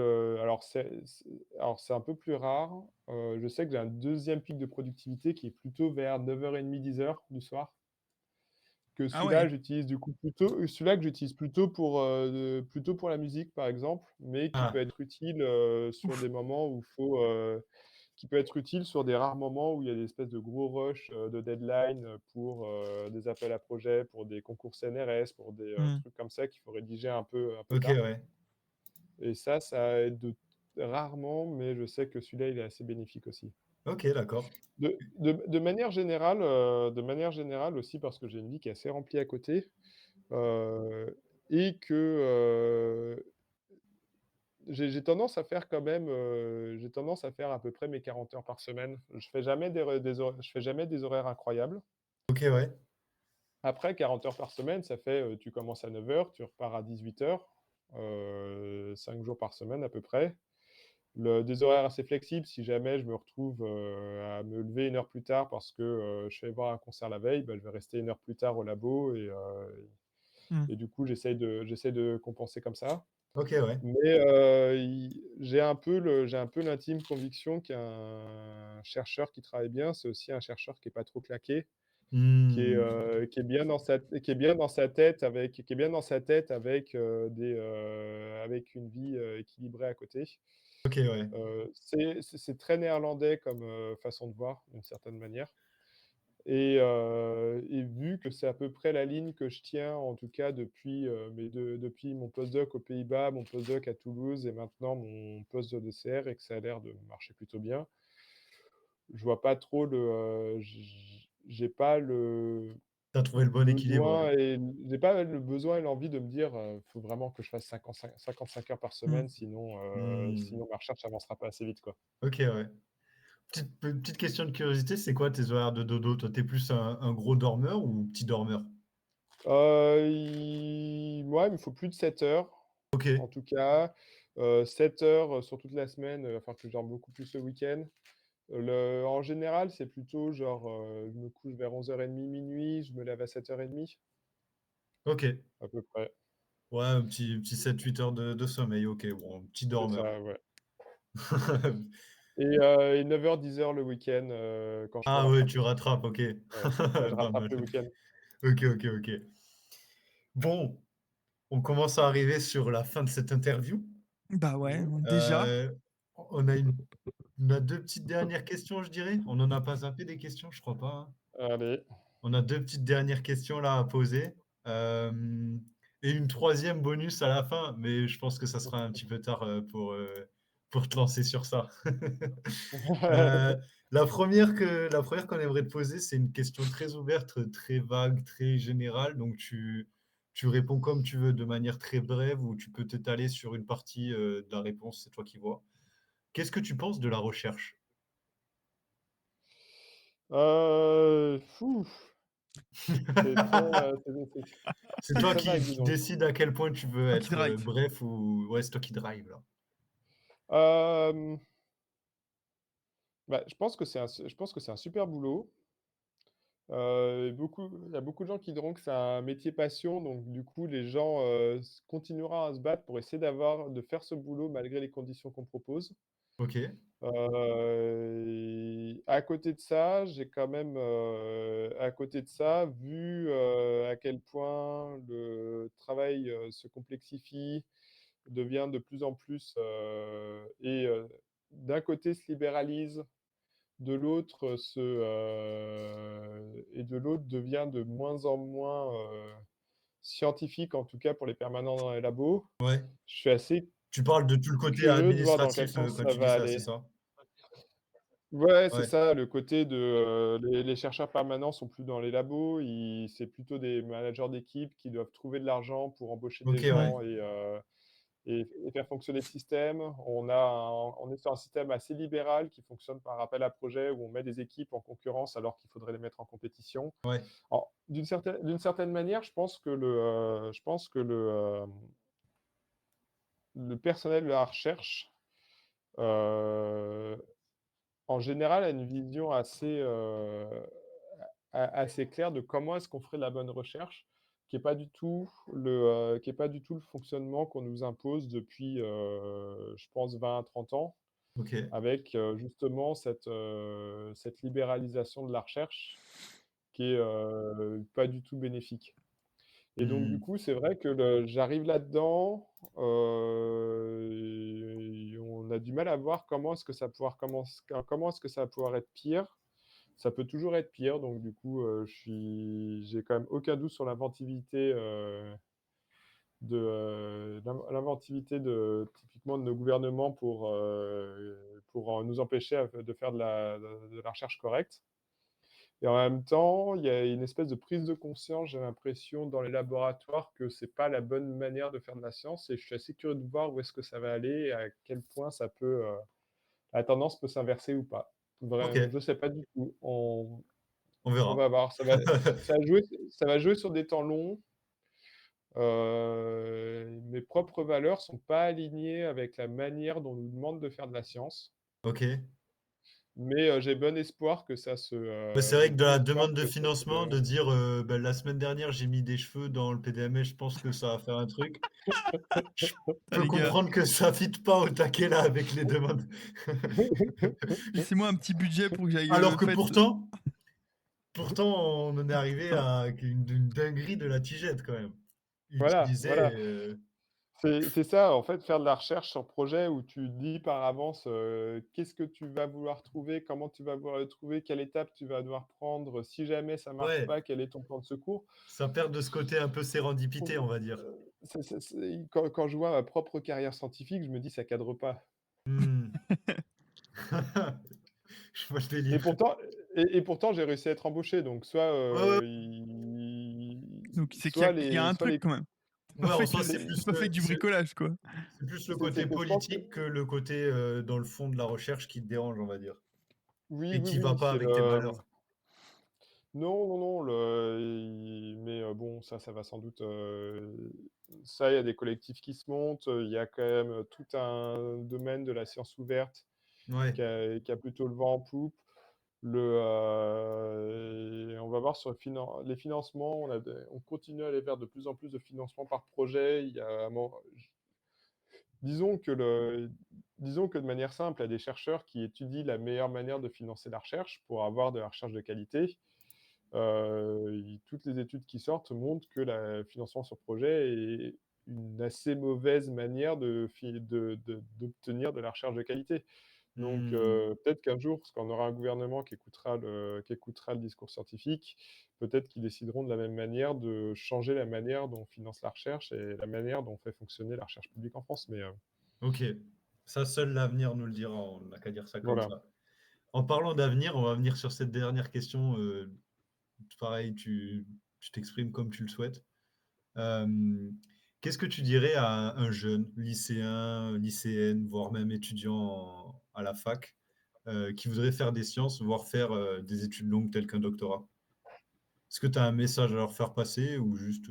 c'est un peu plus rare, je sais que j'ai un deuxième pic de productivité qui est plutôt vers 9h30, 10h du soir, que Ah ouais. celui-là que j'utilise plutôt pour la musique, par exemple, mais qui peut ah, être utile, sur Ouf. des moments où qui peut être utile sur des rares moments où il y a des espèces de gros rushs, de deadline, pour, des appels à projets, pour des concours CNRS, pour des, Mmh. trucs comme ça qu'il faut rédiger un peu OK, tard. ouais. Et ça aide rarement, mais je sais que celui-là, il est assez bénéfique aussi. OK, d'accord. De manière générale aussi parce que j'ai une vie qui est assez remplie à côté, et que, j'ai tendance à faire à peu près mes 40 heures par semaine. Je fais jamais des horaires incroyables. OK, ouais. Après 40 heures par semaine, ça fait, tu commences à 9h, tu repars à 18h, 5 jours par semaine à peu près. Des horaires assez flexibles si jamais je me retrouve, à me lever 1 heure plus tard parce que, je suis allé voir un concert la veille, bah, je vais rester 1 heure plus tard au labo Mmh. et du coup j'essaie de compenser comme ça. OK, ouais. Mais, j'ai un peu l'intime conviction qu'un chercheur qui travaille bien, c'est aussi un chercheur qui est pas trop claqué, Mmh. qui est bien dans sa tête avec une vie, équilibrée à côté. OK, ouais. C'est très néerlandais comme, façon de voir, d'une certaine manière et vu que c'est à peu près la ligne que je tiens, en tout cas depuis mon postdoc aux Pays-Bas, mon postdoc à Toulouse et maintenant mon post de DCR et que ça a l'air de marcher plutôt bien, je vois pas trop j'ai pas Tu as trouvé le bon équilibre, ouais. j'ai pas le besoin et l'envie de me dire, «Faut vraiment que je fasse 55 heures par Mmh. semaine, sinon, Mmh. sinon ma recherche avancera pas assez vite, quoi». OK, ouais. Petite question de curiosité, c'est quoi tes horaires de dodo? Toi, tu es plus un gros dormeur ou petit dormeur? Il me faut plus de 7 heures, Ok, en tout cas. 7 heures, sur toute la semaine, il va falloir que je dorme beaucoup plus le week-end. En général, c'est plutôt genre, je me couche vers 11h30, minuit, je me lève à 7h30, ok. à peu près. Ouais, un petit 7-8 heures de sommeil, ok, bon, un petit C'est dormeur. ça, ouais. Et 9h, 10h le week-end, quand je peux Ah ouais, tu rattraper. rattrapes, ok. Ouais, ouais, je Pas rattrape mal. le week-end. Ok, ok, ok. Bon, on commence à arriver sur la fin de cette interview. Bah ouais, Mmh. déjà. On a on a 2 petites dernières questions, je dirais. On n'en a pas zappé des questions? Je crois pas, hein. Allez. On a 2 petites dernières questions là à poser, hem et une troisième bonus à la fin, mais je pense que ça sera un petit peu tard, pour te lancer sur ça. Heu, la première qu'on aimerait te poser, c'est une question très ouverte, très vague, très générale, donc tu réponds comme tu veux, de manière très brève ou tu peux t'étaler sur une partie, de la réponse, c'est toi qui vois. Qu'est-ce que tu penses de la recherche? Fou, c'est très, C'est c'est toi très vague, qui dis qui donc. décides à quel point tu veux Toi qui être, drive. bref ou ouais, c'est toi qui drive là. Hem, je pense que c'est un super boulot. Il y a beaucoup de gens qui diront que c'est un métier passion, donc du coup, les gens, continueront à se battre pour essayer de faire ce boulot malgré les conditions qu'on propose. OK, À côté de ça, j'ai quand même, à côté de ça, vu, à quel point le travail, se complexifie, devient de plus en plus, d'un côté se libéralise, de l'autre de l'autre devient de moins en moins, scientifique, en tout cas pour les permanents dans les labos. ouais. Je suis assez Tu parles de tout le côté curieux de voir dans quel administratif, sens quand ça tu dis va ça, c'est aller. ça? Ouais, c'est Ouais. ça, le côté de, les chercheurs permanents sont plus dans les labos, c'est plutôt des managers d'équipe qui doivent trouver de l'argent pour embaucher des OK, ouais. gens et faire fonctionner le système. On est sur un système assez libéral qui fonctionne par appel à projet où on met des équipes en concurrence alors qu'il faudrait les mettre en compétition. Ouais. Alors, d'une certaine manière, je pense que le personnel de la recherche, heu, en général, a une vision assez claire de comment est-ce qu'on ferait de la bonne recherche, qui est pas du tout le fonctionnement qu'on nous impose depuis, je pense 20 à 30 ans, OK. avec, justement cette libéralisation de la recherche qui est, pas du tout bénéfique. Et donc du Mmh. coup, c'est vrai que j'arrive là-dedans, et on a du mal à voir comment est-ce que ça va pouvoir être pire. Ça peut toujours être pire, donc du coup, j'ai quand même aucun doute sur l'inventivité typiquement de nos gouvernements pour nous empêcher de faire de la recherche correcte. Et en même temps, il y a une espèce de prise de conscience, j'ai l'impression, dans les laboratoires que c'est pas la bonne manière de faire de la science et je suis assez curieux de voir où est-ce que ça va aller et à quel point la tendance peut s'inverser ou pas. Vraiment, OK, je sais pas du tout. on On verra. va voir, ça va jouer sur des temps longs. Mes propres valeurs sont pas alignées avec la manière dont on nous demande de faire de la science, OK. mais j'ai bon espoir Bah, c'est vrai j'ai que de bon la espoir demande de que ça financement, se de dire, bah, la semaine dernière, j'ai mis des cheveux dans le PDMS, je pense que ça va faire un truc. Je Ah peux les gars, comprendre que ça fitte pas au taquet là avec les demandes. laissez-moi un petit budget pour que j'aille, Alors que faites pourtant on en est arrivé à une dinguerie de la tigette quand même. Voilà, Utiliser, voilà. C'est ça, en fait, faire de la recherche sur projet où tu dis par avance, qu'est-ce que tu vas vouloir trouver, comment tu vas vouloir le trouver, quelle étape tu vas devoir prendre, si jamais ça marche ouais, pas, quel est ton plan de secours? ça perd de ce côté un peu Je sérendipité, trouve, on va dire. quand je vois ma propre carrière scientifique, je me dis: «Ça cadre pas». Mmh. Je vois le Et délire. pourtant et pourtant j'ai réussi à être embauché, donc Ouais, ouais, donc c'est qu'il y soit a il y a un soit truc les quand même. ouais, en soi, Tu pas fait que du bricolage, quoi. c'est plus le c'est côté que je pense que politique que le côté, dans le fond de la recherche qui te dérange, on va dire oui, et oui, qui va oui, pas c'est avec tes valeurs. non, non, non, mais bon, bon, ça va sans doute, ça, il y a des collectifs qui se montent, il y a quand même, tout un domaine de la science ouverte Ouais. qui a plutôt le vent en poupe. On va voir sur les financements, on continue à aller vers de plus en plus de financement par projet. Il y a un mo disons que le disons que de manière simple, il y a des chercheurs qui étudient la meilleure manière de financer la recherche pour avoir de la recherche de qualité. Toutes les études qui sortent montrent que le financement sur projet est une assez mauvaise manière d'obtenir de la recherche de qualité. Donc, Mmh. peut-être qu'un jour, parce qu'on aura un gouvernement qui écoutera le discours scientifique, peut-être qu'ils décideront de la même manière de changer la manière dont on finance la recherche et la manière dont on fait fonctionner la recherche publique en France. Mais, OK. Ça, seul l'avenir nous le dira, on n'a qu'à dire ça comme voilà. ça. En parlant d'avenir, on va venir sur cette dernière question, pareil, tu t'exprimes comme tu le souhaites. Hem, Qu'est-ce que tu dirais à un jeune lycéen, lycéenne, voire même étudiant à la fac, qui voudrait faire des sciences, voire faire, des études longues telles qu'un doctorat? Est-ce que tu as un message à leur faire passer ou juste,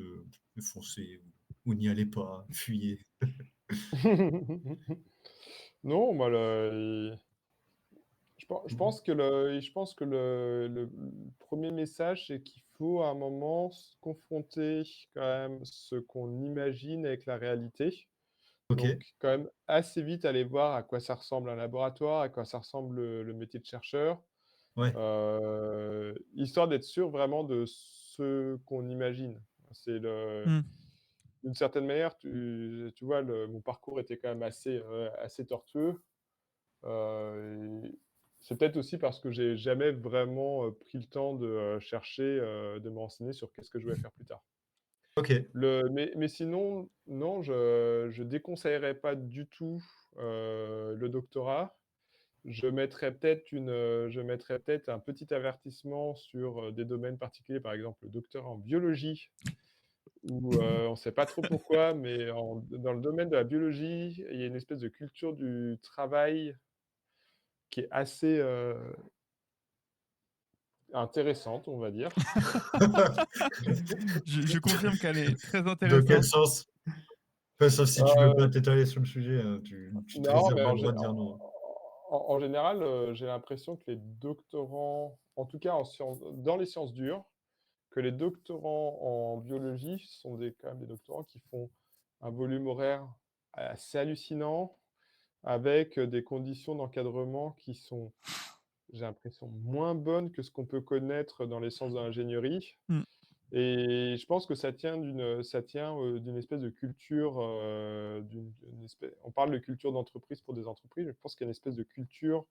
foncez ou n'y allez pas, fuyez? Non, bah, je pense que le 1 message, c'est qu'il faut à un moment se confronter quand même ce qu'on imagine avec la réalité. OK, Donc quand même assez vite aller voir à quoi ça ressemble un laboratoire, à quoi ça ressemble le métier de chercheur, ouais. histoire d'être sûr vraiment de ce qu'on imagine. C'est le Mmh. D'une certaine manière, tu vois, mon parcours était quand même assez tortueux. Et c'est peut-être aussi parce que j'ai jamais vraiment, pris le temps de, chercher, de me renseigner sur qu'est-ce que je voulais faire plus tard. OK, Mais sinon, non, je déconseillerais pas du tout, le doctorat. Je mettrais peut-être un petit avertissement sur, des domaines particuliers, par exemple, le doctorat en biologie où, on ne sait pas trop pourquoi, mais dans le domaine de la biologie, il y a une espèce de culture du travail qui est assez, intéressante, on va dire. Je confirme qu'elle est très dans quel intéressante. sens? Enfin, sauf si tu veux pas Heu, t'étaler sur le sujet, tu te non, mais réserveras le droit de dire non. en général, j'ai l'impression que les doctorants, en tout cas dans les sciences dures, que les doctorants en biologie sont quand même des doctorants qui font un volume horaire assez hallucinant, avec, des conditions d'encadrement qui sont, j'ai l'impression, moins bonnes que ce qu'on peut connaître dans les sciences de l'ingénierie. Mmh. Et je pense que d'une espèce de culture, on parle de culture d'entreprise pour des entreprises, mais je pense qu'il y a une espèce de culture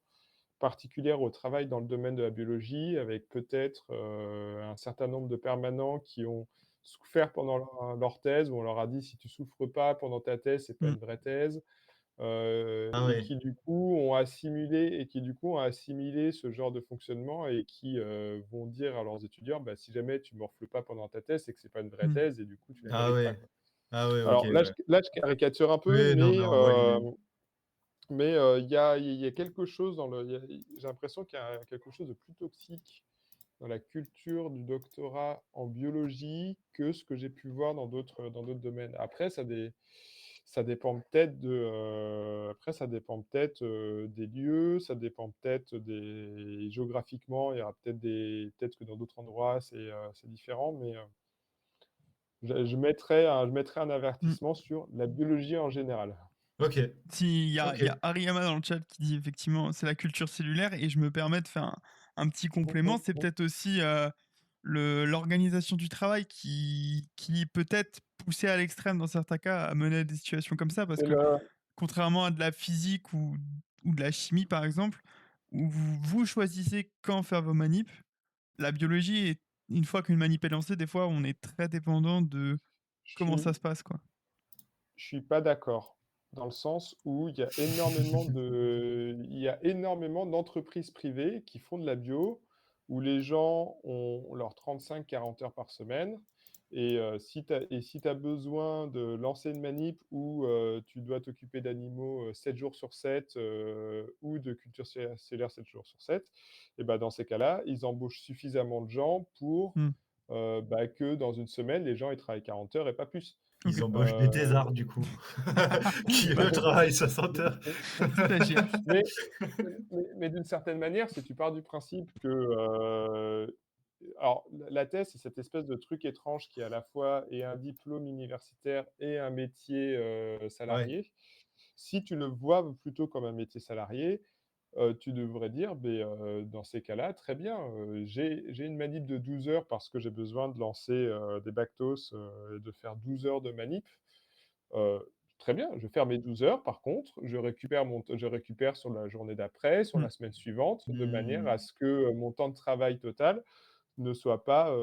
particulière au travail dans le domaine de la biologie, avec peut-être, un certain nombre de permanents qui ont souffert pendant leur thèse, où on leur a dit: «Si tu souffres pas pendant ta thèse, c'est pas Mmh. une vraie thèse». Ah Et ouais. qui du coup ont assimilé ce genre de fonctionnement et qui, vont dire à leurs étudiants: «Bah, si jamais tu morfles pas pendant ta thèse, c'est que c'est pas une vraie Mmh. thèse et du coup tu la Ah mérites pas, ouais. quoi». Ah ouais, OK, Alors ouais. là, je caricature un peu, Oui, non, mais en vrai, il y a quelque chose j'ai l'impression qu'il y a quelque chose de plus toxique dans la culture du doctorat en biologie que ce que j'ai pu voir dans d'autres domaines. Après ça dépend peut-être, des lieux, ça dépend peut-être des géographiquement, il y aura peut-être que dans d'autres endroits c'est différent, mais, je mettrais un Mmh. avertissement sur la biologie en général. OK, Si, il y OK. a Ariama dans le chat qui dit effectivement, c'est la culture cellulaire et je me permets de faire un petit Mmh, complément. mmh, C'est mmh. peut-être aussi, l'organisation du travail qui peut-être poussée à l'extrême dans certains cas à mener à des situations comme ça. Parce C'est que le contrairement à de la physique ou de la chimie par exemple, où vous choisissez quand faire vos manips, la biologie est une fois qu'une manip est lancée, des fois on est très dépendant de je comment ça suis se passe, quoi. Je suis pas d'accord, dans le sens où il y a énormément d'entreprises privées qui font de la bio, où les gens ont leurs 35-40 heures par semaine si tu as besoin de lancer une manip ou tu dois t'occuper d'animaux, 7 jours sur 7, ou de culture cellulaire 7 jours sur 7, et ben dans ces cas-là, ils embauchent suffisamment de gens pour Mmh. que dans une semaine, les gens, ils travaillent 40 heures et pas plus. OK. Ils embauchent des Heu, thésards du coup, qui Bah, eux travaillent 60 heures. stagiaire. mais mais d'une certaine manière, si tu pars du principe que, alors la thèse, c'est cette espèce de truc étrange qui à la fois est un diplôme universitaire et un métier, Ouais, salarié. Si tu le vois plutôt comme un métier salarié, tu devrais dire: beh, dans ces cas-là, très bien, j'ai une manip de 12 heures parce que j'ai besoin de lancer, des Bactos, et de faire 12 heures de manip. Heu, très bien, je vais faire mes 12 heures. Par contre, je récupère sur la journée d'après, sur Mmh. la semaine suivante, de manière à mmh, ce que, mon temps de travail total ne soit pas,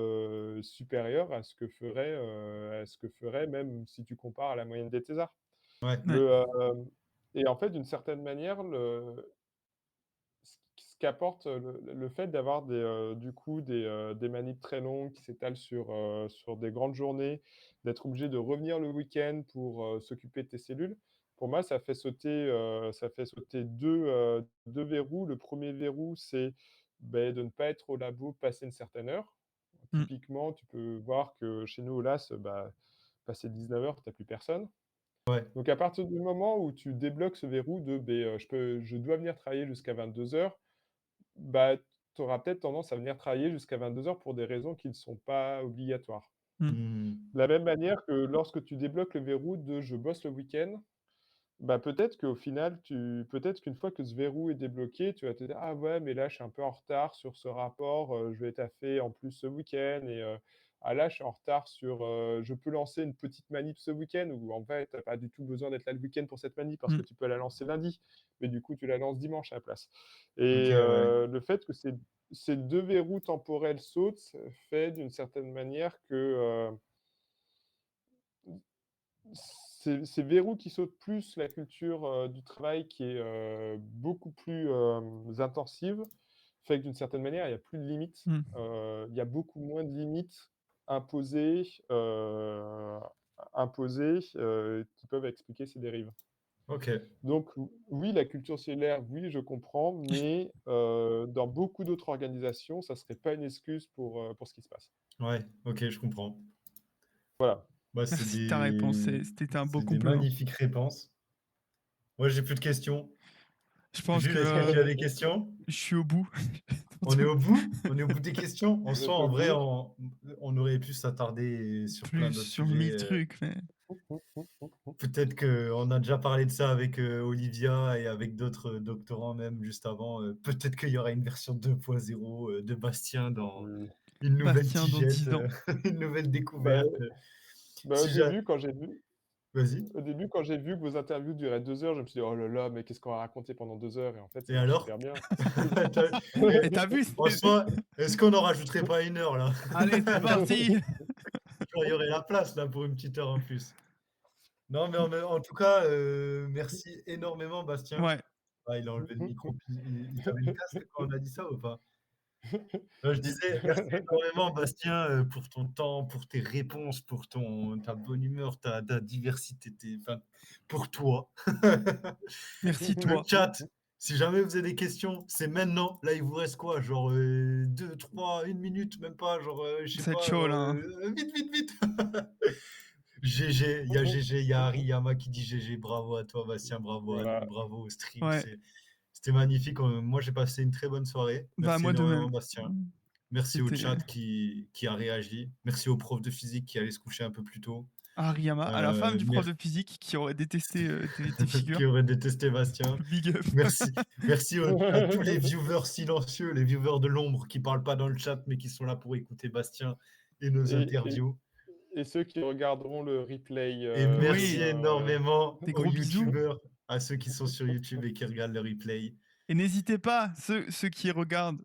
supérieur à ce que ferait même si tu compares à la moyenne des thésards. ouais, Ouais. Et en fait, d'une certaine manière, ce qu'apporte, le fait d'avoir du coup des manips très longues qui s'étalent sur des grandes journées, d'être obligé de revenir le week-end pour, s'occuper de tes cellules, pour moi, ça fait sauter 2 verrous. Le premier verrou, c'est, beh, de ne pas être au labo passé une certaine heure. Mmh. Typiquement, tu peux voir que chez nous au LAS, bah, passé 19 heures, tu as plus personne. ouais, Donc à partir du moment où tu débloques ce verrou de, beh, je dois venir travailler jusqu'à 22 heures, bah, tu auras peut-être tendance à venir travailler jusqu'à 22 heures pour des raisons qui ne sont pas obligatoires. Mmh. mmh, De la même manière que lorsque tu débloques le verrou de «je bosse le week-end», bah, peut-être qu'une fois que ce verrou est débloqué, tu vas te dire: «Ah ouais, mais là, je suis un peu en retard sur ce rapport, je vais taffer en plus ce week-end et ah là, je suis en retard sur, je peux lancer une petite manip ce week-end» ou en fait, tu as pas du tout besoin d'être là le week-end pour cette manip parce que Mmh. tu peux la lancer lundi, mais du coup, tu la lances dimanche à la place et OK, ouais, le fait que ces 2 verrous temporels sautent, fait d'une certaine manière que, ces verrous qui sautent plus la culture, du travail qui est, beaucoup plus, intensive, fait que d'une certaine manière, il y a plus de limites. Mmh. Il y a beaucoup moins de limites imposées, qui peuvent expliquer ces dérives. OK, Donc oui, la culture cellulaire, oui, je comprends, mais dans beaucoup d'autres organisations, ça serait pas une excuse pour ce qui se passe. ouais, OK, je comprends. Voilà. Bah, Merci de ta réponse, c'était un beau c'est des complément. magnifiques réponses. Moi, j'ai plus de questions. Je pense Jules, que, est-ce que tu as des questions? je suis au bout dans On est tout. au bout? On est au bout des questions? En Vous soi, êtes en au vrai, bout. on aurait pu s'attarder sur plein Plus d'autres sur sujets, 1000 trucs, mais peut-être qu'on a déjà parlé de ça avec, Olivia et avec d'autres, doctorants même juste avant, peut-être qu'il y aura une version 2.0, de Bastien dans Oui. une nouvelle Bastien dans tigette, 10 ans. une nouvelle Bah, découverte, bah, si ja vas-y. au début, quand j'ai vu que vos interviews duraient 2 heures, je me suis dit: «Oh là là, mais qu'est-ce qu'on va raconter pendant 2 heures?» et en fait, ça Et marche alors? super bien. C'est cool. Tu et Et tu vu, en soi, est-ce qu'on n'en rajouterait pas 1 heure là? allez, c'est parti! Genre, il y aurait la place là pour une petite heure en plus. Non, mais en tout cas, merci énormément Bastien. Ouais, Ah, il a enlevé le micro, puis il tu le casque quand on a dit ça ou pas? Je Oui. disais merci énormément Bastien, pour ton temps, pour tes réponses, pour ta bonne humeur, ta diversité, enfin, pour toi. merci Le toi. chat, si jamais vous avez des questions, c'est maintenant. Là, il vous reste quoi? Genre, 2-3, 1 minute, même pas, genre, je sais C'est pas, chaud genre, là, hein. vite, vite, vite! GG, il y a GG, il y a Hariyama qui dit GG, bravo à toi Bastien, bravo à nous, Voilà. bravo au stream, Ouais, c'était magnifique, moi j'ai passé une très bonne soirée. bah, Merci moi de énormément même. Bastien. Merci au C'était chat qui a réagi. Merci au prof de physique qui allait se coucher un peu plus tôt. Hariyama, à la femme du prof Mer de physique qui aurait détesté, tes figures. qui aurait détesté Bastien. Big up. Merci à tous les viewers silencieux, les viewers de l'ombre qui parlent pas dans le chat, mais qui sont là pour écouter Bastien et nos Et interviews. et ceux qui regarderont le replay, Et merci Oui, énormément des aux gros bisous. youtubeurs, à ceux qui sont sur YouTube et qui regardent le replay. Et n'hésitez pas, ceux qui regardent,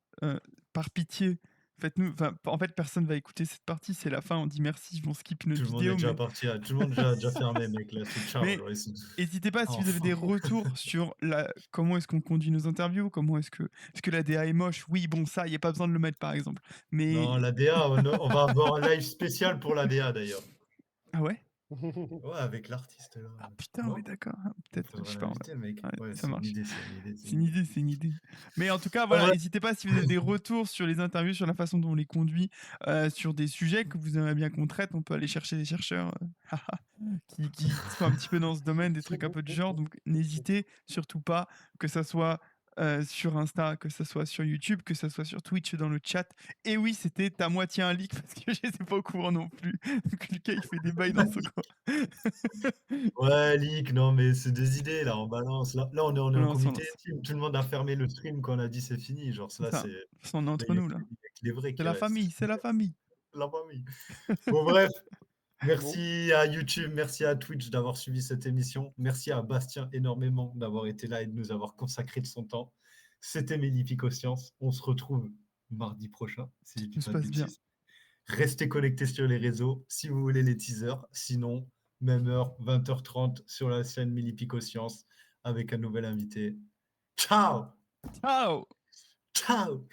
par pitié, faites-nous enfin, en fait, personne va écouter cette partie, c'est la fin, on dit merci, on skip une Tout autre le monde est vidéo, déjà mais parti, tout le monde déjà fermé, mec, là, c'est ciao, mais genre, ils sont n'hésitez pas si vous avez enfin. des retours sur la comment est-ce qu'on conduit nos interviews, comment est-ce que la DA est moche? Oui, bon, ça, il y a pas besoin de le mettre, par exemple. Non, Mais la DA, on va avoir un live spécial pour la DA, d'ailleurs. ah ouais? Ouais, avec l'artiste là. Ah putain, ouais, Non? d'accord. Il Peut-être, je faudrait sais pas. l'inviter, mec. Ouais, Ouais, ça c'est une marche. idée, c'est une idée, c'est C'est une une idée. idée, c'est une idée. Mais en tout cas, En voilà, vrai, n'hésitez pas si vous avez des retours sur les interviews, sur la façon dont on les conduit, sur des sujets que vous aimeriez bien qu'on traite, on peut aller chercher des chercheurs, qui sont un petit peu dans ce domaine, des trucs un peu du genre. Donc n'hésitez surtout pas, que ça soit, sur Insta, que ça soit sur YouTube, que ça soit sur Twitch, dans le chat. Et oui, c'était à moitié un leak parce que j'étais pas au courant non plus. Donc Lucas, il fait des bails dans son coin. ouais, leak, non, mais c'est des idées là, on balance. Là, on est On en lance, on comité lance. intime. Tout le monde a fermé le stream quand on a dit c'est fini. Genre, C'est là, ça. c'est. De toute façon, on est Là, entre nous, là. il y a que les vrais C'est qui la restent. famille, c'est la famille. La famille. Bon, bref. Bon, Merci à YouTube, merci à Twitch d'avoir suivi cette émission. Merci à Bastien énormément d'avoir été là et de nous avoir consacré de son temps. C'était Mehdi Picoscience. On se retrouve mardi prochain, si je dis Tout se pas de passe bien. bêtises. Restez connectés sur les réseaux si vous voulez les teasers. Sinon, même heure, 20h30 sur la chaîne Mehdi Picoscience avec un nouvel invité. Ciao! Ciao! Ciao!